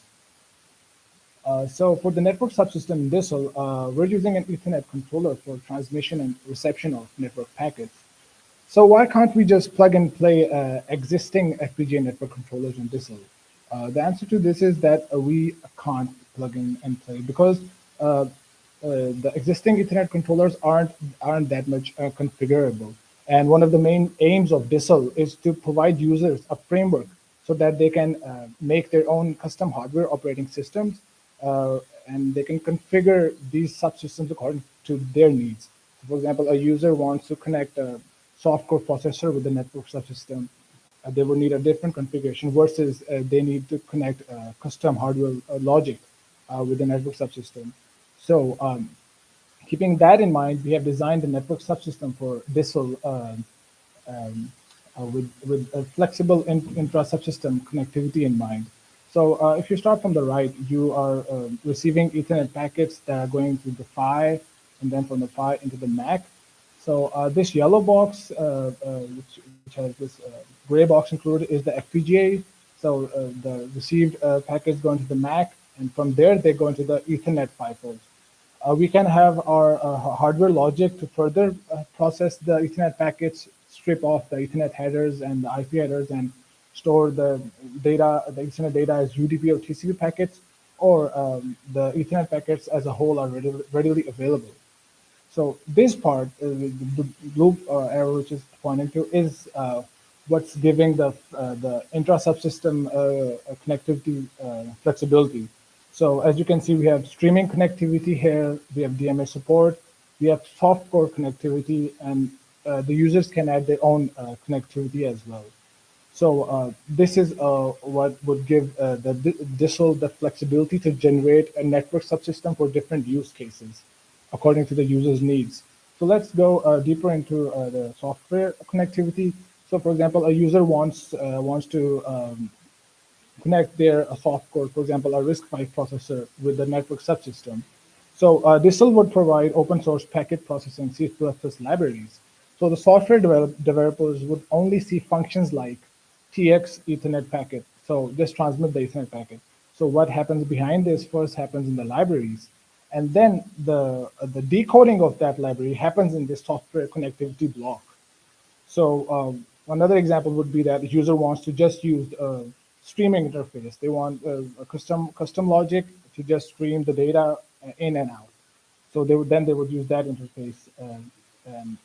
So for the network subsystem in DISL, we're using an Ethernet controller for transmission and reception of network packets. So why can't we just plug and play existing FPGA network controllers in DISL? The answer to this is that we can't plug in and play because the existing Ethernet controllers aren't that much configurable. And one of the main aims of DISL is to provide users a framework so that they can make their own custom hardware operating systems, and they can configure these subsystems according to their needs. For example, a user wants to connect a soft-core processor with the network subsystem. They will need a different configuration versus they need to connect custom hardware logic with the network subsystem. So keeping that in mind, we have designed the network subsystem for DISL with a flexible intra-subsystem connectivity in mind. So if you start from the right, you are receiving Ethernet packets that are going to the Phi, and then from the Phi into the MAC. So this yellow box, which has this gray box included, is the FPGA. So the received packets go into the MAC, and from there they go into the Ethernet Phi ports. We can have our hardware logic to further process the Ethernet packets, strip off the Ethernet headers and the IP headers, and store the data, the Ethernet data as UDP or TCP packets, or the Ethernet packets as a whole are readily available. So this part, the blue arrow which is pointing to, is what's giving the intra-subsystem connectivity flexibility. So as you can see, we have streaming connectivity here, we have DMA support, we have soft-core connectivity, and the users can add their own connectivity as well. So this is what would give the DISL the flexibility to generate a network subsystem for different use cases according to the user's needs. So let's go deeper into the software connectivity. So for example, a user wants to connect their soft core, for example, a RISC-V processor with the network subsystem. So DISL would provide open source packet processing C++ libraries. So the software developers would only see functions like TX Ethernet packet. So just transmit the Ethernet packet. So what happens behind this first happens in the libraries. And then the decoding of that library happens in this software connectivity block. So another example would be that the user wants to just use a streaming interface. They want a custom logic to just stream the data in and out. So they would use that interface, and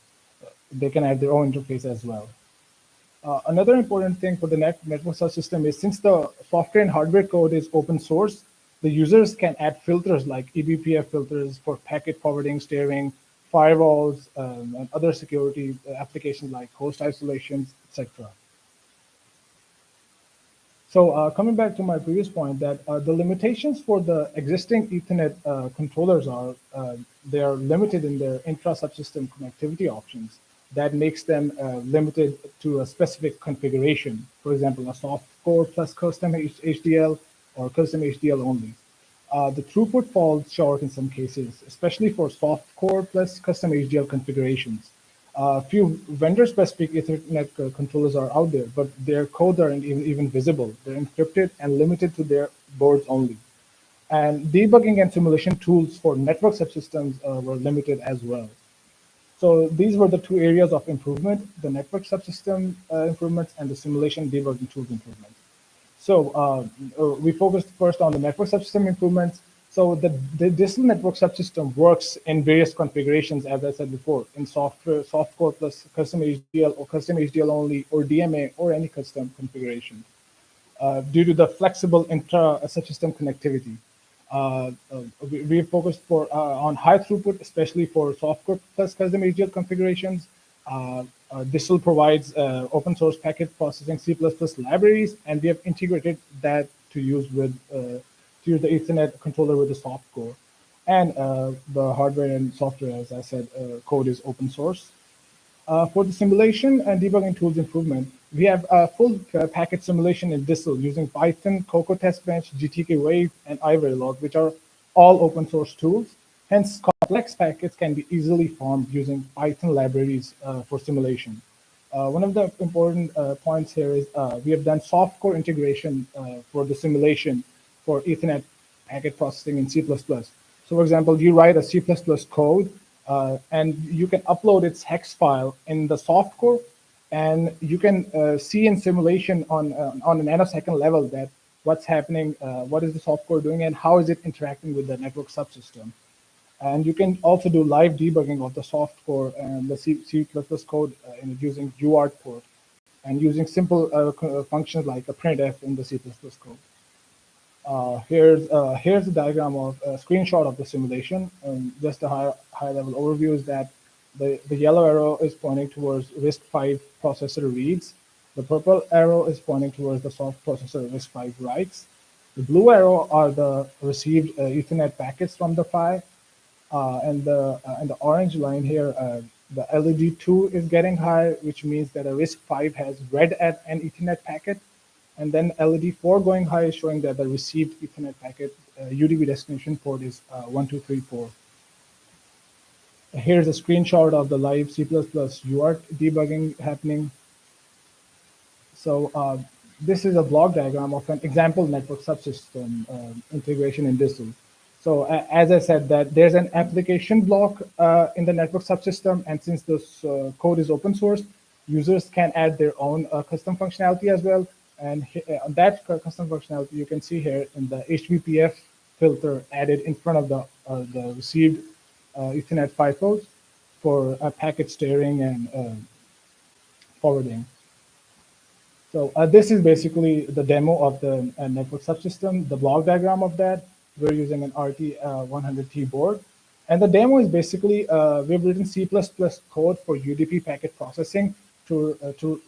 they can add their own interface as well. Another important thing for the network subsystem is, since the software and hardware code is open source, the users can add filters like eBPF filters for packet forwarding, steering, firewalls, and other security applications like host isolations, etc. So coming back to my previous point, that the limitations for the existing Ethernet controllers are they are limited in their intra-subsystem connectivity options. That makes them limited to a specific configuration. For example, a soft core plus custom HDL or custom HDL only. The throughput falls short in some cases, especially for soft core plus custom HDL configurations. Few vendor-specific Ethernet controllers are out there, but their codes aren't even visible. They're encrypted and limited to their boards only. And debugging and simulation tools for network subsystems were limited as well. So these were the two areas of improvement: the network subsystem improvements and the simulation debugging tools improvements. So we focused first on the network subsystem improvements. So the DISL network subsystem works in various configurations, as I said before, in software, softcore plus custom HDL or custom HDL only, or DMA, or any custom configuration. Due to the flexible intra-subsystem connectivity. We focused on high throughput, especially for software plus custom HDL configurations. DISL provides open source packet processing C++ libraries, and we have integrated that to use with the Ethernet controller with the soft core. And the hardware and software, as I said, code is open source. For the simulation and debugging tools improvement, we have full packet simulation in DISL using Python, Cocoa Test Bench, GTK Wave, and iVerilog, which are all open source tools. Hence, complex packets can be easily formed using Python libraries for simulation. One of the important points here is we have done softcore integration for the simulation for Ethernet packet processing in C++. So for example, you write a C++ code and you can upload its hex file in the softcore, and you can see in simulation on a nanosecond level that what's happening, what is the softcore doing, and how is it interacting with the network subsystem. And you can also do live debugging of the softcore and the C++ code using UART port and using simple functions like a printf in the C++ code. Here's a diagram of a screenshot of the simulation. Just a high level overview is that the yellow arrow is pointing towards RISC-V processor reads. The purple arrow is pointing towards the soft processor RISC-V writes. The blue arrow are the received Ethernet packets from the PHY. And the orange line here, the LED2 is getting high, which means that a RISC-V has read at an Ethernet packet. And then LED4 going high is showing that the received Ethernet packet UDP destination port is 1234. Here's a screenshot of the live C++ UART debugging happening. So this is a block diagram of an example network subsystem integration in DISL. So as I said, that there's an application block in the network subsystem, and since this code is open source, users can add their own custom functionality as well. And that custom functionality you can see here in the HBPF filter added in front of the received Ethernet FIFOs for packet steering and forwarding. So this is basically the demo of the network subsystem, the block diagram of that. We're using an RT100T board. And the demo is basically, we've written C++ code for UDP packet processing to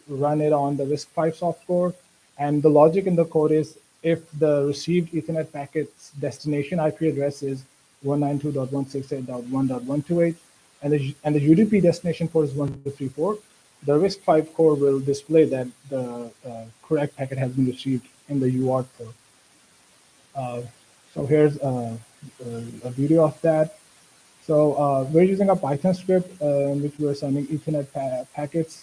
run it on the RISC-V software. And the logic in the code is if the received Ethernet packet's destination IP address is 192.168.1.128, and the UDP destination port is 1234, the RISC-V core will display that the correct packet has been received in the UART port. So here's a video of that. So we're using a Python script in which we're sending Ethernet packets.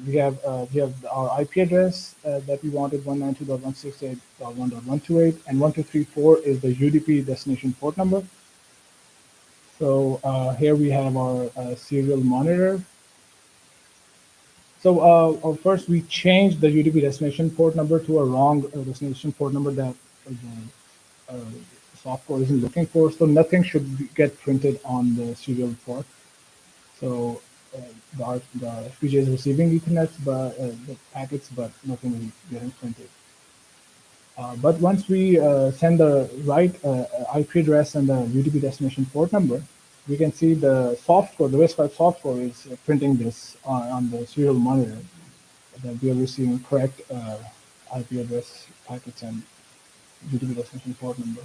We have our IP address that we wanted 192.168.1.128, and 1234 is the UDP destination port number. So here we have our serial monitor. So first we changed the UDP destination port number to a wrong destination port number that the software isn't looking for. So nothing should get printed on the serial port. So the FPGA is receiving Ethernet, but the packets, but nothing is getting printed. But once we send the right IP address and the UDP destination port number, we can see the software, the RISC-V software is printing this on the serial monitor, that we are receiving correct IP address packets and UDP destination port number.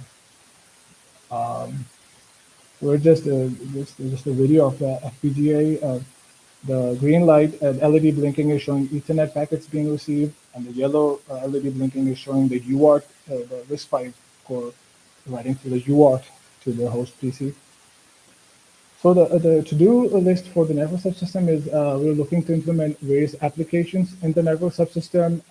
We're just a video of the FPGA. The green light LED blinking is showing Ethernet packets being received, and the yellow LED blinking is showing the UART, the RISC-V core writing to the UART to the host PC. So the to-do list for the network subsystem is we're looking to implement various applications in the network subsystem.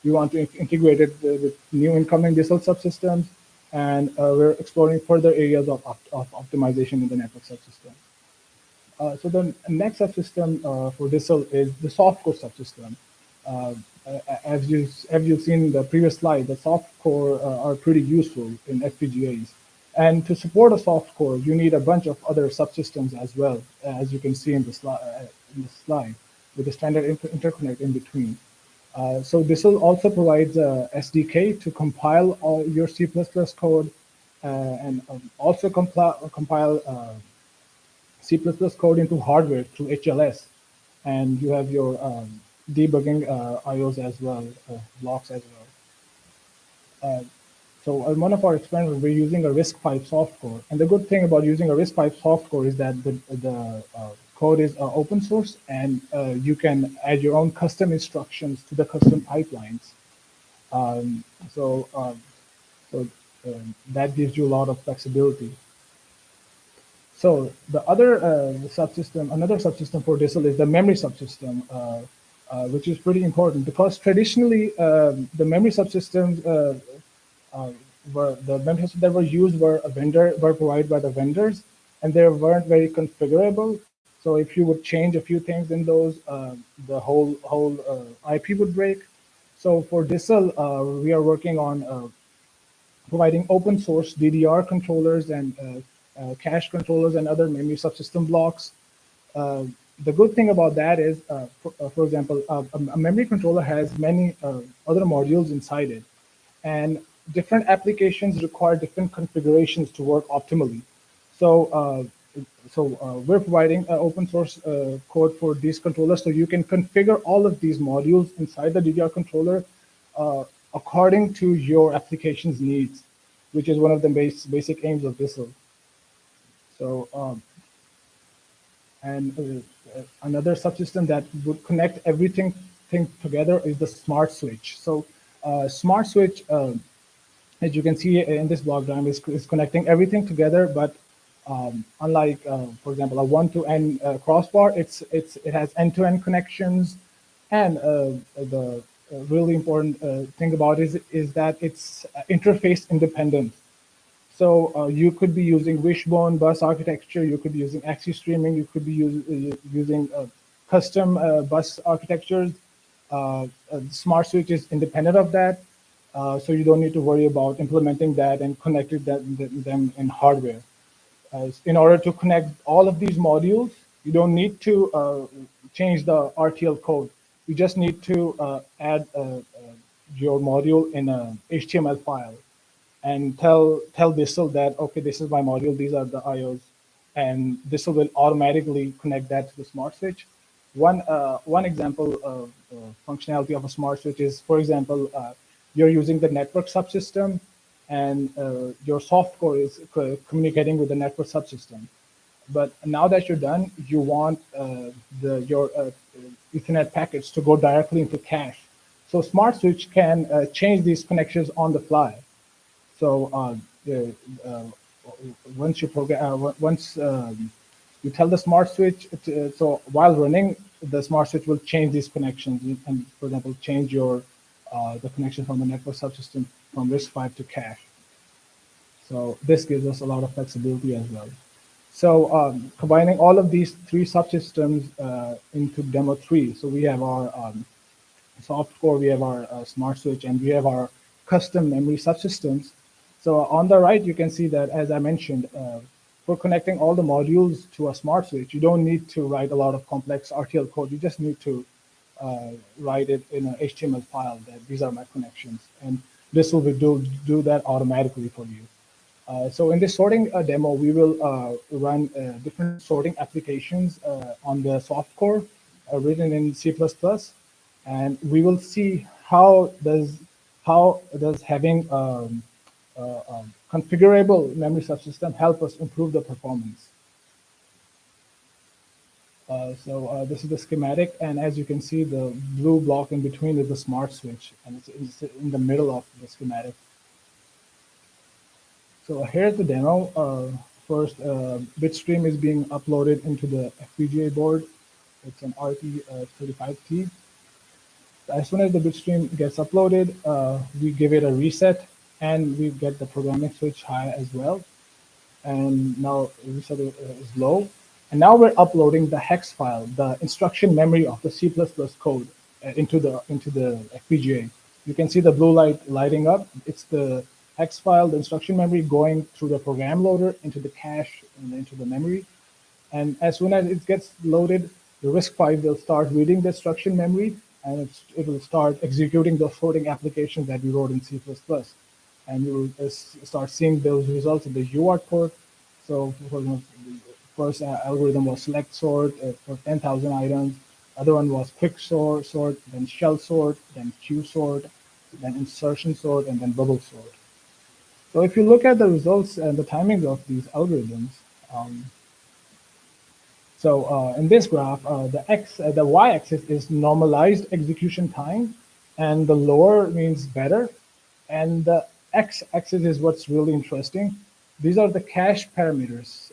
We want to integrate it with new incoming DISL subsystems, and we're exploring further areas of optimization in the network subsystem. So the next subsystem for DISL is the softcore subsystem. As you've seen in the previous slide, the softcore are pretty useful in FPGAs. And to support a softcore, you need a bunch of other subsystems as well, as you can see in the slide, with a standard interconnect in between. So DISL also provides a SDK to compile all your C++ code and also compile C++ code into hardware through HLS. And you have your debugging IOs as well, blocks as well. So in one of our experiments, we're using a RISC-V softcore. And the good thing about using a RISC-V softcore is that the code is open source, and you can add your own custom instructions to the custom pipelines. So that gives you a lot of flexibility. So the other subsystem, another subsystem for DSL is the memory subsystem, which is pretty important because traditionally the memory subsystems the memories that were used were provided by the vendors, and they weren't very configurable. So if you would change a few things in those, the whole IP would break. So for DSL, we are working on providing open source DDR controllers and cache controllers and other memory subsystem blocks. The good thing about that is, for example, a memory controller has many other modules inside it, and different applications require different configurations to work optimally. So, we're providing open source code for these controllers, so you can configure all of these modules inside the DDR controller according to your application's needs, which is one of the basic aims of DSL. So, another subsystem that would connect everything together is the smart switch. So, smart switch, as you can see in this block diagram, is connecting everything together. But unlike, for example, a one-to-n crossbar, it has end-to-end connections, and the really important thing about it is that it's interface independent. So you could be using wishbone bus architecture, you could be using axis streaming, you could be using custom bus architectures. Smart switch is independent of that, so you don't need to worry about implementing that and connecting them in hardware. In order to connect all of these modules, you don't need to change the RTL code. You just need to add your module in a HTML file and tell DSL that, okay, this is my module, these are the IOs, and DSL will automatically connect that to the smart switch. One example of functionality of a smart switch is, for example, you're using the network subsystem, and your soft core is communicating with the network subsystem. But now that you're done, you want your Ethernet packets to go directly into cache. So smart switch can change these connections on the fly. So once you you tell the smart switch, so while running, the smart switch will change these connections, and, for example, change your the connection from the network subsystem from RISC-V to cache. So this gives us a lot of flexibility as well. So combining all of these three subsystems into demo 3. So we have our soft core, we have our smart switch, and we have our custom memory subsystems. So on the right, you can see that, as I mentioned, for connecting all the modules to a smart switch, you don't need to write a lot of complex RTL code. You just need to write it in an HTML file that these are my connections. And this will do that automatically for you. So in this sorting demo, we will run different sorting applications on the soft core written in C++. And we will see how does having configurable memory subsystem help us improve the performance. So this is the schematic, and as you can see, the blue block in between is the smart switch, and it's in the middle of the schematic. So here's the demo. First, Bitstream is being uploaded into the FPGA board. It's an RT35T. As soon as the Bitstream gets uploaded, we give it a reset, and we get the programming switch high as well. And now reset is low. And now we're uploading the hex file, the instruction memory of the C++ code into the FPGA. You can see the blue light lighting up. It's the hex file, the instruction memory going through the program loader into the cache and into the memory. And as soon as it gets loaded, the RISC-V will start reading the instruction memory, and it will start executing the sorting applications that we wrote in C++. And you will start seeing those results in the UART port. So for example, the first algorithm was select sort for 10,000 items. Other one was quick sort, then shell sort, then queue sort, then insertion sort, and then bubble sort. So if you look at the results and the timings of these algorithms, in this graph, the y-axis is normalized execution time, and the lower means better, and the x-axis is what's really interesting. These are the cache parameters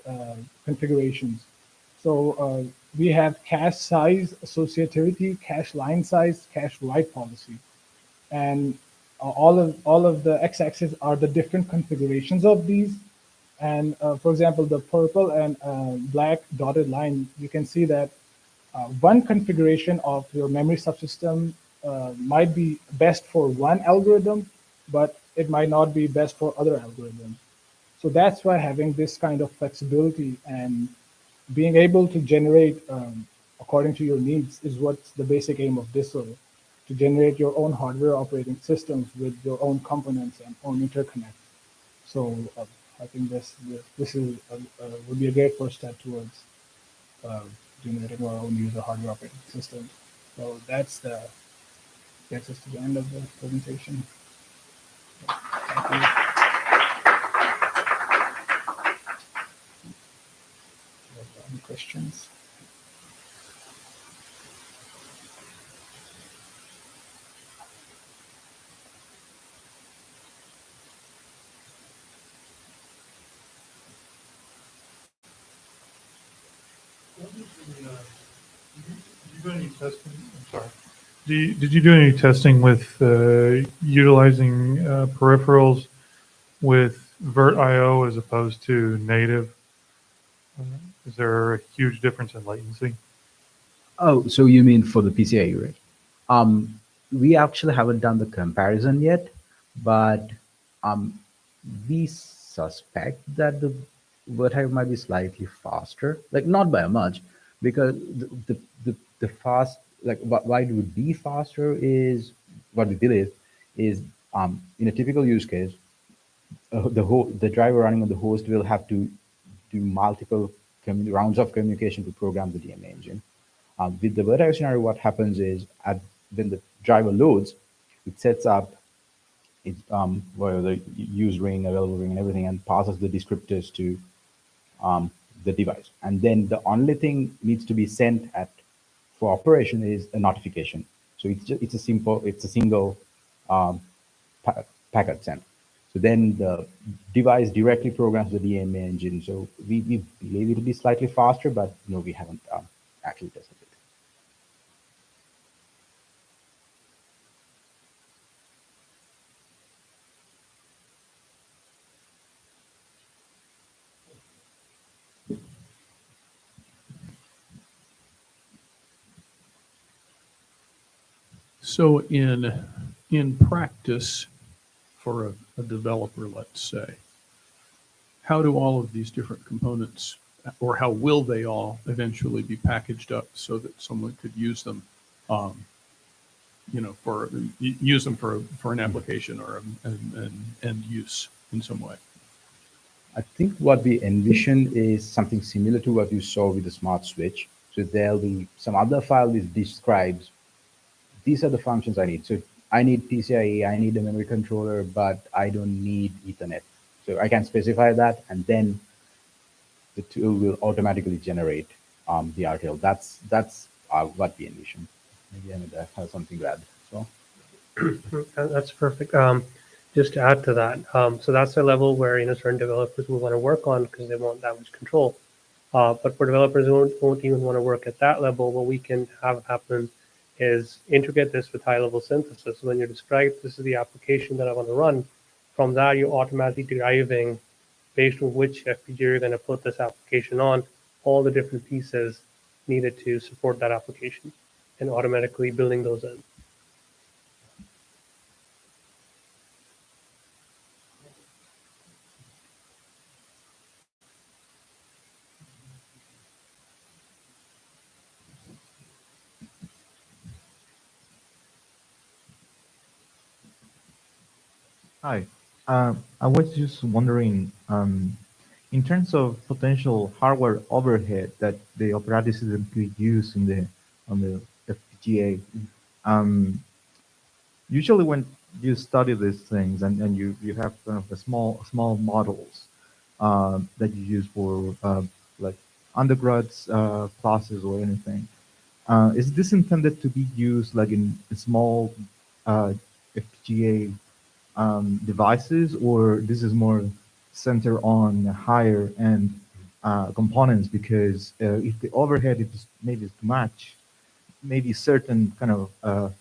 configurations. So we have cache size, associativity, cache line size, cache write policy, and all of the x-axis are the different configurations of these. And for example, the purple and black dotted line, you can see that one configuration of your memory subsystem might be best for one algorithm, but it might not be best for other algorithms. So that's why having this kind of flexibility and being able to generate according to your needs is what's the basic aim of this sort, to generate your own hardware operating systems with your own components and own interconnect. So I think this is would be a great first step towards generating our own user hardware operating system. So that's gets us to the end of the presentation. Thank you. Any questions? Did you do any testing with utilizing peripherals with VirtIO as opposed to native? Is there a huge difference in latency? Oh, so you mean for the PCIe, right? We actually haven't done the comparison yet, but we suspect that the VirtIO might be slightly faster, like not by much, because the fast, like why it would be faster is what we believe is in a typical use case, the driver running on the host will have to do multiple rounds of communication to program the DMA engine. With the VirtIO scenario, what happens is when the driver loads, it sets up where the use ring, available ring, and everything, and passes the descriptors to the device. And then the only thing needs to be sent for operation is a notification. So it's a single packet sent. So then the device directly programs the DMA engine. So we believe it will be slightly faster, but no, we haven't actually tested it. So in practice, for a developer, let's say, how do all of these different components, or how will they all eventually be packaged up so that someone could use them, use them for an application or an end use in some way? I think what we envision is something similar to what you saw with the smart switch. So there'll be some other file which describes these are the functions I need. So I need PCIe, I need a memory controller, but I don't need Ethernet. So I can specify that, and then the tool will automatically generate the RTL. That's what we envision. Maybe Amit has something to add. So That's perfect. Just to add to that, so that's a level where certain developers will want to work on because they want that much control. But for developers who won't even want to work at that level, what we can have happen is integrate this with high-level synthesis. So when you describe this is the application that I want to run, from that you're automatically deriving, based on which FPGA you're going to put this application on, all the different pieces needed to support that application, and automatically building those in. Hi. I was just wondering, in terms of potential hardware overhead that the operating system could use on the FPGA, usually when you study these things and you have kind of a small models that you use for like undergrads classes or anything, is this intended to be used like in a small FPGA devices, or this is more centered on higher end components? Because if the overhead is maybe too much, maybe certain kind of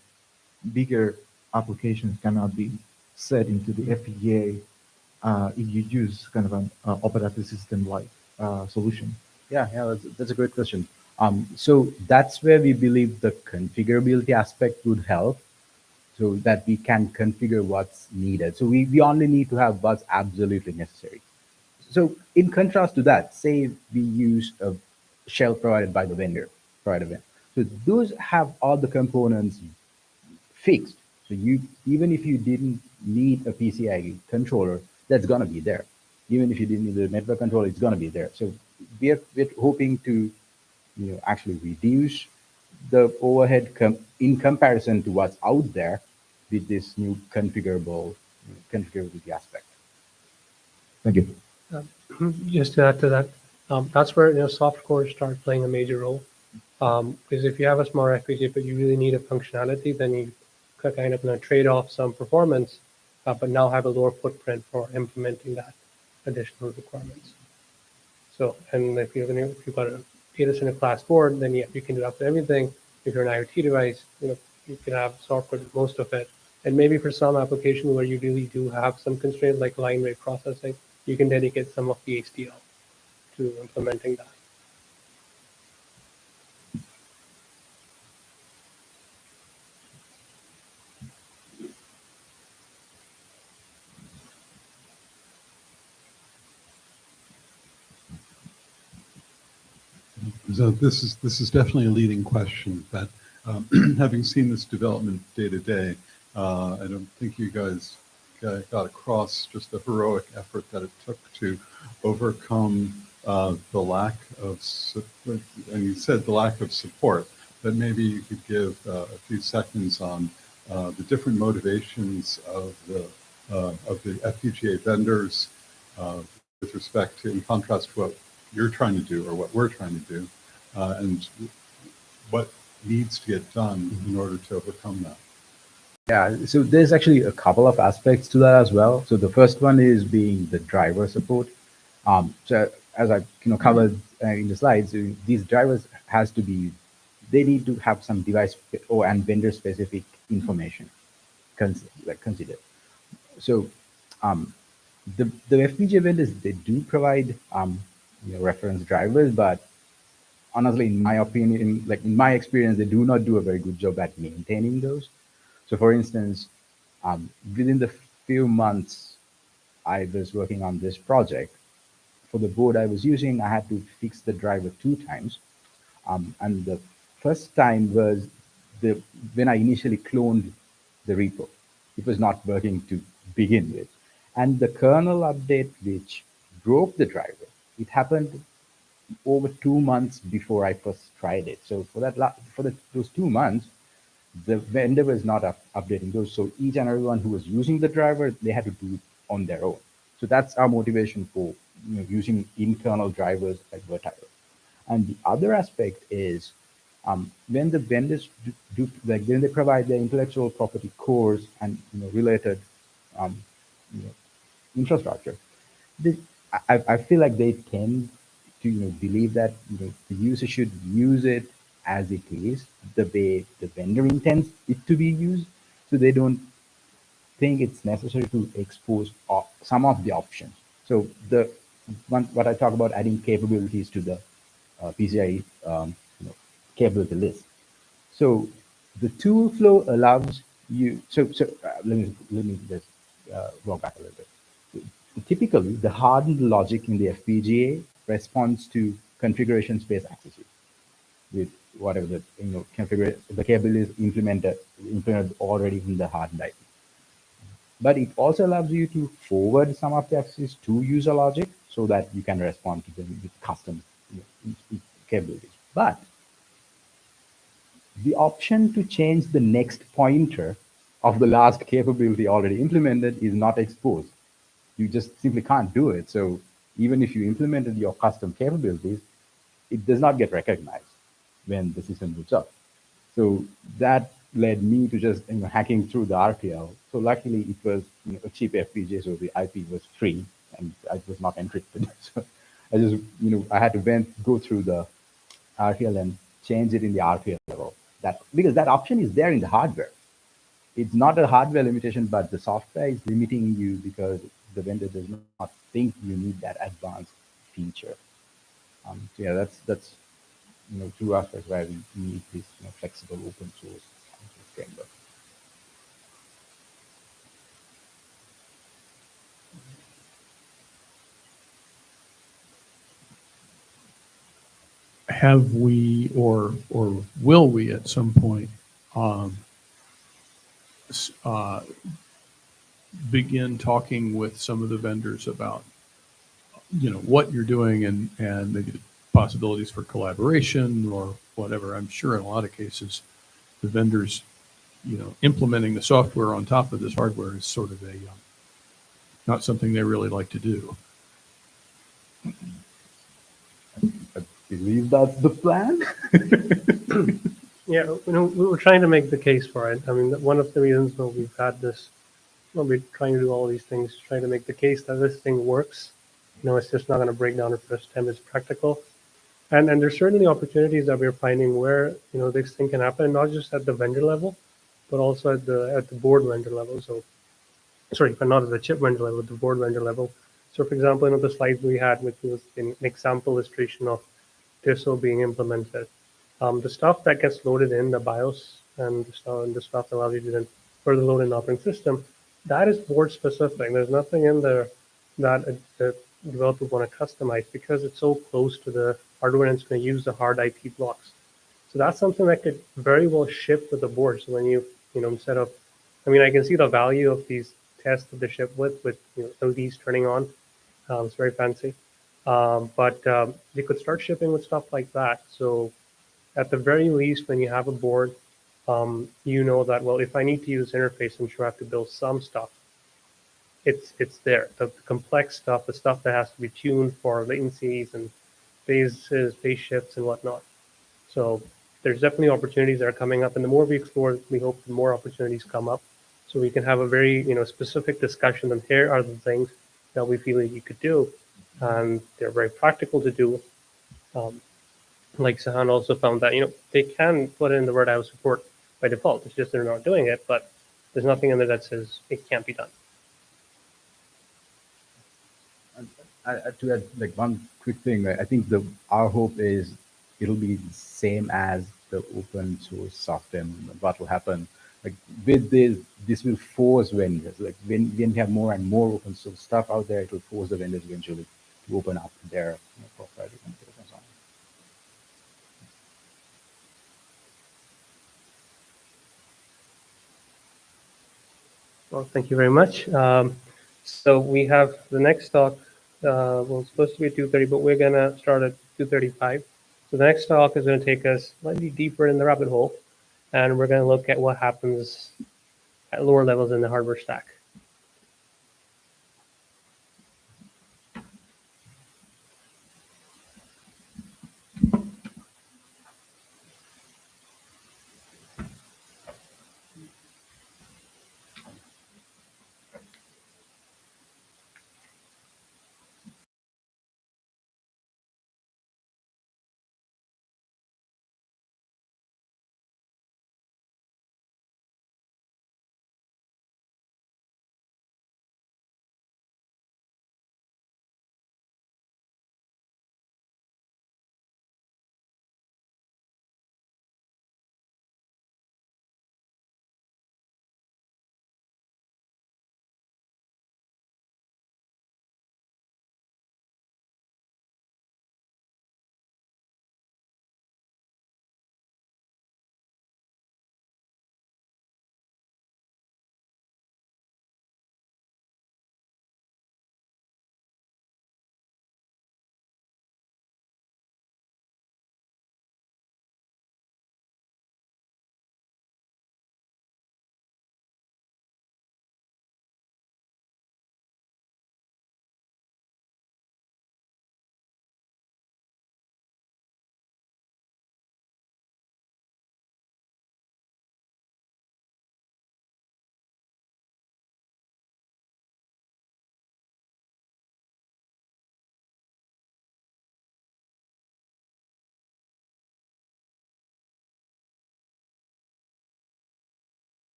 bigger applications cannot be set into the FPGA if you use kind of an operating system like solution. Yeah, that's a great question. So that's where we believe the configurability aspect would help, so that we can configure what's needed. So we only need to have what's absolutely necessary. So in contrast to that, say we use a shell provided by the vendor, So those have all the components fixed. So you, even if you didn't need a PCI controller, that's gonna be there. Even if you didn't need a network controller, it's gonna be there. So we're hoping to, actually reduce the overhead in comparison to what's out there with this new configurability aspect. Thank you. Just to add to that, that's where soft cores start playing a major role. Because if you have a smart FPGA but you really need a functionality, then you could kind of trade off some performance, but now have a lower footprint for implementing that additional requirements. So, and if you've got a data center class board, then yeah, you can do after everything. If you're an IoT device, you can have software do most of it. And maybe for some application where you really do have some constraints like line rate processing, you can dedicate some of the HDL to implementing that. So this is definitely a leading question, but having seen this development day to day, I don't think you guys got across just the heroic effort that it took to overcome the lack of, and you said the lack of support, but maybe you could give a few seconds on the different motivations of the FPGA vendors with respect to, in contrast to what you're trying to do or what we're trying to do, and what needs to get done in order to overcome that. Yeah, so there's actually a couple of aspects to that as well. So the first one is being the driver support. So as I covered in the slides, these drivers they need to have some device and vendor specific information considered. So the FPGA vendors, they do provide reference drivers, but honestly, in my opinion, in my experience, they do not do a very good job at maintaining those. So for instance, within the few months I was working on this project, for the board I was using, I had to fix the driver 2 times. And the first time was when I initially cloned the repo. It was not working to begin with. And the kernel update which broke the driver, it happened over 2 months before I first tried it. So for those 2 months, the vendor was not updating those. So each and everyone who was using the driver, they had to do it on their own. So that's our motivation for using internal drivers like Vertire. And the other aspect is when the vendors when they provide their intellectual property cores and related infrastructure, I feel like they tend to believe that the user should use it as it is, the way the vendor intends it to be used. So they don't think it's necessary to expose some of the options. So what I talk about adding capabilities to the PCI capability list. So the tool flow allows you. Let me just walk back a little bit. Typically, the hardened logic in the FPGA responds to configuration space accesses with whatever the the capability is implemented already in the hardened IP. But it also allows you to forward some of the accesses to user logic so that you can respond to them with custom capabilities. But the option to change the next pointer of the last capability already implemented is not exposed. You just simply can't do it. So even if you implemented your custom capabilities, it does not get recognized when the system boots up. So that led me to just hacking through the RTL. So luckily it was a cheap FPGA, so the IP was free and it was not encrypted. So I just I had to go through the RTL and change it in the RTL level. Because that option is there in the hardware. It's not a hardware limitation, but the software is limiting you because the vendor does not think you need that advanced feature. So yeah, that's two aspects where we need this flexible open source framework. Have we or will we at some point begin talking with some of the vendors about what you're doing and maybe the possibilities for collaboration or whatever? I'm sure in a lot of cases the vendors implementing the software on top of this hardware is sort of not something they really like to do. I believe that's the plan. Yeah, we were trying to make the case for it. I mean, one of the reasons why we've had this, we're trying to do all these things, trying to make the case that this thing works. It's just not going to break down the first time. It's practical. And there's certainly opportunities that we're finding where, this thing can happen, not just at the vendor level, but also at the board vendor level. So, sorry, but not at the chip vendor level, the board vendor level. So, for example, the slide we had, which was an example illustration of TISO being implemented. The stuff that gets loaded in the BIOS and the stuff that allows you to then further load in the operating system, that is board specific. There's nothing in there that the developer want to customize because it's so close to the hardware and it's going to use the hard IP blocks. So that's something that could very well ship with the board. So when instead of, I can see the value of these tests that they ship with LEDs turning on. It's very fancy. But you could start shipping with stuff like that. So at the very least, when you have a board, that, well, if I need to use interface, I'm sure I have to build some stuff. It's there. The complex stuff, the stuff that has to be tuned for latencies and phases, phase shifts and whatnot. So there's definitely opportunities that are coming up. And the more we explore, we hope the more opportunities come up. So we can have a very specific discussion on here are the things that we feel like you could do. And they're very practical to do. Like Sahan also found that they can put in the word IO support by default. It's just they're not doing it, but there's nothing in there that says it can't be done. To add like one quick thing, I think our hope is it'll be the same as the open source software movement. What will happen, like with this will force vendors. Like when we have more and more open source stuff out there, it will force the vendors eventually to open up their proprietary computers and so on. Well, thank you very much. So we have the next talk. Well, it's supposed to be at 2:30, but we're going to start at 2:35. So the next talk is going to take us slightly deeper in the rabbit hole, and we're going to look at what happens at lower levels in the hardware stack.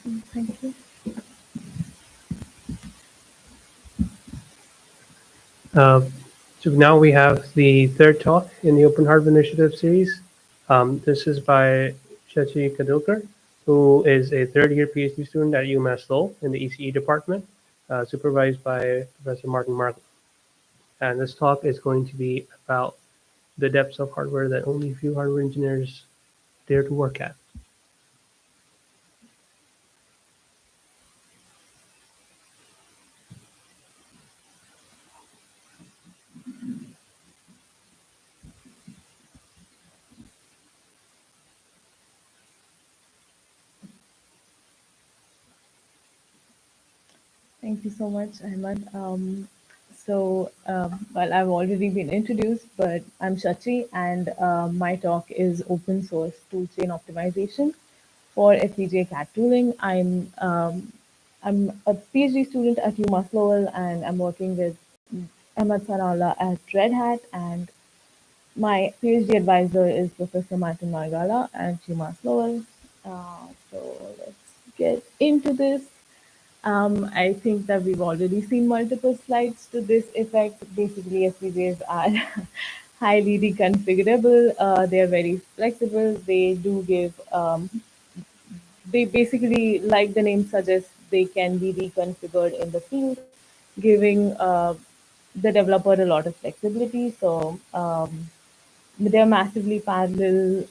Thank you. Uh, so now we have the third talk in the Open Hardware Initiative series. This is by Shachi Kadilkar, who is a third-year PhD student at UMass Lowell in the ECE department, supervised by Professor Martin Markle. And this talk is going to be about the depths of hardware that only a few hardware engineers dare to work at. Thank you so much, Ahmed. Well, I've already been introduced, but I'm Shachi, and my talk is open source toolchain optimization for FPGA CAD tooling. I'm a PhD student at UMass Lowell, and I'm working with Ahmed Sanallah at Red Hat, and my PhD advisor is Professor Martin Margala at UMass Lowell. So let's get into this. I think that we've already seen multiple slides to this effect. Basically, FPGAs are highly reconfigurable. They are very flexible. They do give, they basically, like the name suggests, they can be reconfigured in the field, giving the developer a lot of flexibility. So they're massively parallel.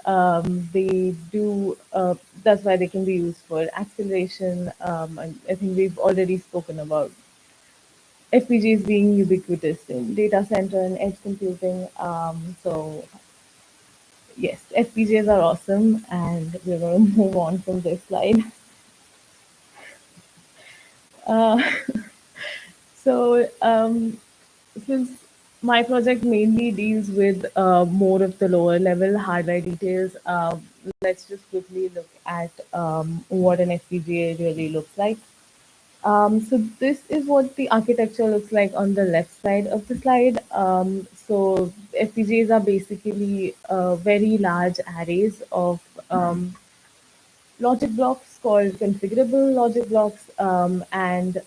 They do, that's why they can be used for acceleration. And I think we've already spoken about FPGAs being ubiquitous in data center and edge computing. So yes, FPGAs are awesome, and we're going to move on from this slide. Uh, so since my project mainly deals with more of the lower level hardware details, let's just quickly look at what an FPGA really looks like. So this is what the architecture looks like on the left side of the slide. So FPGAs are basically very large arrays of logic blocks called configurable logic blocks, and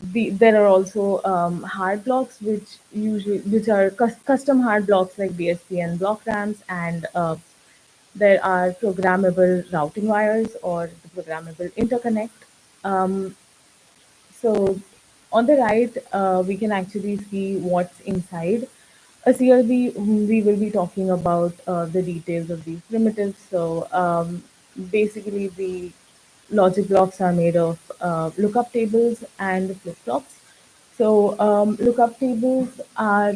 there are also hard blocks, which are custom hard blocks like BSP and block RAMs, and there are programmable routing wires or the programmable interconnect. Um, so on the right, we can actually see what's inside a CLB. We will be talking about the details of these primitives. So basically, the logic blocks are made of lookup tables and flip-flops. So lookup tables are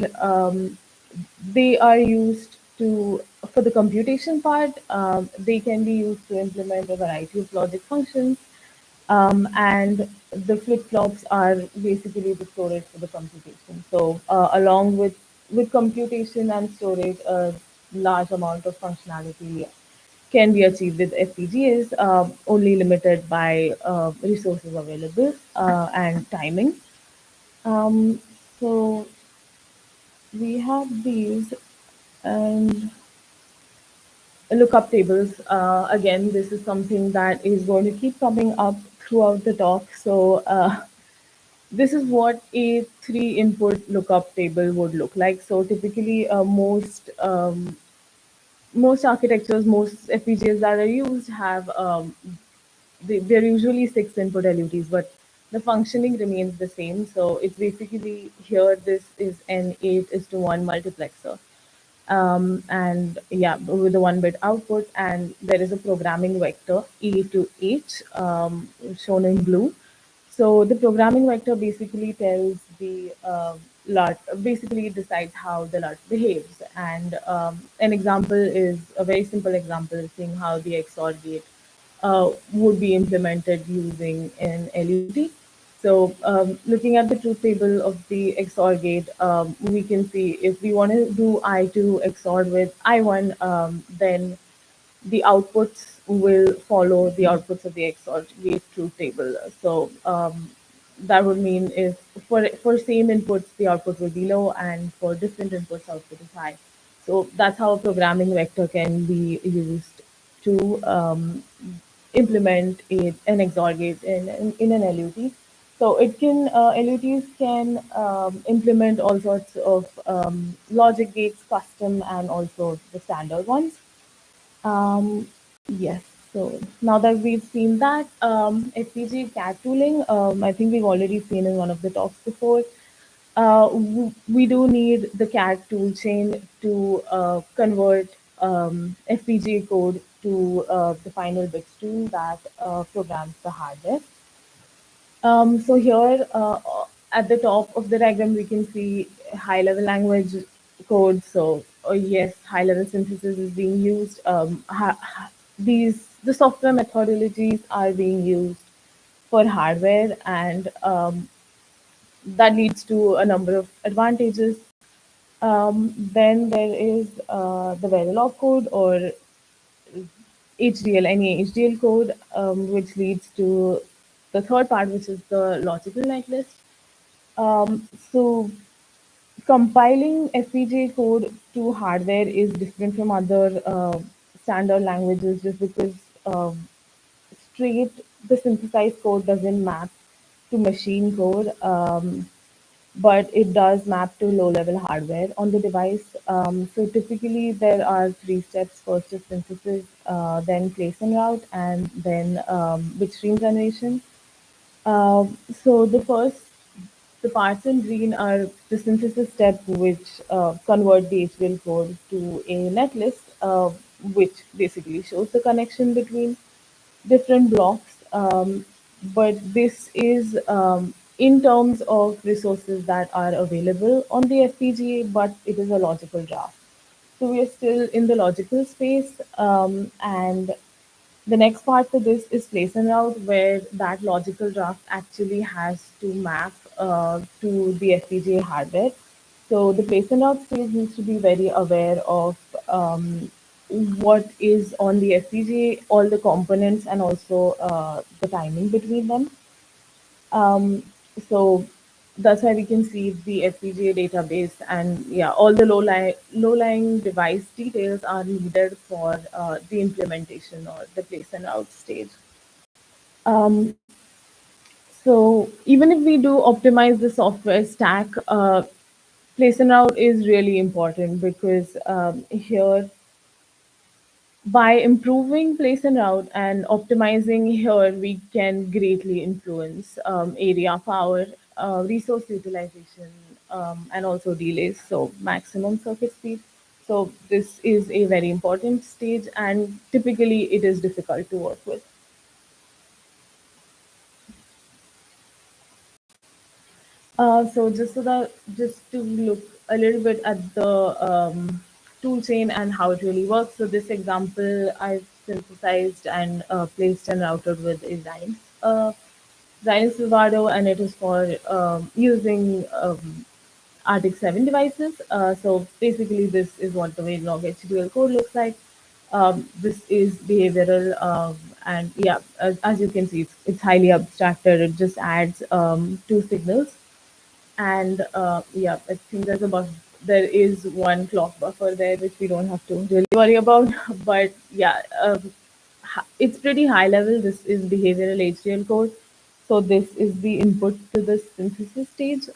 they are used to for the computation part. They can be used to implement a variety of logic functions, and the flip-flops are basically the storage for the computation. So along with computation and storage, a large amount of functionality can be achieved with FPGAs, only limited by resources available and timing. So we have these, and lookup tables. Again, this is something that is going to keep coming up throughout the talk. So this is what a 3-input lookup table would look like. So typically, most architectures, most FPGAs that are used have they're usually 6-input LUTs, but the functioning remains the same. So it's basically here, this is an 8:1 multiplexer. And yeah, with a 1-bit output, and there is a programming vector A to H, shown in blue. So the programming vector basically tells the LUT, basically decides how the LUT behaves. And an example is a very simple example, seeing how the XOR gate would be implemented using an LUT. So looking at the truth table of the XOR gate, we can see if we want to do I2 XOR with I1, then the outputs will follow the outputs of the XOR gate truth table. So that would mean if for same inputs, the output will be low, and for different inputs, output is high. So that's how a programming vector can be used to implement an XOR gate in an LUT. So it can LUTs can implement all sorts of logic gates, custom and also the standard ones. Yes. So now that we've seen that, FPGA CAD tooling, I think we've already seen in one of the talks before. We do need the CAD toolchain to convert FPGA code to the final bitstream that programs the hardware. So here at the top of the diagram, we can see high-level language code. So yes, high-level synthesis is being used. The software methodologies are being used for hardware, and that leads to a number of advantages. Then there is the Verilog code or HDL, any HDL code, which leads to the third part, which is the logical netlist. So compiling FPGA code to hardware is different from other standard languages just because straight the synthesized code doesn't map to machine code, but it does map to low-level hardware on the device. So typically there are 3 steps. First is synthesis, then place and route, and then bitstream generation. So the parts in green are the synthesis step, which convert the HDL code to a netlist, which basically shows the connection between different blocks. But this is in terms of resources that are available on the FPGA, but it is a logical draft. So we are still in the logical space, and the next part for this is place and route, where that logical draft actually has to map to the FPGA hardware. So the place and route stage needs to be very aware of what is on the FPGA, all the components, and also the timing between them. Um, so that's why we can see the FPGA database, and yeah, all the low-lying device details are needed for the implementation or the place and route stage. Um, so even if we do optimize the software stack, place and route is really important because here by improving place and route and optimizing here, we can greatly influence area, power, resource utilization, and also delays, so maximum circuit speed. So this is a very important stage, and typically it is difficult to work with. Just to look a little bit at the tool chain and how it really works. So this example I've synthesized and placed and routed with is Xilinx Vivado, and it is for using RTX 7 devices. So basically, this is what the Verilog HDL code looks like. This is behavioral, and yeah, as you can see, it's highly abstracted. It just adds 2 signals, and yeah, I think there is one clock buffer there, which we don't have to really worry about. But yeah, it's pretty high level. This is behavioral HDL code. So this is the input to the synthesis stage.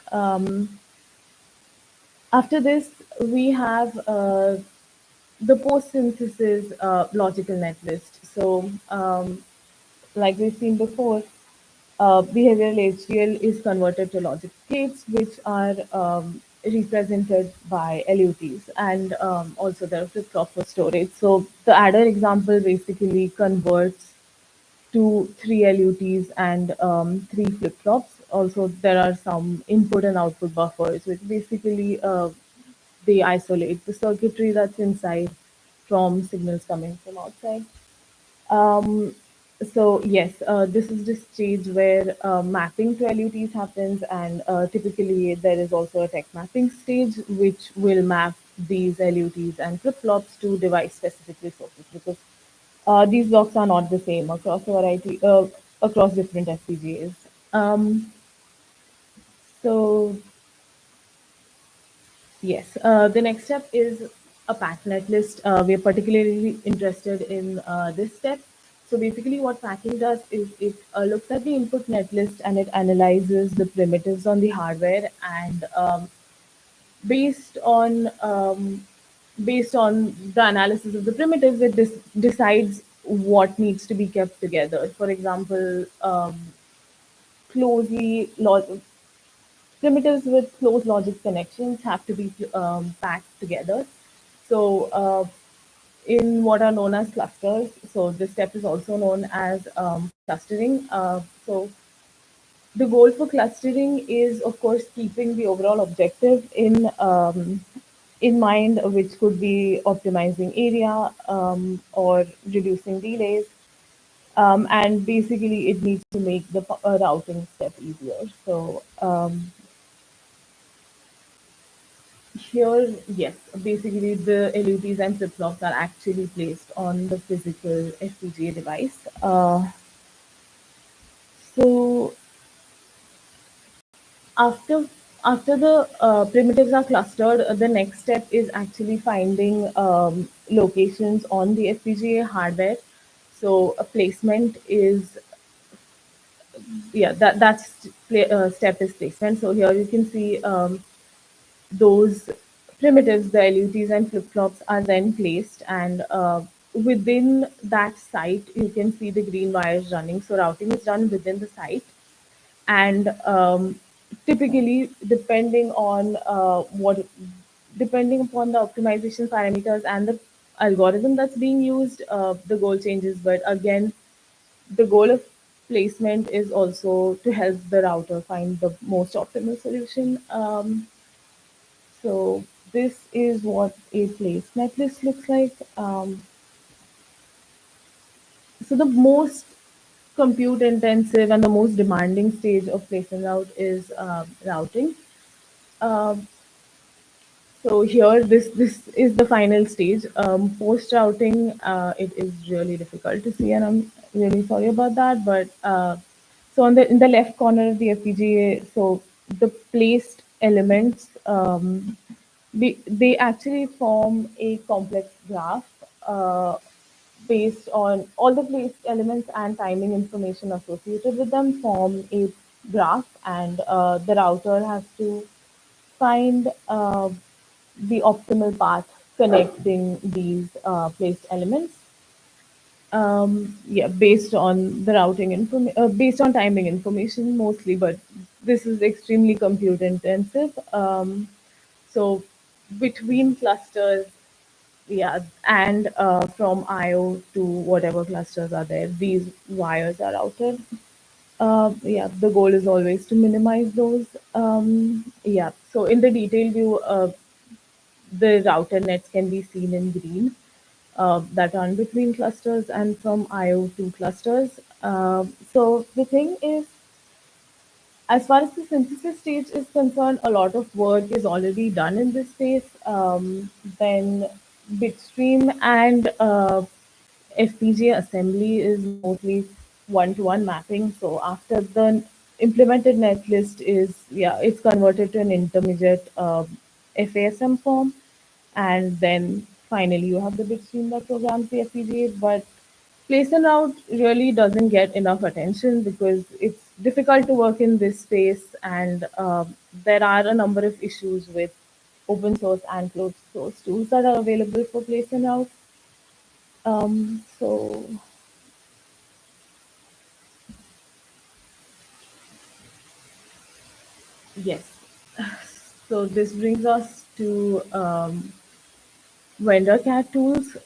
After this, we have the post-synthesis logical netlist. So like we've seen before, behavioral HDL is converted to logic gates, which are represented by LUTs, and also there are flip-flop for storage. So the adder example basically converts to 3 LUTs and 3 flip-flops. Also, there are some input and output buffers, which basically they isolate the circuitry that's inside from signals coming from outside. Um, so yes, this is the stage where mapping to LUTs happens, and typically there is also a tech mapping stage which will map these LUTs and flip-flops to device-specific resources, because these blocks are not the same across a variety across different FPGAs. Um, so yes, the next step is a path netlist. We are particularly interested in this step. So basically what packing does is it looks at the input netlist and it analyzes the primitives on the hardware, and based on based on the analysis of the primitives, it decides what needs to be kept together. For example, closely primitives with close logic connections have to be packed together. So in what are known as clusters, so this step is also known as clustering. So the goal for clustering is, of course, keeping the overall objective in mind, which could be optimizing area or reducing delays. And basically, it needs to make the routing step easier. So here, yes, basically the LUTs and flip-flops are actually placed on the physical FPGA device. So after after the primitives are clustered, the next step is actually finding locations on the FPGA hardware. So a placement is, yeah, step is placement. So here you can see those primitives, the LUTs and flip-flops are then placed, and within that site you can see the green wires running. So routing is done within the site, and typically depending upon the optimization parameters and the algorithm that's being used, the goal changes. But again, the goal of placement is also to help the router find the most optimal solution. So this is what a place netlist looks like. So the most compute intensive and the most demanding stage of place and route is routing. Um, so here, this is the final stage. Post routing, it is really difficult to see, and I'm really sorry about that. But so in the left corner of the FPGA, so the placed elements, they actually form a complex graph based on all the placed elements and timing information associated with them form a graph, and the router has to find the optimal path connecting these placed elements. Yeah, based on the based on timing information mostly, but this is extremely compute intensive. So between clusters, yeah, and from IO to whatever clusters are there, these wires are routed. Yeah, the goal is always to minimize those. Yeah, so in the detail view, the router nets can be seen in green that run between clusters and from IO to clusters. So the thing is, as far as the synthesis stage is concerned, a lot of work is already done in this space. Then Bitstream and FPGA assembly is mostly one-to-one mapping. So after the implemented netlist is, yeah, it's converted to an intermediate FASM form, and then finally you have the Bitstream that programs the FPGA. But place and route really doesn't get enough attention because it's difficult to work in this space, and there are a number of issues with open source and closed source tools that are available for place and route. So yes, so this brings us to vendor CAD tools.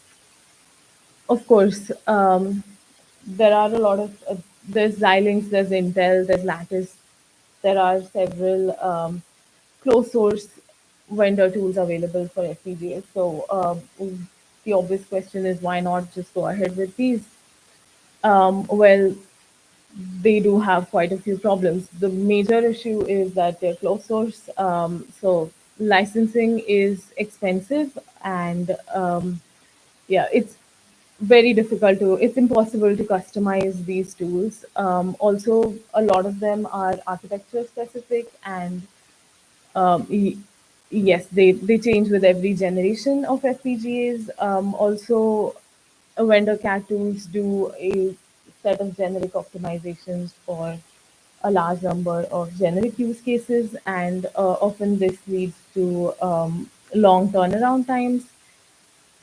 Of course, there are a lot of there's Xilinx, there's Intel, there's Lattice. There are several closed source vendor tools available for FPGA. So the obvious question is, why not just go ahead with these? Well, they do have quite a few problems. The major issue is that they're closed source, so licensing is expensive, and yeah, it's very difficult to, it's impossible to customize these tools. Also, a lot of them are architecture specific, and yes, they change with every generation of FPGAs. Also, vendor CAD tools do a set of generic optimizations for a large number of generic use cases, and often this leads to long turnaround times.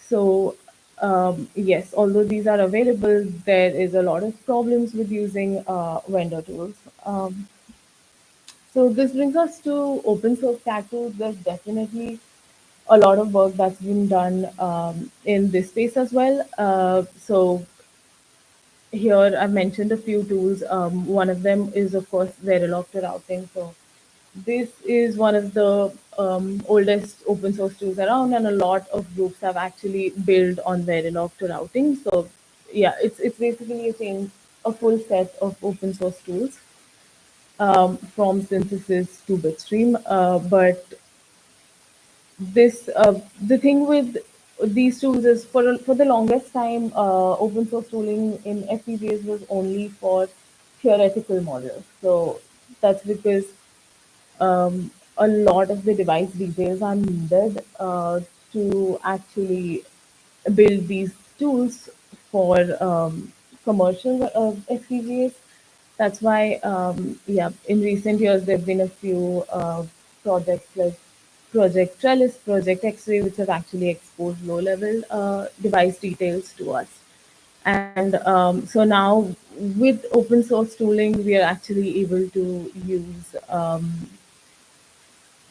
So yes, although these are available, there is a lot of problems with using vendor tools. So this brings us to open source CAD tools. There's definitely a lot of work that's been done in this space as well. So here I've mentioned a few tools. One of them is, of course, Verilog to routing. So this is one of the oldest open source tools around, and a lot of groups have actually built on Verilog to routing. So yeah, it's basically a full set of open source tools from synthesis to bitstream. But this the thing with these tools is for the longest time, open source tooling in FPGAs was only for theoretical models. So that's because a lot of the device details are needed to actually build these tools for commercial FPGAs. That's why, yeah, in recent years, there have been a few projects like Project Trellis, Project X-Ray, which have actually exposed low-level device details to us. And so now with open source tooling, we are actually able to use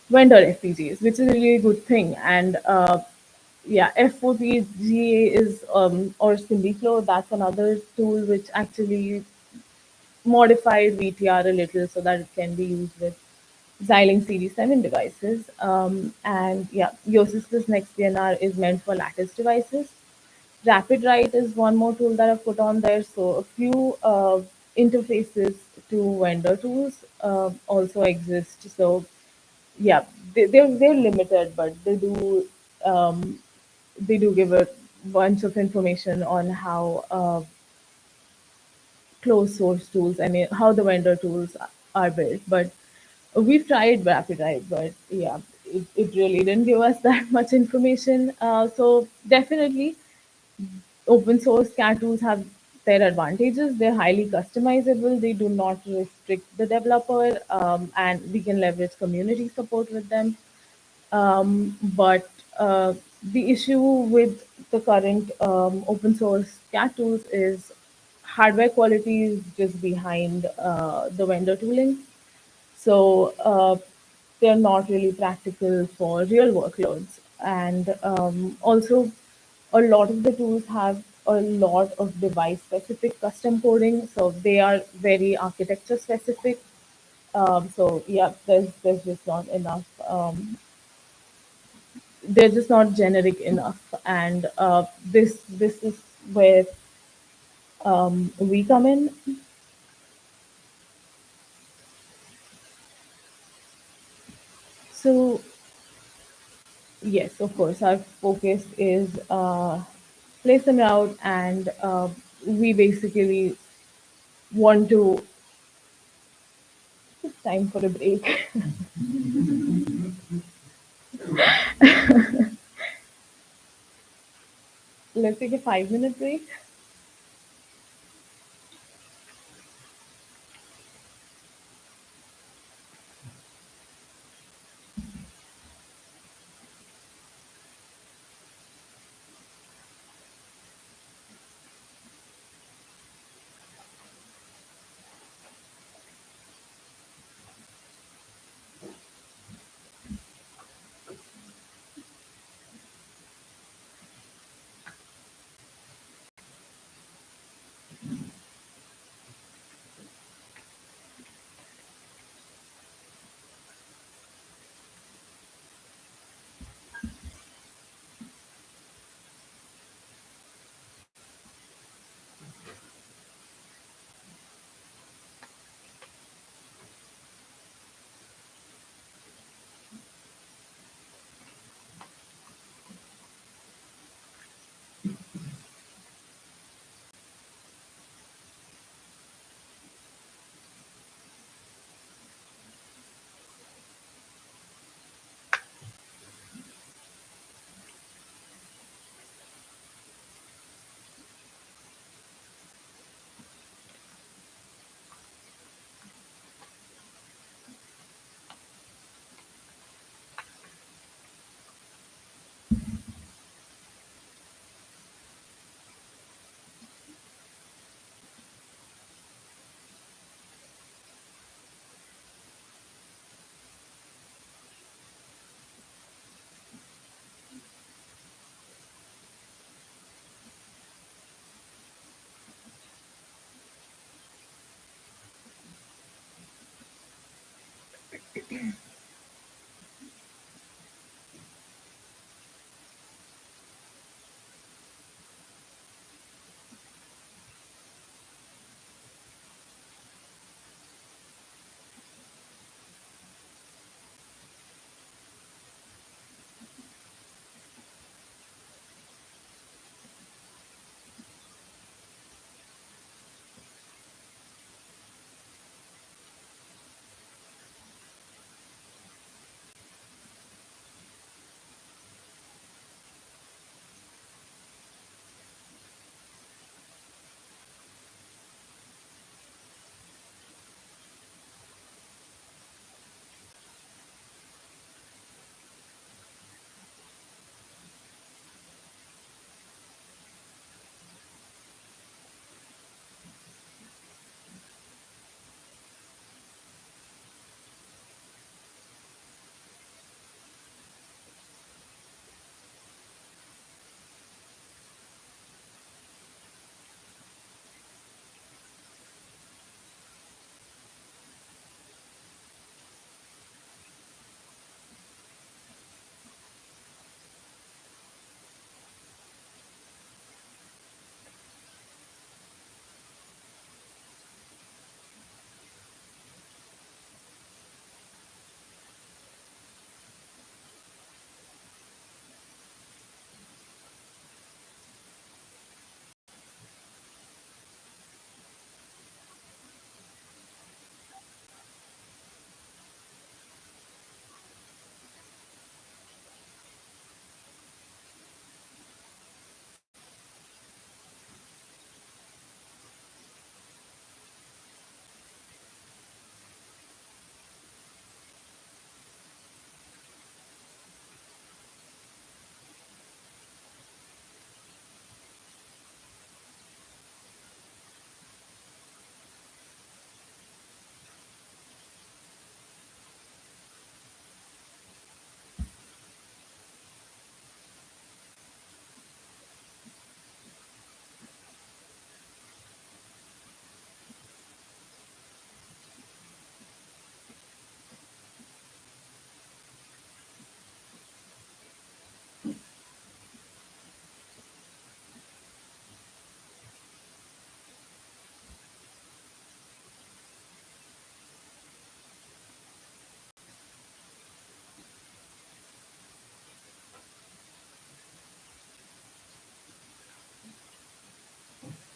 vendor FPGAs, which is a really good thing. And yeah, Fpga is or SymbiFlow, that's another tool which actually modified VTR a little so that it can be used with Xilinx CD7 devices. And yeah, Yosys plus NextDNR is meant for lattice devices. Rapid Write is one more tool that I've put on there. So a few interfaces to vendor tools also exist. So yeah, they're limited, but they do give a bunch of information on how closed source tools, I mean, how the vendor tools are built. But we've tried RapidWrite, but yeah, it really didn't give us that much information. So definitely, open source CAD tools have their advantages. They're highly customizable. They do not restrict the developer, and we can leverage community support with them. But the issue with the current open source CAD tools is hardware quality is just behind the vendor tooling. So they're not really practical for real workloads. And also, a lot of the tools have a lot of device specific custom coding. So they are very architecture specific. So yeah, there's just not enough. They're just not generic enough, and this is where we come in. So yes, of course, our focus is place them out, and we basically want to. It's time for a break. Let's take a 5-minute break.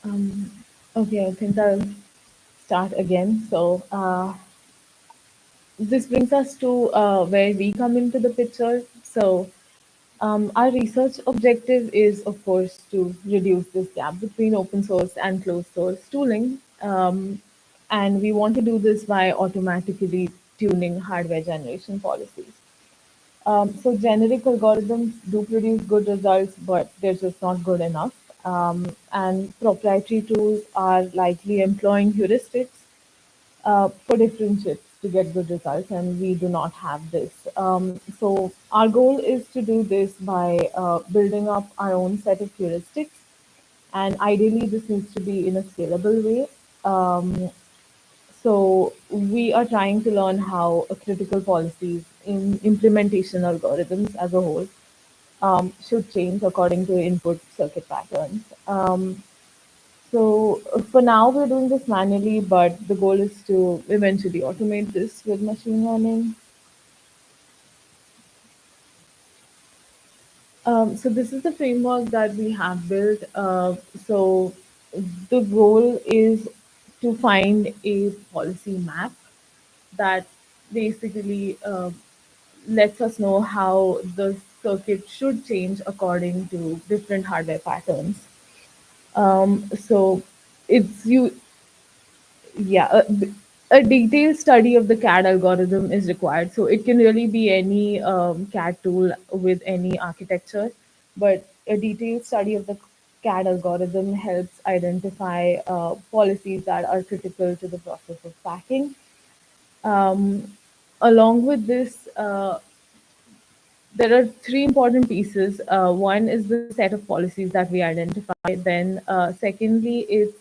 Um, okay, I think I'll start again. So this brings us to where we come into the picture. So our research objective is, of course, to reduce this gap between open source and closed source tooling. And we want to do this by automatically tuning hardware generation policies. So generic algorithms do produce good results, but they're just not good enough. And proprietary tools are likely employing heuristics for different chips to get good results, and we do not have this. So our goal is to do this by building up our own set of heuristics, and ideally this needs to be in a scalable way. So we are trying to learn how critical policies in implementation algorithms as a whole should change according to input circuit patterns. So for now, we're doing this manually, but the goal is to eventually automate this with machine learning. So this is the framework that we have built. So the goal is to find a policy map that basically lets us know how the circuit should change according to different hardware patterns. So it's you, yeah, a detailed study of the CAD algorithm is required. So it can really be any CAD tool with any architecture, but a detailed study of the CAD algorithm helps identify policies that are critical to the process of packing. Um, Along with this, there are three important pieces. One is the set of policies that we identify. Then, secondly, is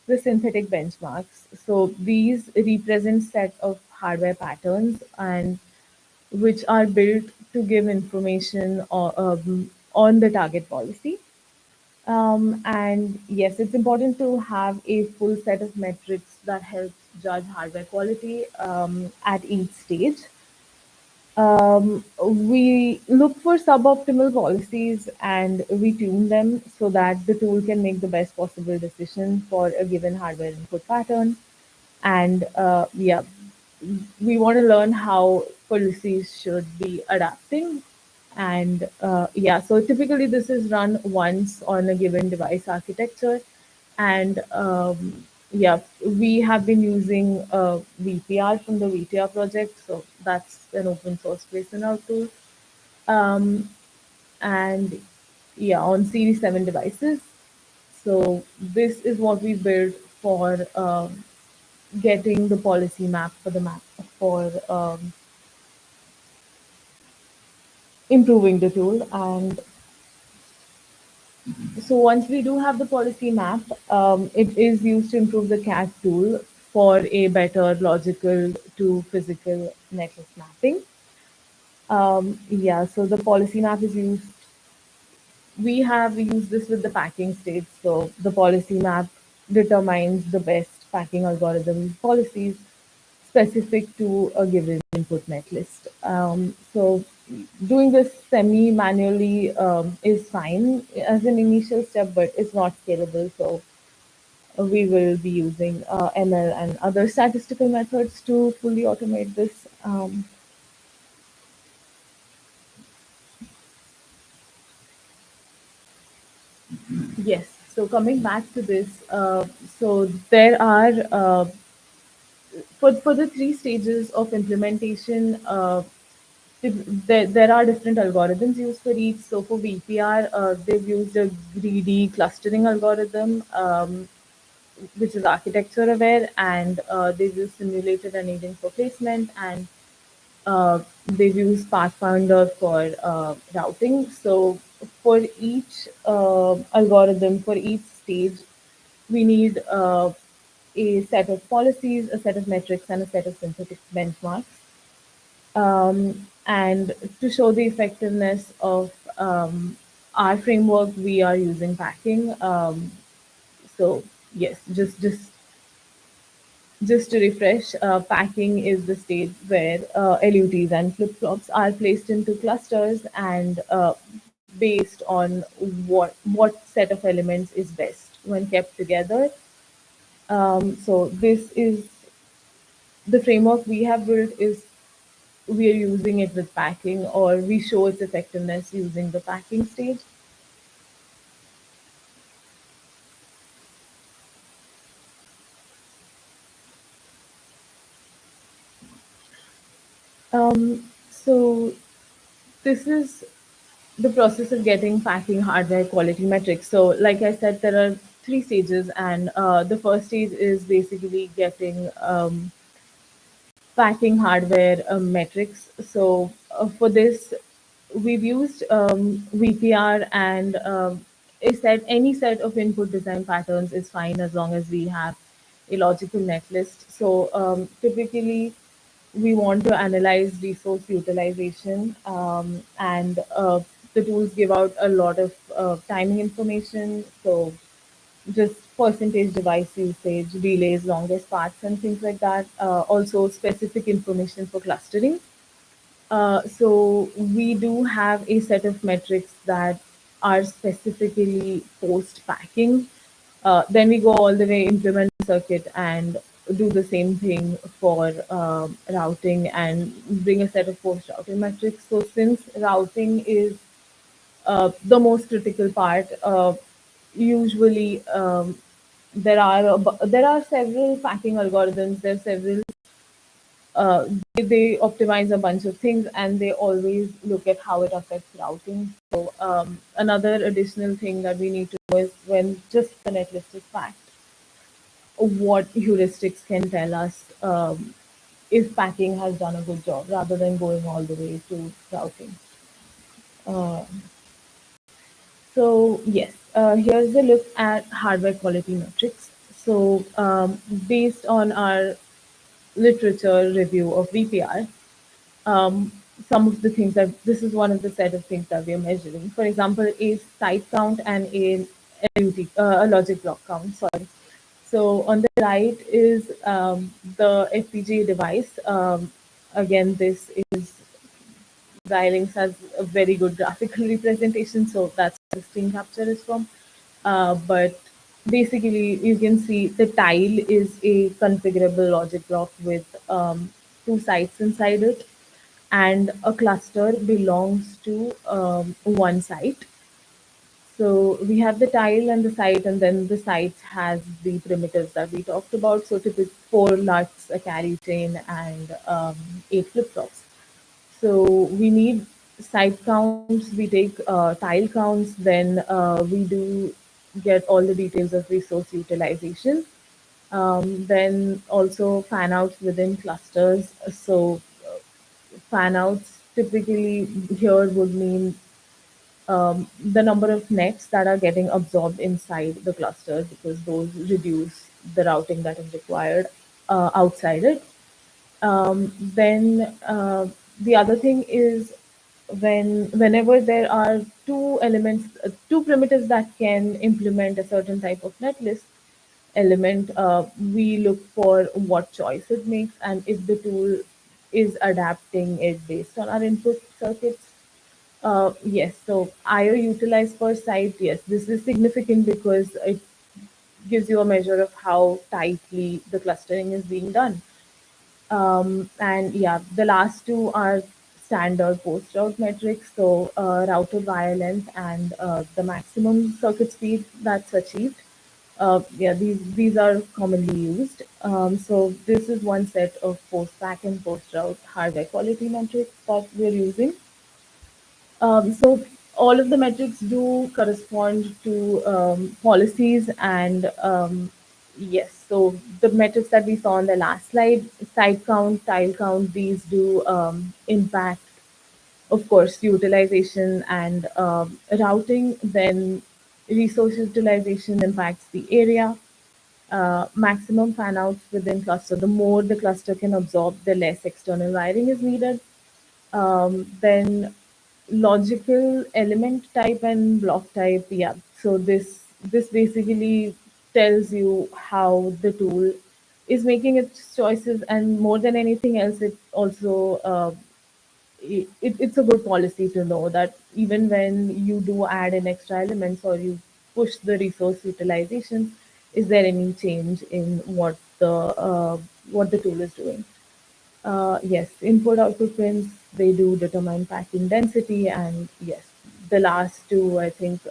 the synthetic benchmarks. So these represent set of hardware patterns and which are built to give information on the target policy. And yes, it's important to have a full set of metrics that helps judge hardware quality at each stage. We look for suboptimal policies and we tune them so that the tool can make the best possible decision for a given hardware input pattern. And yeah, we want to learn how policies should be adapting. And yeah, so typically this is run once on a given device architecture. And yeah, we have been using VPR from the VTR project. So that's an open source place in our tool. Um, and yeah, on Series 7 devices. So this is what we built for getting the policy map for the map for improving the tool. And so once we do have the policy map, it is used to improve the CAD tool for a better logical to physical netlist mapping. Yeah, so the policy map is used. We have used this with the packing states. So the policy map determines the best packing algorithm policies specific to a given input netlist. So doing this semi-manually is fine as an initial step, but it's not scalable. So we will be using ML and other statistical methods to fully automate this. Yes. So coming back to this, so there are for the three stages of implementation, there are different algorithms used for each. So for VPR, they've used a greedy clustering algorithm, which is architecture aware, and they've used simulated annealing for placement, and they've used Pathfinder for routing. So for each algorithm, for each stage, we need a set of policies, a set of metrics, and a set of synthetic benchmarks. And to show the effectiveness of our framework, we are using packing. So yes, just to refresh, packing is the stage where LUTs and flip-flops are placed into clusters, and based on what set of elements is best when kept together. So this is the framework we have built is we are using it with packing, or we show its effectiveness using the packing stage. So this is the process of getting packing hardware quality metrics. So like I said, there are 3 stages, and the first stage is basically getting packing hardware metrics. So for this, we've used VPR, and any set of input design patterns is fine as long as we have a logical netlist. So typically, we want to analyze resource utilization, and the tools give out a lot of timing information. So just percentage device usage, delays, longest paths, and things like that. Also, specific information for clustering. So we do have a set of metrics that are specifically post packing. Then we go all the way, implement the circuit, and do the same thing for routing and bring a set of post routing metrics. So since routing is the most critical part, usually there are several packing algorithms. There are several they optimize a bunch of things, and they always look at how it affects routing. So another additional thing that we need to know is when just the netlist is packed, what heuristics can tell us if packing has done a good job rather than going all the way to routing. Uh, so yes, here's a look at hardware quality metrics. So based on our literature review of VPR, some of the things that this is one of the set of things that we are measuring. For example, a site count and a logic block count. Sorry. So on the right is the FPGA device. Again, this is Xilinx has a very good graphical representation, so that's where the screen capture is from. But basically, you can see the tile is a configurable logic block with 2 sites inside it, and a cluster belongs to one site. So we have the tile and the site, and then the site has the primitives that we talked about. So typically 4 LUTs, a carry chain, and 8 flip-flops. So we need site counts, we take tile counts, then we do get all the details of resource utilization. Then also fan outs within clusters. So fan outs typically here would mean the number of nets that are getting absorbed inside the cluster, because those reduce the routing that is required outside it. Then the other thing is whenever there are 2 elements, 2 primitives that can implement a certain type of netlist element, we look for what choice it makes and if the tool is adapting it based on our input circuits. Yes, so IO utilized per site, yes, this is significant because it gives you a measure of how tightly the clustering is being done. And yeah, the last 2 are standard post-route metrics, so routed wire length and the maximum circuit speed that's achieved. Yeah, these are commonly used. So this is one set of post-pack and post-route hardware quality metrics that we're using. So all of the metrics do correspond to policies, and yes, so the metrics that we saw on the last slide, site count, tile count, these do impact, of course, utilization and routing. Then resource utilization impacts the area. Maximum fan outs within cluster. The more the cluster can absorb, the less external wiring is needed. Then logical element type and block type. Yeah. So this basically tells you how the tool is making its choices, and more than anything else, it also it's a good policy to know that even when you do add in extra elements or you push the resource utilization, is there any change in what the tool is doing? Yes, input output pins, they do determine packing density, and yes, the last two, I think,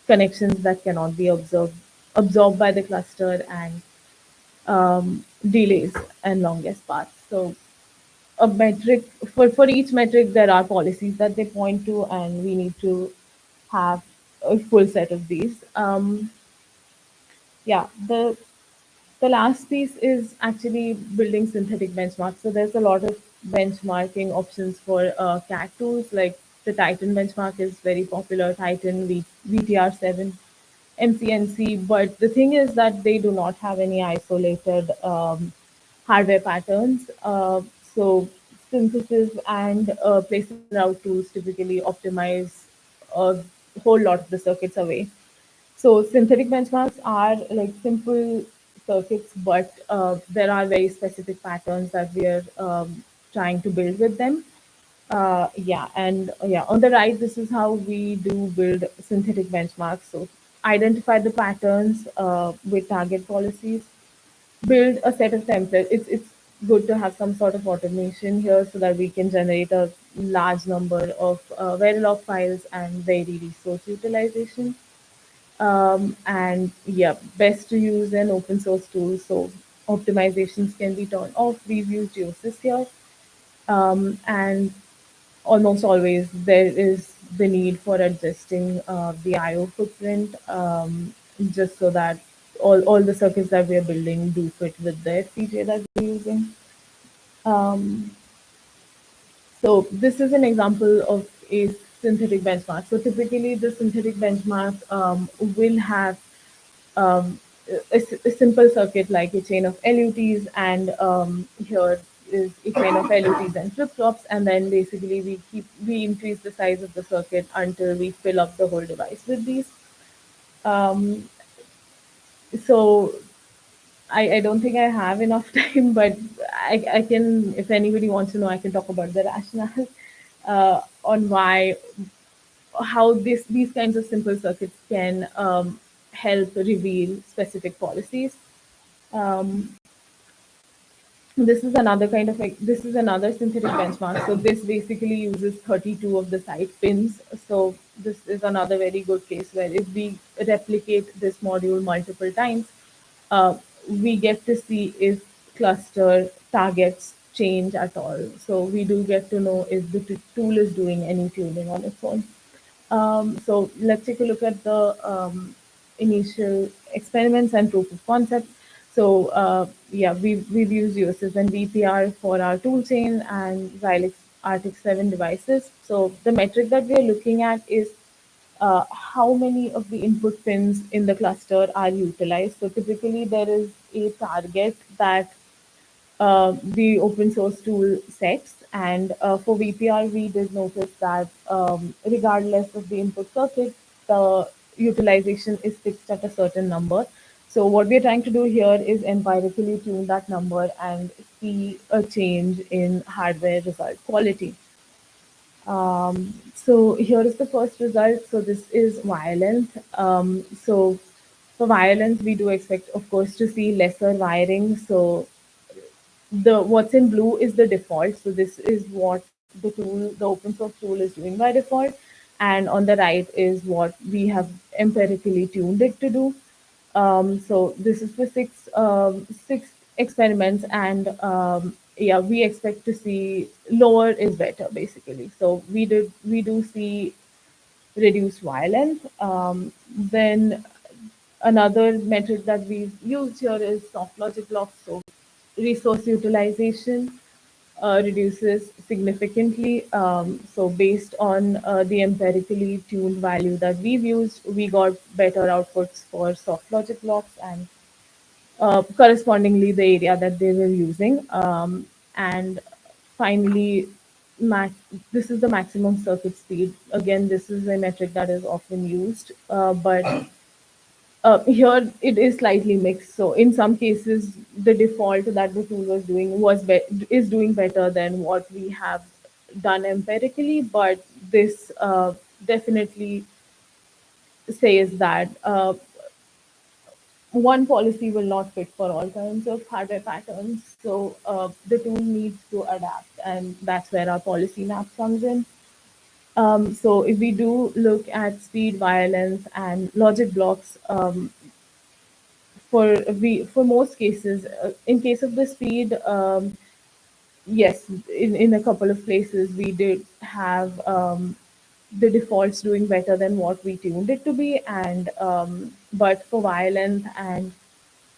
connections that cannot be absorbed by the cluster, and delays and longest paths. So a metric for each metric, there are policies that they point to, and we need to have a full set of these. Yeah, the last piece is actually building synthetic benchmarks. So there's a lot of benchmarking options for CAD tools, like the Titan benchmark is very popular, Titan VTR7, MCNC. But the thing is that they do not have any isolated hardware patterns. So synthesis and place and route tools typically optimize a whole lot of the circuits away. So synthetic benchmarks are like simple circuits, but there are very specific patterns that we are trying to build with them. Yeah, and yeah, on the right, this is how we do build synthetic benchmarks. So identify the patterns with target policies, build a set of templates. It's good to have some sort of automation here so that we can generate a large number of Verilog files and vary resource utilization. And yeah, best to use an open source tool so optimizations can be turned off. We've used Geosys here. And almost always there is the need for adjusting the IO footprint, just so that all the circuits that we are building do fit with the FPGA that we're using. So this is an example of a synthetic benchmark. So typically the synthetic benchmark will have a simple circuit like a chain of LUTs, and here is a chain of LUTs and flip-flops, and then basically we increase the size of the circuit until we fill up the whole device with these. So I don't think I have enough time, but I can, if anybody wants to know, I can talk about the rationale on how these kinds of simple circuits can help reveal specific policies. Um, this is another kind of this is another synthetic benchmark. So this basically uses 32 of the side pins. So this is another very good case where if we replicate this module multiple times, uh, we get to see if cluster targets change at all. So we do get to know if the tool is doing any tuning on its own. So let's take a look at the initial experiments and proof of concept. So yeah, we've used USS and VPR for our toolchain and Xilinx RTX7 devices. So the metric that we are looking at is how many of the input pins in the cluster are utilized. So typically there is a target that the open source tool sets. And for VPR, we did notice that regardless of the input circuit, the utilization is fixed at a certain number. So what we're trying to do here is empirically tune that number and see a change in hardware result quality. So here is the first result. So this is wire length. So for wire length, we do expect, of course, to see lesser wiring. So the what's in blue is the default. So this is what the open source tool is doing by default. And on the right is what we have empirically tuned it to do. So this is for six experiments, and yeah, we expect to see lower is better basically. So we do see reduced wire length. Then another metric that we've used here is soft logic blocks. So resource utilization reduces significantly. So based on the empirically tuned value that we've used, we got better outputs for soft logic blocks, and correspondingly the area that they were using. And finally, this is the maximum circuit speed. Again, this is a metric that is often used, but here it is slightly mixed. So in some cases, the default that the tool was doing is doing better than what we have done empirically, but this definitely says that one policy will not fit for all kinds of hardware patterns. So the tool needs to adapt, and that's where our policy map comes in. So if we do look at speed, violence, and logic blocks, for most cases, in case of the speed, yes, in a couple of places we did have the defaults doing better than what we tuned it to be, and but for violence and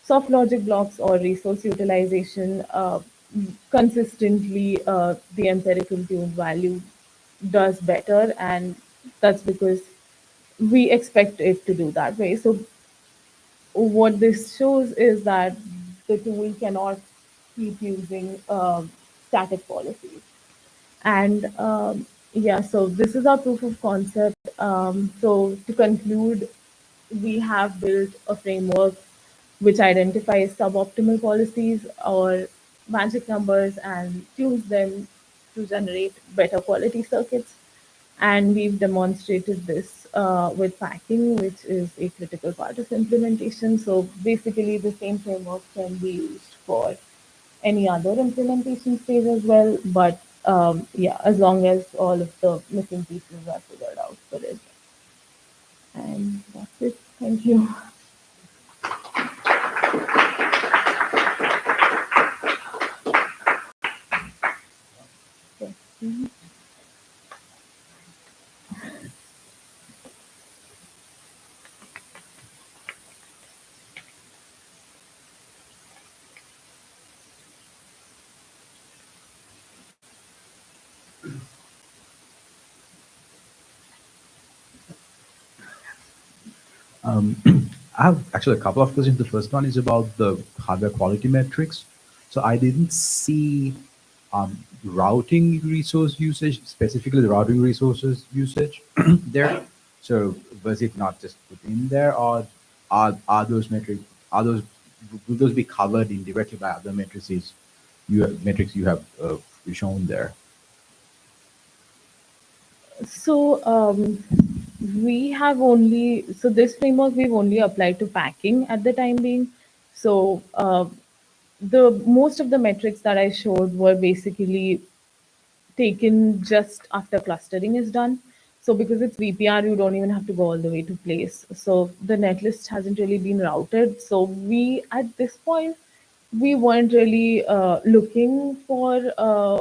soft logic blocks or resource utilization, consistently the empirical tuned value does better, and that's because we expect it to do that way. So what this shows is that the tool cannot keep using static policies. And yeah, so this is our proof of concept. So to conclude, we have built a framework which identifies suboptimal policies or magic numbers and tunes them to generate better quality circuits. And we've demonstrated this with packing, which is a critical part of implementation. So basically, the same framework can be used for any other implementation stage as well. But yeah, as long as all of the missing pieces are figured out for it. And that's it. Thank you. Yes. I have actually a couple of questions. The first one is about the hardware quality metrics. So I didn't see routing resource usage, specifically the routing resources usage there. So was it not just put in there, or are those metrics, will those be covered indirectly by other matrices metrics you have shown there? So we have only, so this framework we've only applied to packing at the time being. So the most of the metrics that I showed were basically taken just after clustering is done. So because it's VPR, you don't even have to go all the way to place. So the netlist hasn't really been routed. So we, at this point, we weren't really looking for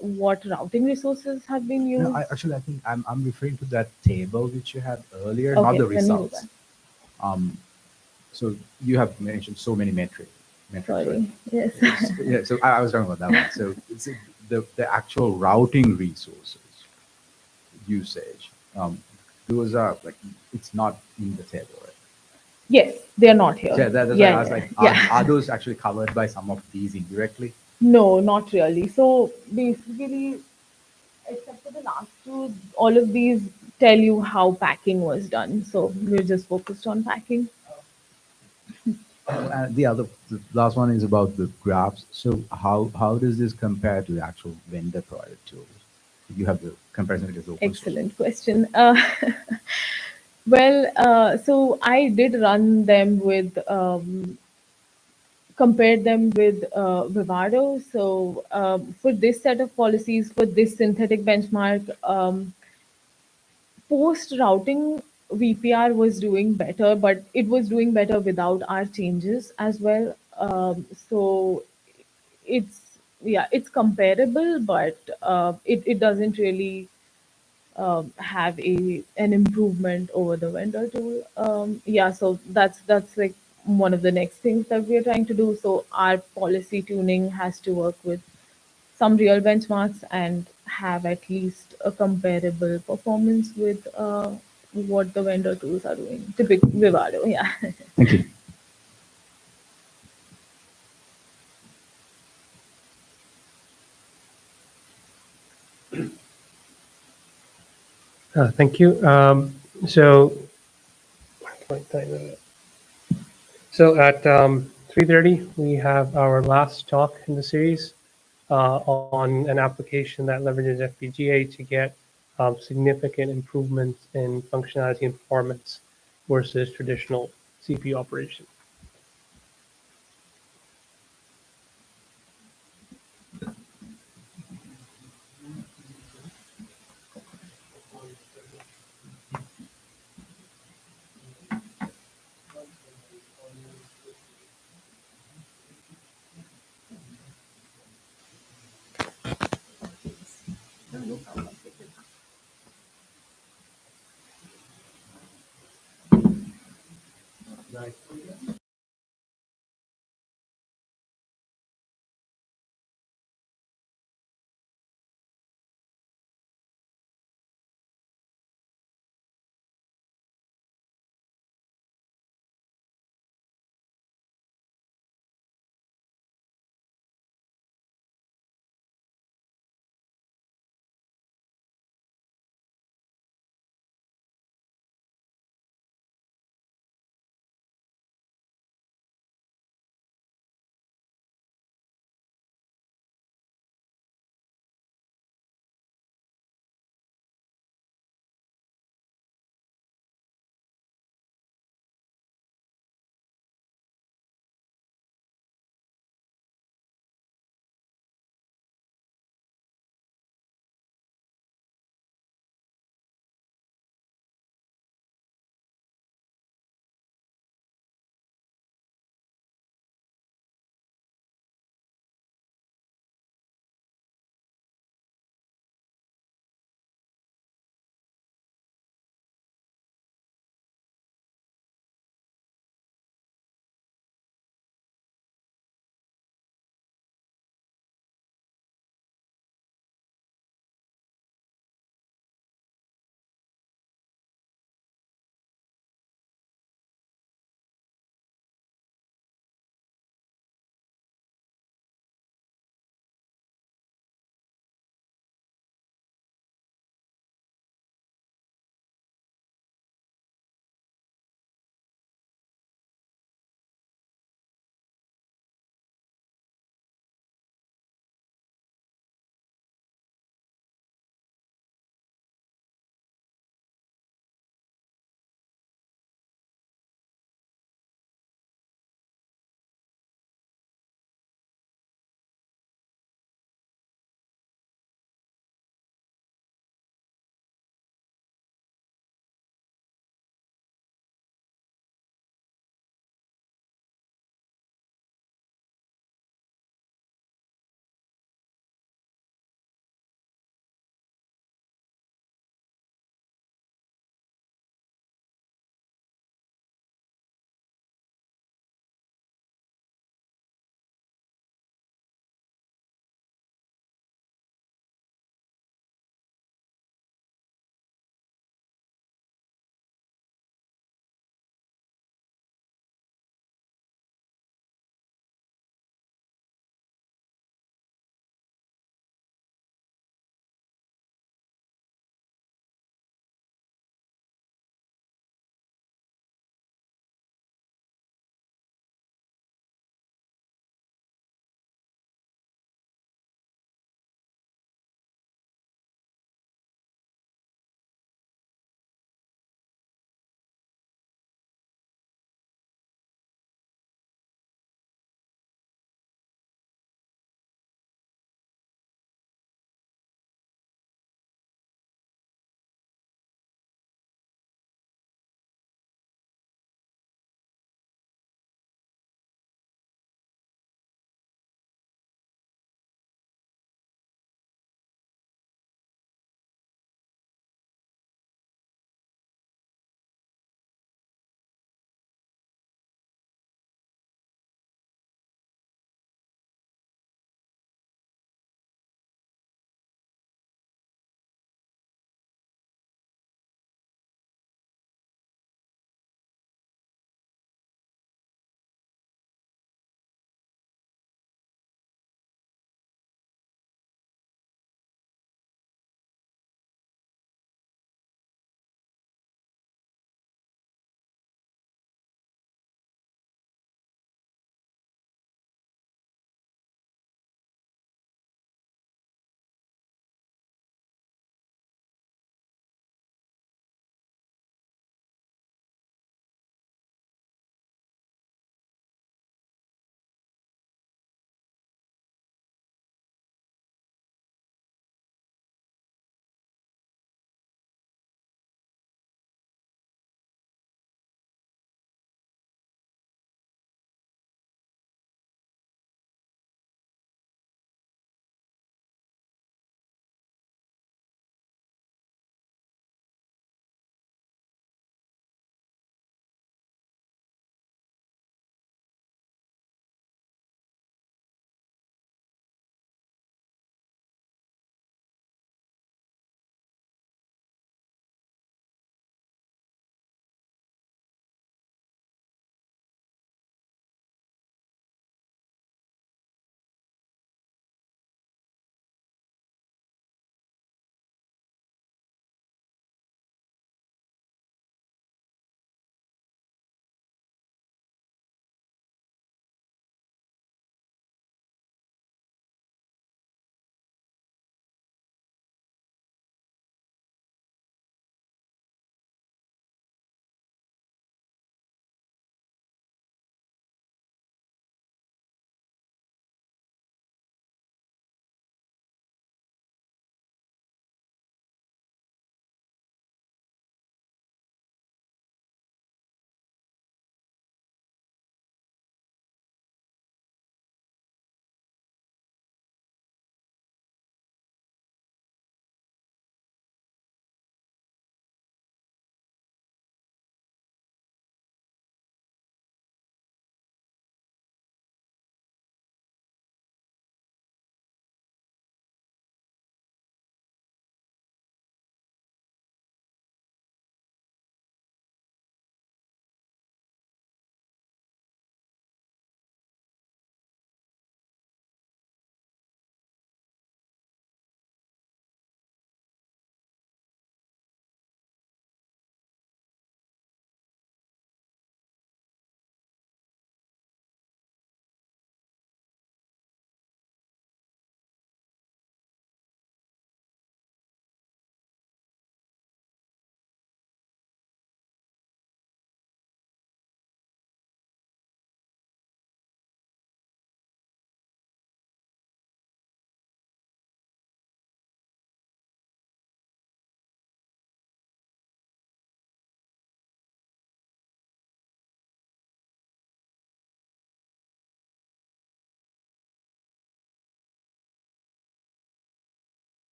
what routing resources have been used. No, I think I'm referring to that table which you had earlier, Okay, not the let me do results. So you have mentioned so many metrics. Sorry. Right? Yes. Yeah, so I was talking about that one. So it's the actual routing resources usage, those are like, it's not in the table, right? Yes, they're not here. Yeah, that's why I was like, are those actually covered by some of these indirectly? No, not really. So basically, except for the last two, all of these tell you how packing was done. So we're just focused on packing. The last one is about the graphs. So how does this compare to the actual vendor provided tools? You have the comparison with the open Excellent question. Well, so I did run them with, compared them with Vivado. So for this set of policies, for this synthetic benchmark, post routing VPR was doing better, but it was doing better without our changes as well. So it's, yeah, it's comparable, but it doesn't really have an improvement over the vendor tool. Yeah, so that's like one of the next things that we are trying to do. So our policy tuning has to work with some real benchmarks and have at least a comparable performance with what the vendor tools are doing. Typical Vivado, yeah. Thank you. Thank you. So at 3:30, we have our last talk in the series. on an application that leverages FPGA to get significant improvements in functionality and performance versus traditional CPU operation.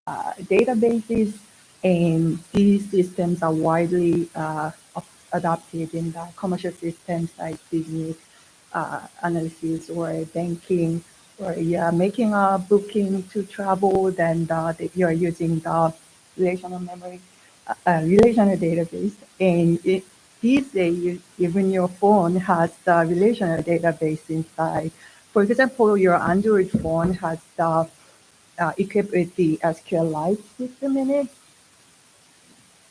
databases, and these systems are widely adopted in the commercial systems like business analysis or banking, or you're making a booking to travel, then you're using the relational memory, relational database. And these days, even your phone has the relational database inside. For example, your Android phone has the equipped with the SQLite system in it.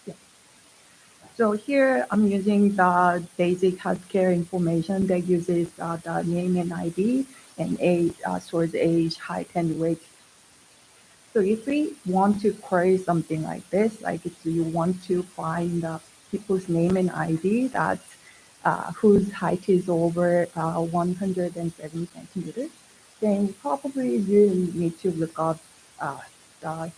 Yeah. So here I'm using the basic healthcare information that uses the name and ID and age, source age, height, and weight. So if we want to query something like this, like if you want to find people's name and ID that whose height is over 170 centimeters, then probably you need to look up the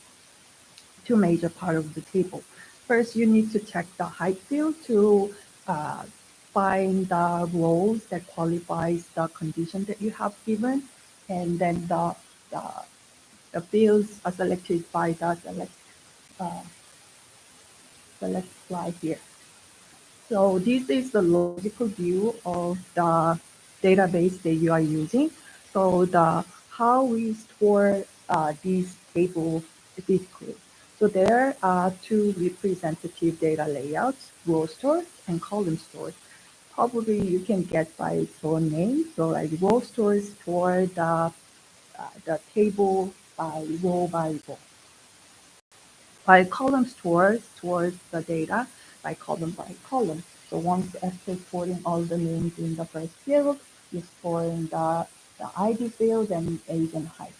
two major part of the table. First, you need to check the height field to uh, find the rows that qualifies the condition that you have given, and then the, the fields are selected by the uh, select slide here. So this is the logical view of the database that you are using. So the how we store these tables physically. So there are two representative data layouts: row stores and column stores. Probably you can get by its own name. So like row stores store the table by row. By column stores the data by column. So once after storing all the names in the first field, you store in the ID field and age and height.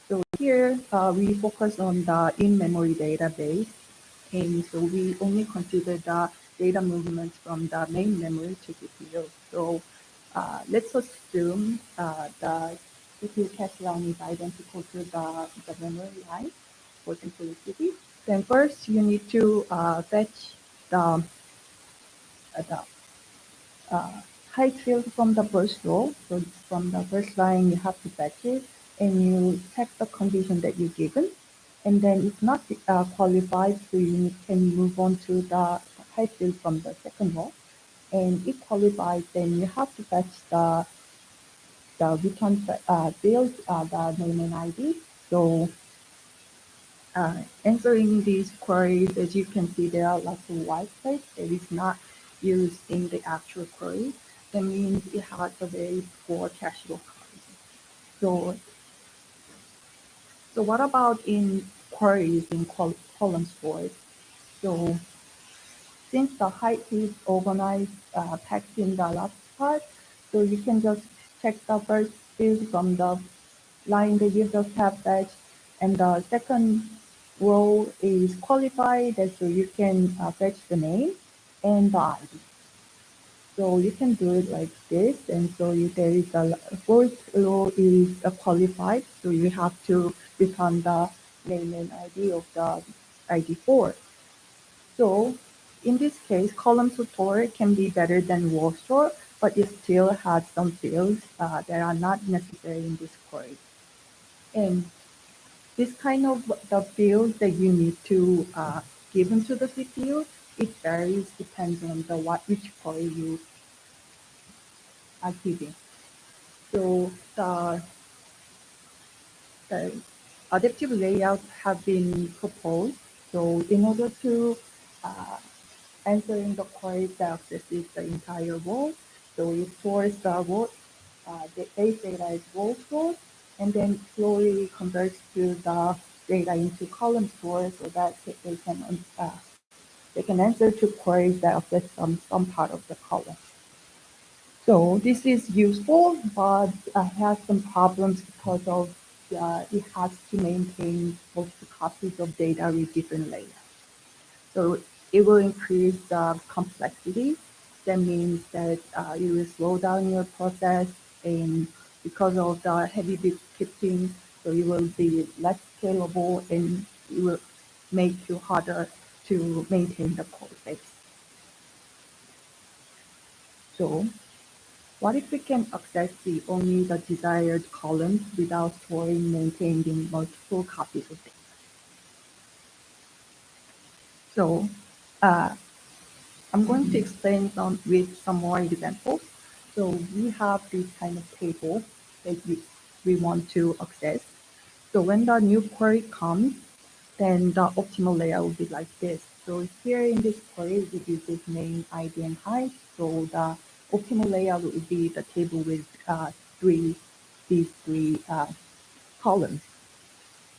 So here we focus on the in-memory database, and so we only consider the data movements from the main memory to CPU. So let's assume the CPU cache line is identical to the memory line for simplicity. Then first you need to fetch the height field from the first row. So from the first line, you have to fetch it, and you check the condition that you're given. And then if not qualified, so you can move on to the height field from the second row. And if qualified, then you have to fetch the return field, the name and ID. So answering these queries, as you can see, there are lots of white space that is not used in the actual query. That means it has a very poor cache localization. So what about in queries in column stores? So since the height is organized, packed in the last part, so you can just check the first field from the line that you just have fetched, and the second row is qualified, and so you can fetch the name and the ID. So you can do it like this, and so there is a fourth row is qualified, so you have to return the name and ID of the ID4. So in this case, column store can be better than row store, but it still has some fields that are not necessary in this query. And this kind of the fields that you need to give into the CPU, it varies depends on which query you are giving. So the adaptive layouts have been proposed. So in order to answering the query that accesses the entire row, so it stores the row, the base data is row store, and then slowly converts to the data into column store so that they can answer to queries that access some part of the column. So this is useful, but has some problems because of it has to maintain multiple copies of data with different layers. So it will increase the complexity. That means that you will slow down your process, and because of the heavy bookkeeping, so it will be less scalable, and it will make you harder to maintain the code base. So What if we can access only the desired columns without storing, maintaining multiple copies of data? So I'm going to explain with some more examples. So we have this kind of table that we want to access. So when the new query comes, then the optimal layout will be like this. So here in this query, it uses name, ID, and height. So the optimal layout would be the table with these three columns.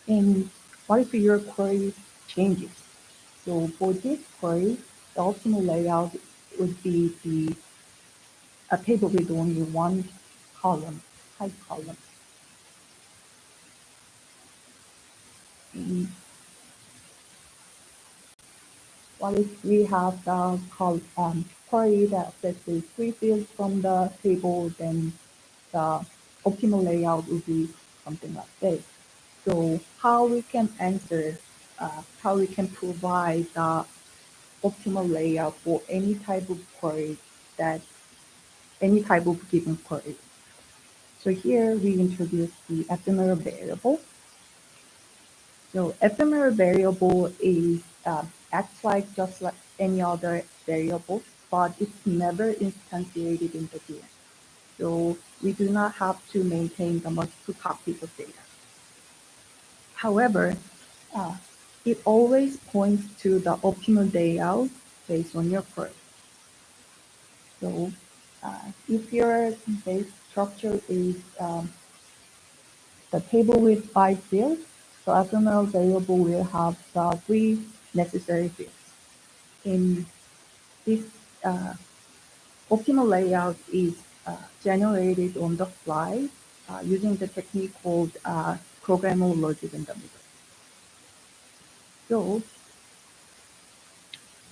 And what if your query changes? So for this query, the optimal layout would be a table with only one column, height column. And what if we have the query that accesses three fields from the table, then the optimal layout would be something like this. So how we can answer, how we can provide the optimal layout for any type of query any type of given query. So here we introduce the ephemeral variable. So ephemeral variable is acts like just like any other variable, but it's never instantiated in the VM. So we do not have to maintain the multiple copies of data. However, it always points to the optimal layout based on your query. So if your base structure is the table with 5 fields, so ephemeral variable will have the 3 necessary fields. In this optimal layout is generated on the fly using the technique called programmable logic in the middle. So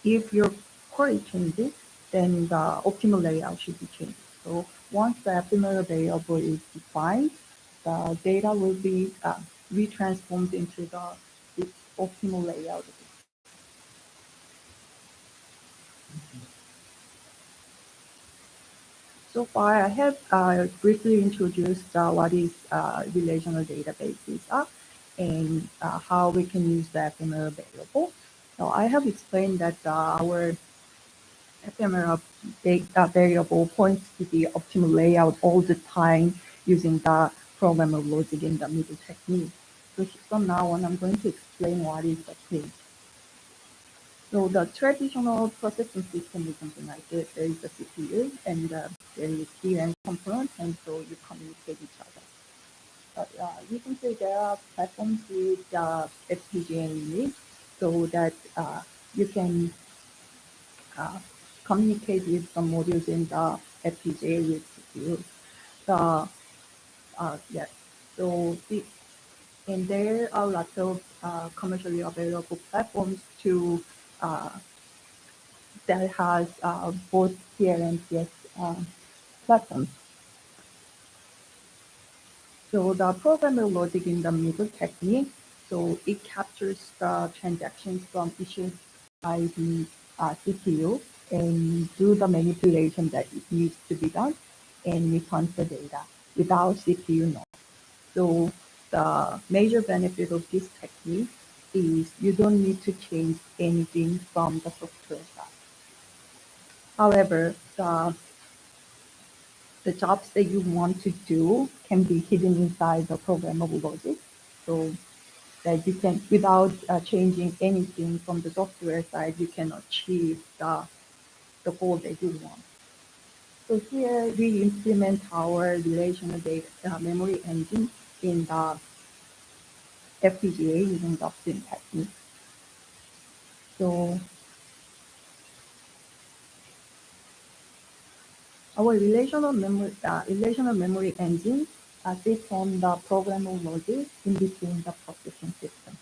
if your query changes, then the optimal layout should be changed. So once the ephemeral variable is defined, the data will be retransformed into this optimal layout. So far, I have briefly introduced what is relational databases are and how we can use the ephemeral variable. Now, I have explained that our ephemeral variable points to the optimal layout all the time using the programmable logic in the middle technique. So from now on, I'm going to explain what is the thing. So the traditional processing system is something like this. There is a CPU and there is DRAM component, and so you communicate each other. But recently there are platforms with FPGA unit so that you can communicate with some modules in the FPGA with CPU. Yes. So and there are lots of commercially available platforms to that has both PR and PS platforms. So the programmable logic in the middle technique, so it captures the transactions from issues by the CPU and do the manipulation that it needs to be done and returns the data without CPU knowledge. So the major benefit of this technique is you don't need to change anything from the software side. However, the jobs that you want to do can be hidden inside the programmable logic, so that you can, without changing anything from the software side, you can achieve the goal that you want. So here we implement our relational data memory engine in the FPGA using the upstream technique. So our relational memory engine sits on the programmable logic in between the processing system.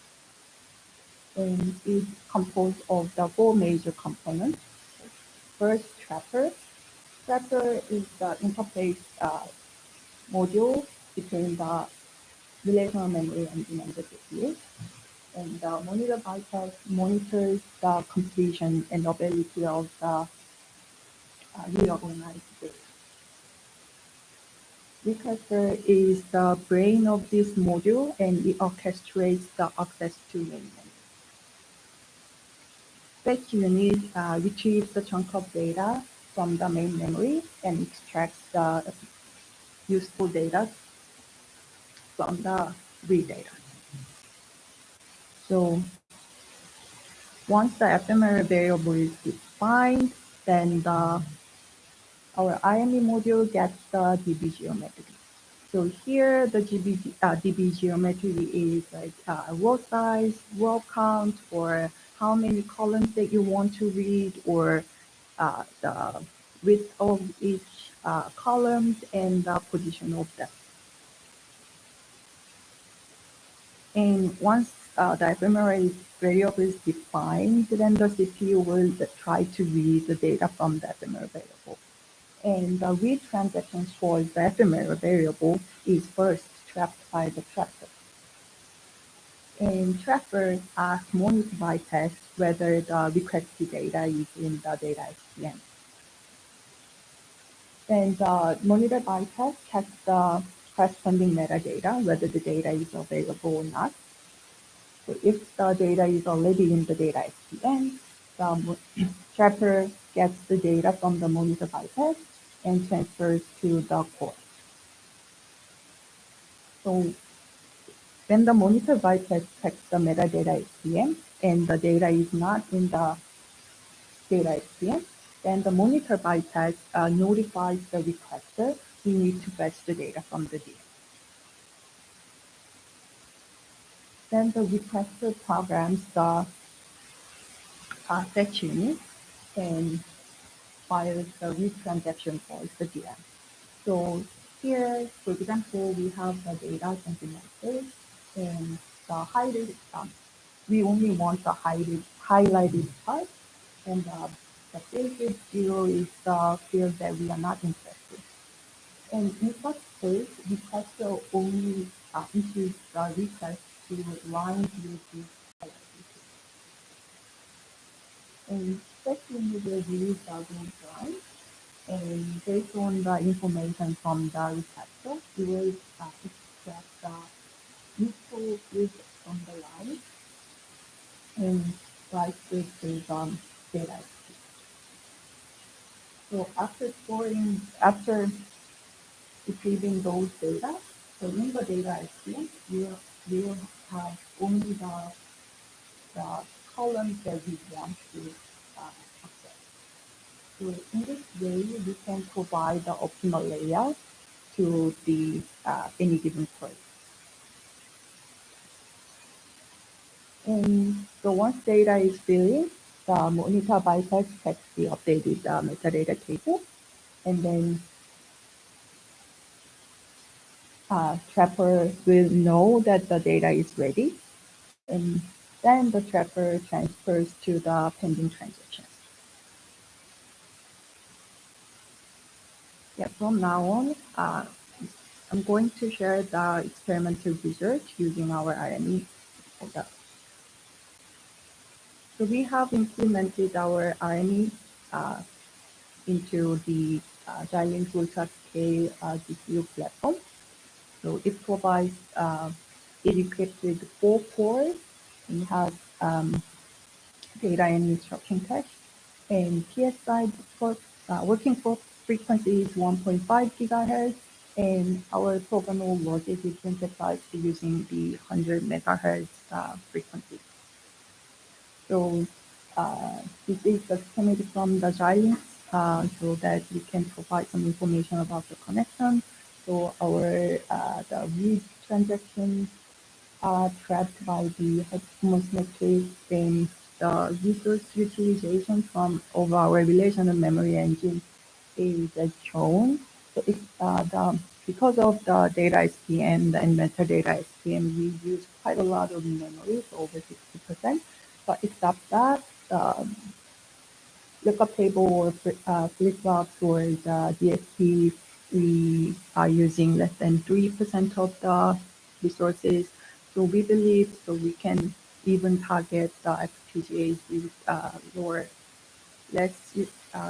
And it's composed of the 4 major components. First, Trapper. Trapper is the interface module between the relational memory engine and the CPU. And the monitor bypass monitors the completion and ability of the reorganized data. Kepler is the brain of this module, and it orchestrates the access to main memory. Fetch unit retrieves the chunk of data from the main memory and extracts the useful data from the read data. So once the ephemeral variable is defined, then our IME module gets the DB geometry. So here the DB geometry is like row size, row count, or how many columns that you want to read, or the width of each column and the position of them. And once the ephemeral variable is defined, then the CPU will try to read the data from the ephemeral variable. And the read transactions for the ephemeral variable is first trapped by the trapper. And trapper asks monitor by test whether the requested data is in the data SPM. And the monitor by test checks the corresponding metadata, whether the data is available or not. So if the data is already in the data SPM, the trapper gets the data from the monitor by test and transfers to the core. So when the monitor bytest checks the metadata SPM and the data is not in the data SPM, then the monitor bytest notifies the requester we need to fetch the data from the DM. Then the requester programs the fetch unit and fires the read transaction for the DM. So here, for example, we have the data something like this, and the highlighted we only want the highlighted part, and the filtered 0 is the field that we are not interested in. And in such case, requester only issues the request to lines with this highlighted. And second, we will use the those lines. And based on the information from the requester, we will extract the useful fields from the line and write this based on data. So after retrieving those data, so in the data SPM, we will have only the columns that we want to access. So in this way, we can provide the optimal layout to the any given query. And so once data is filled in, the monitor bytest checks the updated metadata table, and then trapper will know that the data is ready, and then the trapper transfers to the pending transactions. Yeah, from now on, I'm going to share the experimental research using our IME product. So we have implemented our IME into the Xilinx UltraScale GPU platform. So it provides it equipped with 4 cores and has data and instruction cache, and PSI working frequency is 1.5 gigahertz, and our programmable logic is synthesized using the 100 megahertz frequency. So this is the schematic from the Xilinx so that we can provide some information about the connection. So our the read transactions are trapped by the Prometheus Metrics, and the resource utilization from of our relational memory engine is shown. So it's because of the data SPM and metadata SPM, we use quite a lot of memory, so over 60%. But except that, lookup table or flip-flops or the DSP, we are using less than 3% of the resources. So we believe so we can even target the FPGAs with lower, less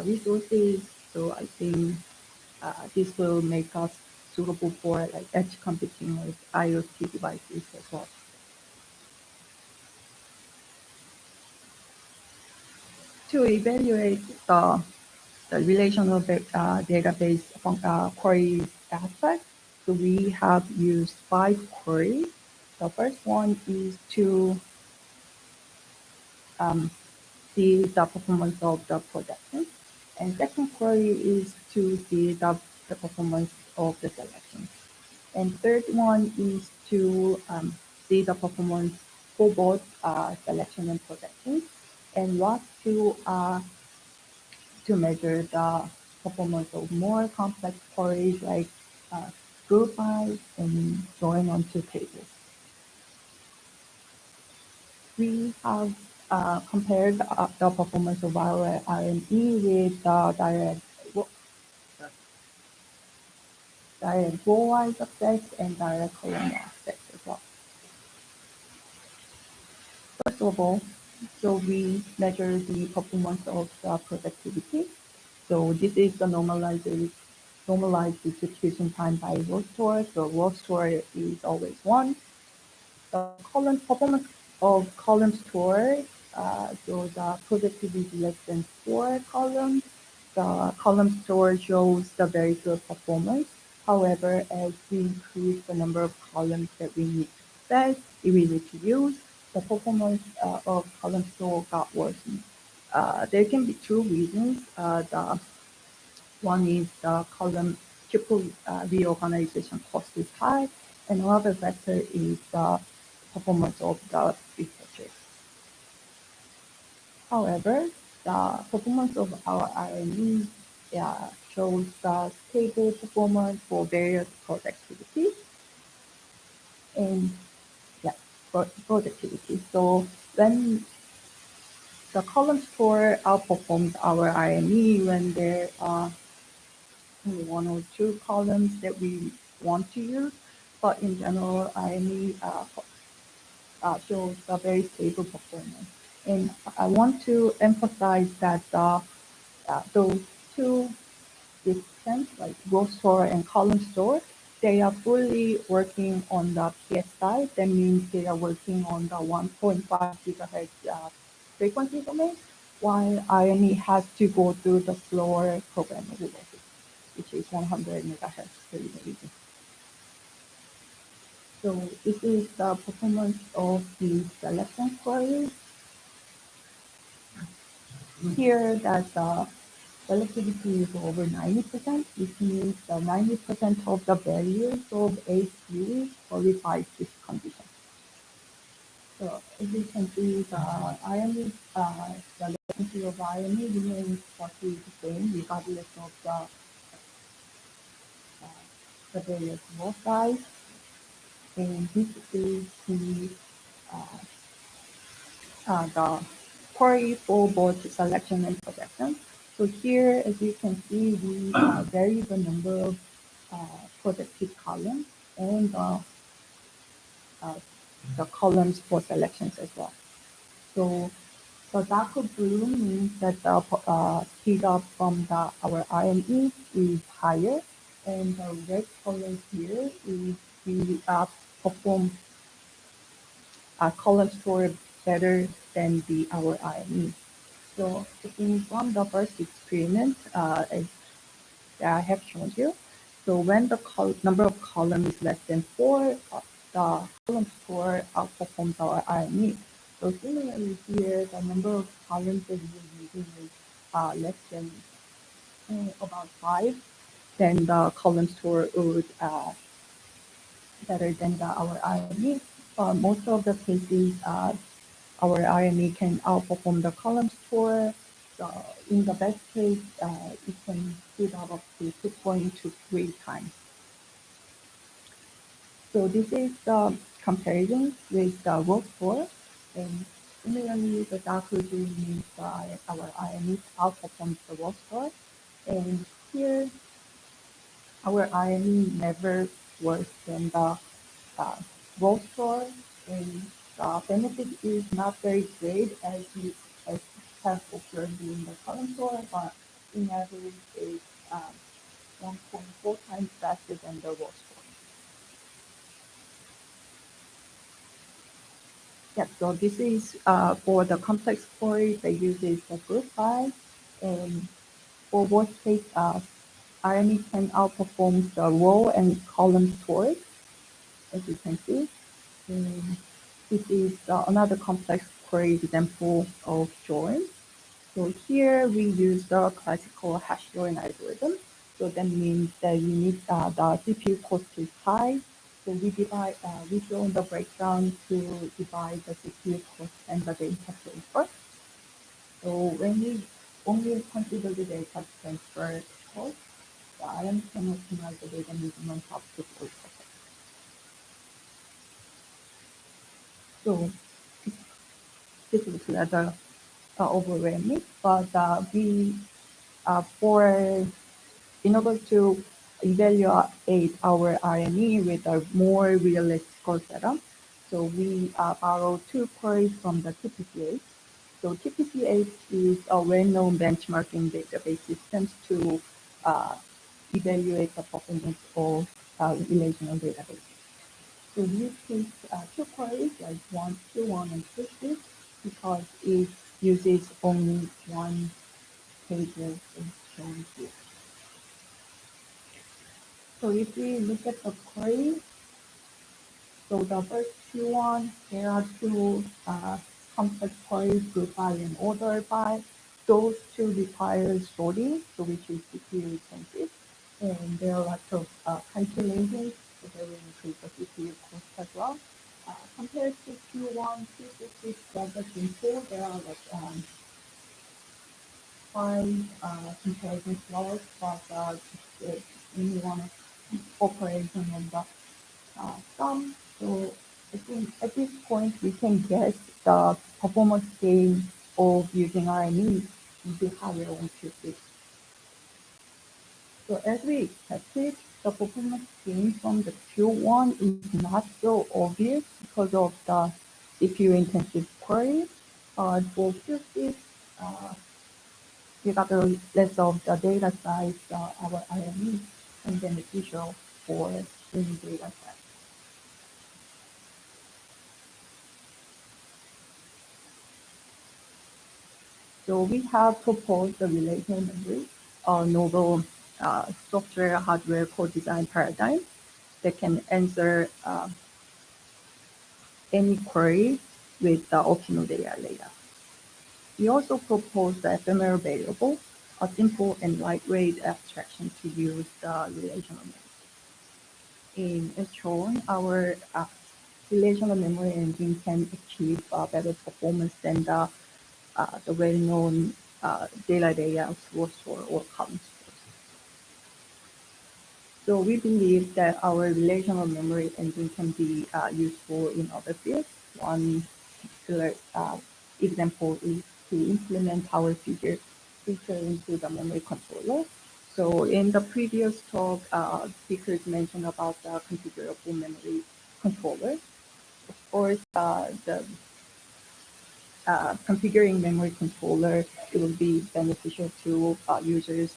resources. So I think this will make us suitable for like edge computing with IoT devices as well. To evaluate the relational database queries aspect, so we have used 5 queries. The first one is to see the performance of the projection, and second query is to see the performance of the selection. And third one is to see the performance for both selection and projection. And last two are to measure the performance of more complex queries like group by and join onto tables. We have compared the performance of our RME with the direct row-wise aspects and direct column aspects as well. First of all, so we measure the performance of the productivity. So this is the normalized execution time by row store. So row store is always 1. The column performance of column store, so the productivity is less than 4 columns. The column store shows the very good performance. However, as we increase the number of columns that we need to fetch, we need to use, the performance of column store got worsened. There can be 2 reasons. The one is the column triple reorganization cost is high, and another factor is the performance of the researchers. However, the performance of our RME shows the stable performance for various productivities and productivity. So when the column store outperforms our RME when there are only 1 or 2 columns that we want to use, but in general, RME shows a very stable performance. And I want to emphasize that those 2 systems, like row store and column store, they are fully working on the PS side. That means they are working on the 1.5 gigahertz frequency domain, while IME has to go through the slower programmable logic, which is 100 megahertz per region. So this is the performance of the selection queries. Here that the selectivity is over 90%, which means that 90% of the values of A series qualifies this condition. So as you can see, the IME, the latency of IME remains roughly the same regardless of the various row size. And this is the query for both selection and projection. So here, as you can see, we vary the number of projected columns and the columns for selections as well. So the darker blue means that the speed up from our IME is higher, and the red color here is we perform column store better than our IME. So from the first experiment, as I have shown you, so when the number of columns is less than 4, the column store outperforms our IME. So similarly here, the number of columns that we're using is less than about 5, then the column store would better than our IME. Most of the cases, our IME can outperform the column store. So in the best case, it can speed up to 2.23 times. So this is the comparison with the row store. And similarly, the darker green means our IME outperforms the row store. And here, our IME never worse than the row store, and the benefit is not very great as you have observed in the column store, but in average it's 1.4 times faster than the raw score. Yeah, so this is for the complex query that uses the group by, and for worst case, RME can outperform the row and column storage, as you can see. And this is another complex query example of join. So here we use the classical hash join algorithm. So that means that you need the CPU cost is high. So we show the breakdown to divide the CPU cost and the data transfer. So when we only consider the data transfer cost, the IM can optimize the data movement up to 40%. So this is rather overwhelming, but in order to evaluate our RNE with a more realistic setup, so we borrow two queries from the TPC-8. So TPC-8 is a well-known benchmarking database system to evaluate the performance of relational databases. So we take two queries like Q1 and Q2 because it uses only one page as shown here. So if we look at the query, so the first Q1, there are two complex queries grouped by and ordered by. Those two require sorting, so which is CPU intensive. And there are lots of calculations, so they will increase the CPU cost as well. Compared to Q1, Q6 is rather simple. There are like 5 comparison flows, but only one operation of the sum. So I think at this point we can guess the performance gain of using RME will be higher on Q6. So as we expected, the performance gain from the Q1 is not so obvious because of the CPU intensive query. For Q6, we got the less of the data size, our RME, and beneficial for any data set. So we have proposed the relational memory, a novel software hardware co-design paradigm that can answer any query with the optional data layer. We also propose the ephemeral variable, a simple and lightweight abstraction to use the relational memory. As shown, our relational memory engine can achieve better performance than the well-known data layout source or column source. So we believe that our relational memory engine can be useful in other fields. One particular example is to implement power feature into the memory controller. So in the previous talk, speakers mentioned about the configurable memory controller. Of course, the configuring memory controller, it will be beneficial to users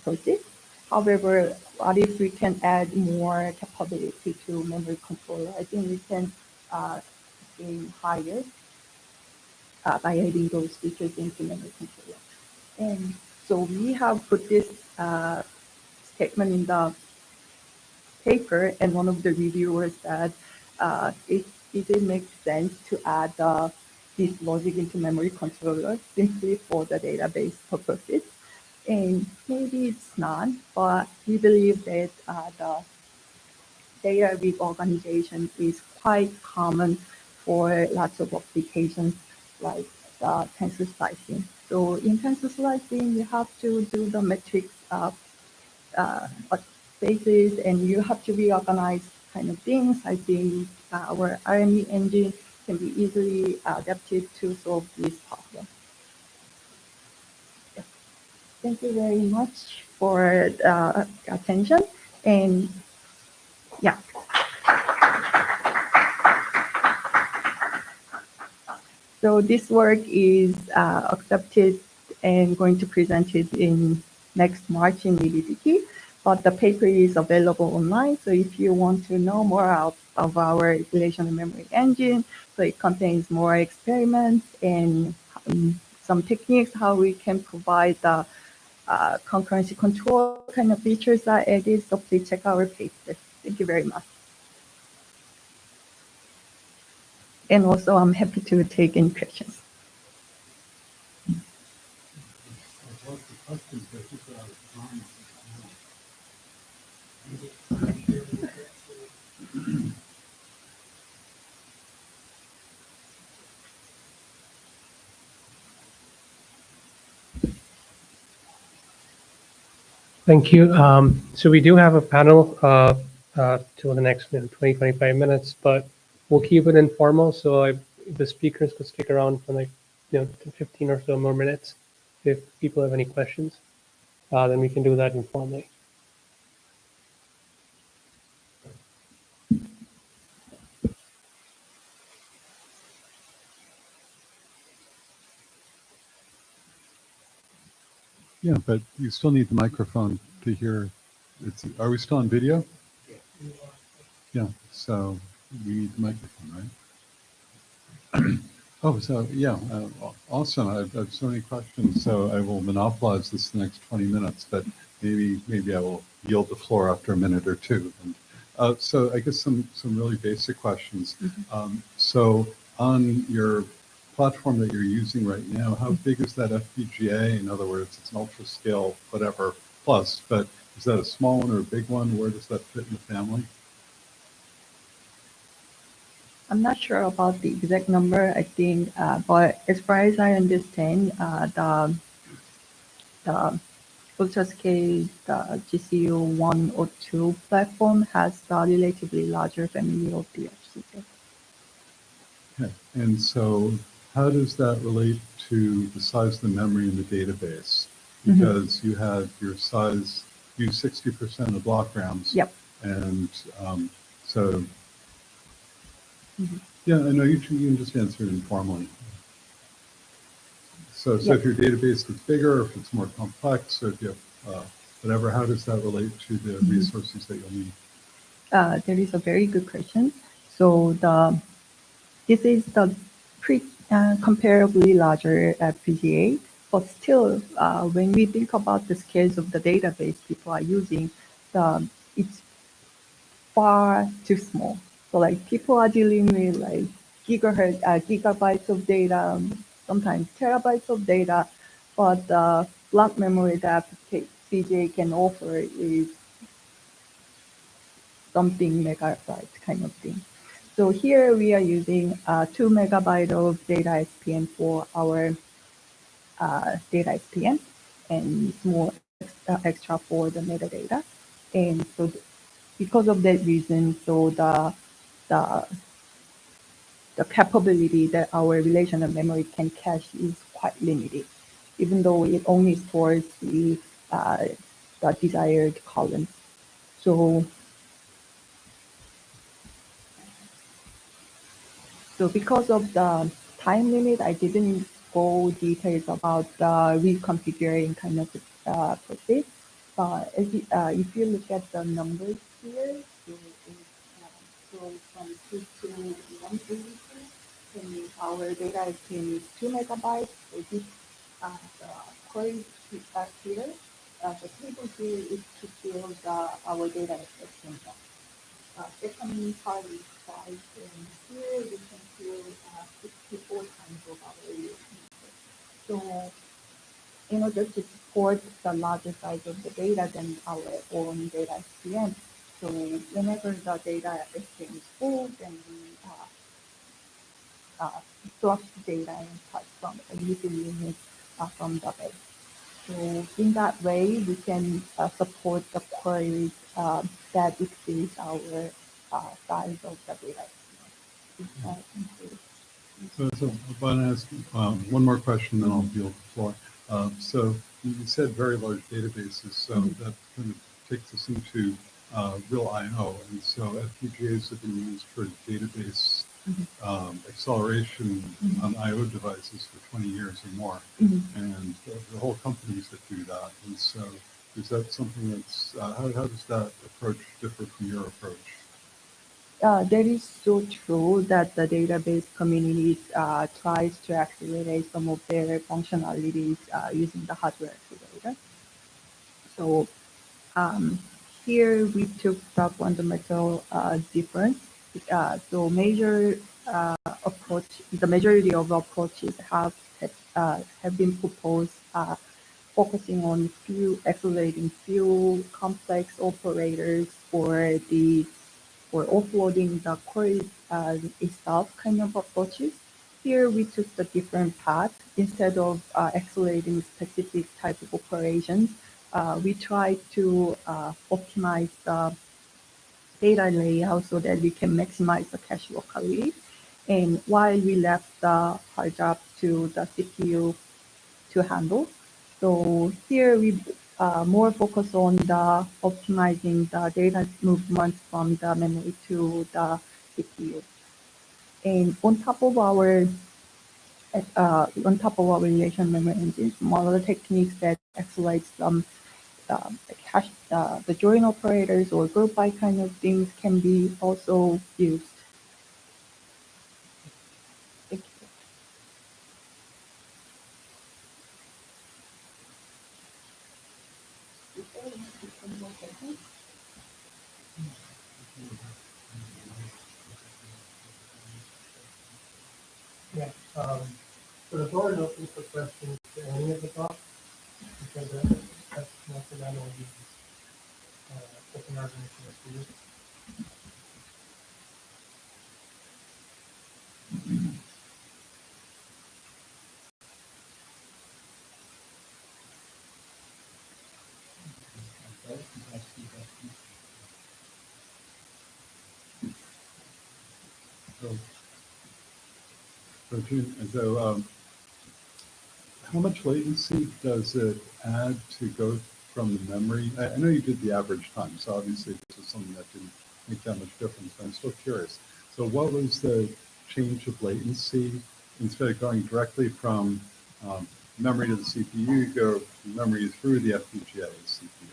purposes. However, what if we can add more capability to memory controller? I think we can gain higher by adding those features into memory controller. And so we have put this statement in the paper, and one of the reviewers said it didn't make sense to add this logic into memory controller simply for the database purposes. And maybe it's not, but we believe that the data reorganization is quite common for lots of applications like tensor slicing. So in tensor slicing, you have to do the metrics basis, and you have to reorganize kind of things. I think our RME engine can be easily adapted to solve this problem. Yeah. Thank you very much for attention, and yeah. So this work is accepted and going to present it in next March in DBPT. But the paper is available online, so if you want to know more of our relational memory engine, so it contains more experiments and some techniques how we can provide the concurrency control kind of features that added. So please check our paper. Thank you very much. And also, I'm happy to take any questions. Thank you. So we do have a panel till the next 20, 25 minutes, but we'll keep it informal. So the speakers could stick around for like 15 or so more minutes. If people have any questions, then we can do that informally. Yeah, but you still need the microphone to hear. Are we still on video? Yeah, so we need the microphone, right? Oh, so yeah, awesome. I have so many questions, so I will monopolize this next 20 minutes, but maybe I will yield the floor after a minute or two. And, so I guess some really basic questions. So on your platform that you're using right now, how big is that FPGA? In other words, it's an ultra scale, whatever, plus, but is that a small one or a big one? Where does that fit in the family? I'm not sure about the exact number, I think, but as far as I understand, the ultra-scale GCU 1 or 2 platform has a relatively larger family of the FPGA. Okay. And so how does that relate to the size of the memory in the database? Because you had your size, use 60% of block RAMs. Yep. And so, yeah, I know you can just answer it informally. So if your database gets bigger, or if it's more complex, or if you have whatever, how does that relate to the resources that you'll need? That is a very good question. So this is the comparably larger FPGA, but still, when we think about the scales of the database people are using, it's far too small. So like people are dealing with like gigabytes of data, sometimes terabytes of data, but the block memory that FPGA can offer is something megabyte kind of thing. So here we are using 2 megabyte of data SPN for our data SPN, and more extra for the metadata. And so because of that reason, so the capability that our relational memory can cache is quite limited, even though it only stores the desired columns. So because of the time limit, I didn't go details about reconfiguring kind of process. But if you look at the numbers here, so from 2 to 182, and our data is 2 megabytes. So this the query here, the table here is to fill our data section. Second part is size, and here we can fill 64 times of our data. So in order to support the larger size of the data than our own data SPN, so whenever the data SPN is full, then we drop the data and touch from a user unit from the base. So in that way, we can support the queries that exceed our size of the data. So I want to ask one more question, then I'll yield the floor. So you said very large databases, so that kind of takes us into real I/O, and so FPGAs have been used for database acceleration Mhm. on I/O devices for 20 years or more, Mhm. and the whole companies that do that. And so, is that something that's how does that approach differ from your approach? That is so true that the database community tries to accelerate some of their functionalities using the hardware accelerator. So um, here we took the fundamental difference. So major approach, the majority of approaches have been proposed focusing on few accelerating few complex operators or offloading the query itself kind of approaches. Here we took the different path. Instead of accelerating specific type of operations, we tried to optimize the data layout so that we can maximize the cache locality. And while we left the hard job to the CPU to handle. So here we more focus on the optimizing the data movement from the memory to the CPU. And on top of our relation memory engine, some other techniques that accelerate some the join operators or group by kind of things can be also used. Thank you. Is there any more questions? Yeah. So the floor is open for questions to any of the talks, because that's nothing I know you open our organization to. So, so how much latency does it add to go from the memory? I know you did the average time, so obviously this is something that didn't make that much difference, but I'm still curious. So what was the change of latency instead of going directly from memory to the CPU, you go from memory through the FPGA CPU?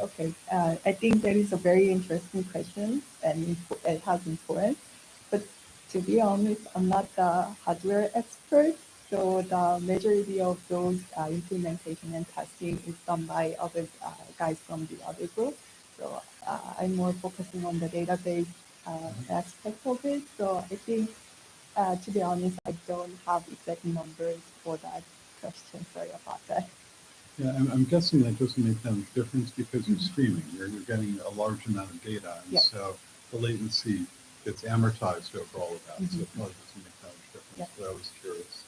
Okay, I think that is a very interesting question and it has importance. But to be honest, I'm not the hardware expert, so the majority of those implementation and testing is done by other guys from the other group. So I'm more focusing on the database aspect of it. So I think, to be honest, I don't have exact numbers for that question. Sorry about that. Yeah, I'm guessing that doesn't make that much difference because you're streaming. You're getting a large amount of data, and Yeah. so the latency gets amortized over all of that. So it probably doesn't make that much difference. Yeah. But I was curious.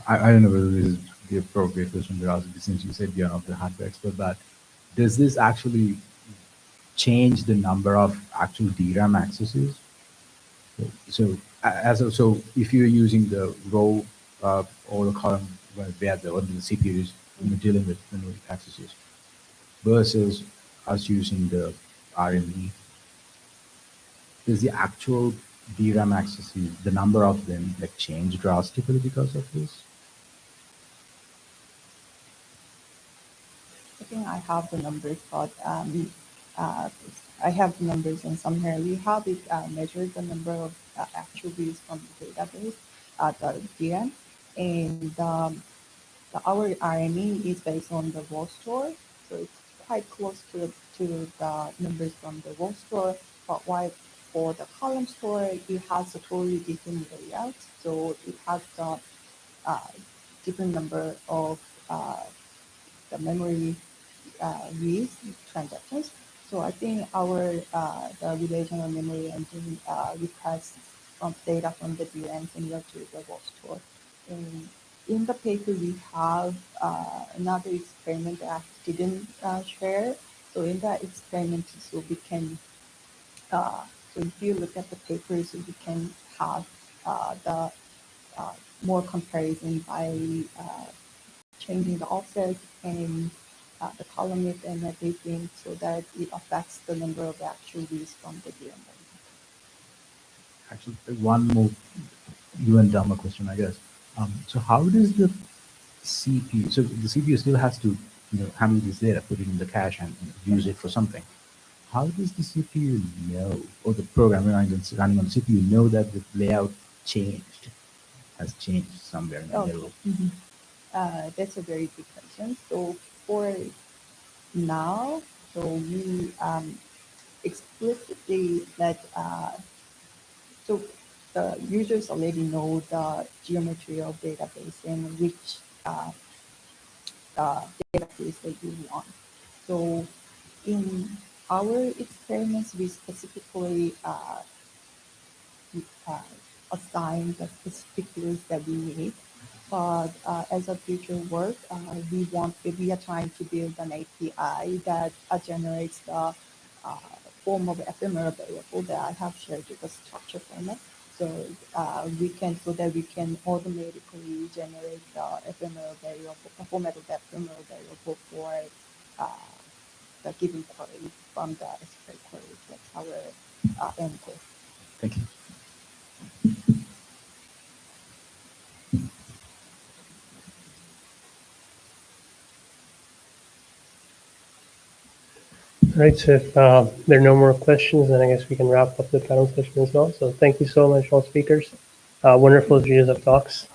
I don't know whether this is the appropriate question to ask, since you said you're not the hardware expert, but does this actually change the number of actual DRAM accesses? So if you're using the row or the column where the CPU is dealing with memory accesses versus us using the RME, does the actual DRAM accesses, the number of them, like change drastically because of this? I think I have the numbers, but uh, I have the numbers in somewhere. We have it measured the number of actual views from the database, the DM, and our RME is based on the raw store, so it's quite close to the numbers from the raw store. But while for the column store, it has a totally different layout, so it has the uh, different number of the memory reads transactions. So I think our the relational memory engine requests from data from the DRAM similar to the raw store. And in the paper, we have another experiment that I didn't share. So in that experiment, so we can So if you look at the papers, you can have the more comparison by changing the offset and the column width and everything, so that it affects the number of actual reads from the data. Actually, one more you and Dharma question, I guess. So how does the CPU, so the CPU still has to handle this data, put it in the cache and use it for something. How does the CPU know, or the program running on the CPU know that the layout has changed somewhere in the middle? That's a very good question. So for now, so we explicitly let, so the users already know the geometry of database and which database that you want. So in our experiments, we specifically assign the specific rules that we need. But as a future work, we are trying to build an API that generates the form of ephemeral variable that I have shared with the structure format. So so that we can automatically generate the ephemeral variable, the format of the ephemeral variable for the given query from the SQL query. That's our end goal. Thank you. Right, so if there are no more questions, then I guess we can wrap up the panel session as well. So thank you so much, all speakers. Wonderful series of talks.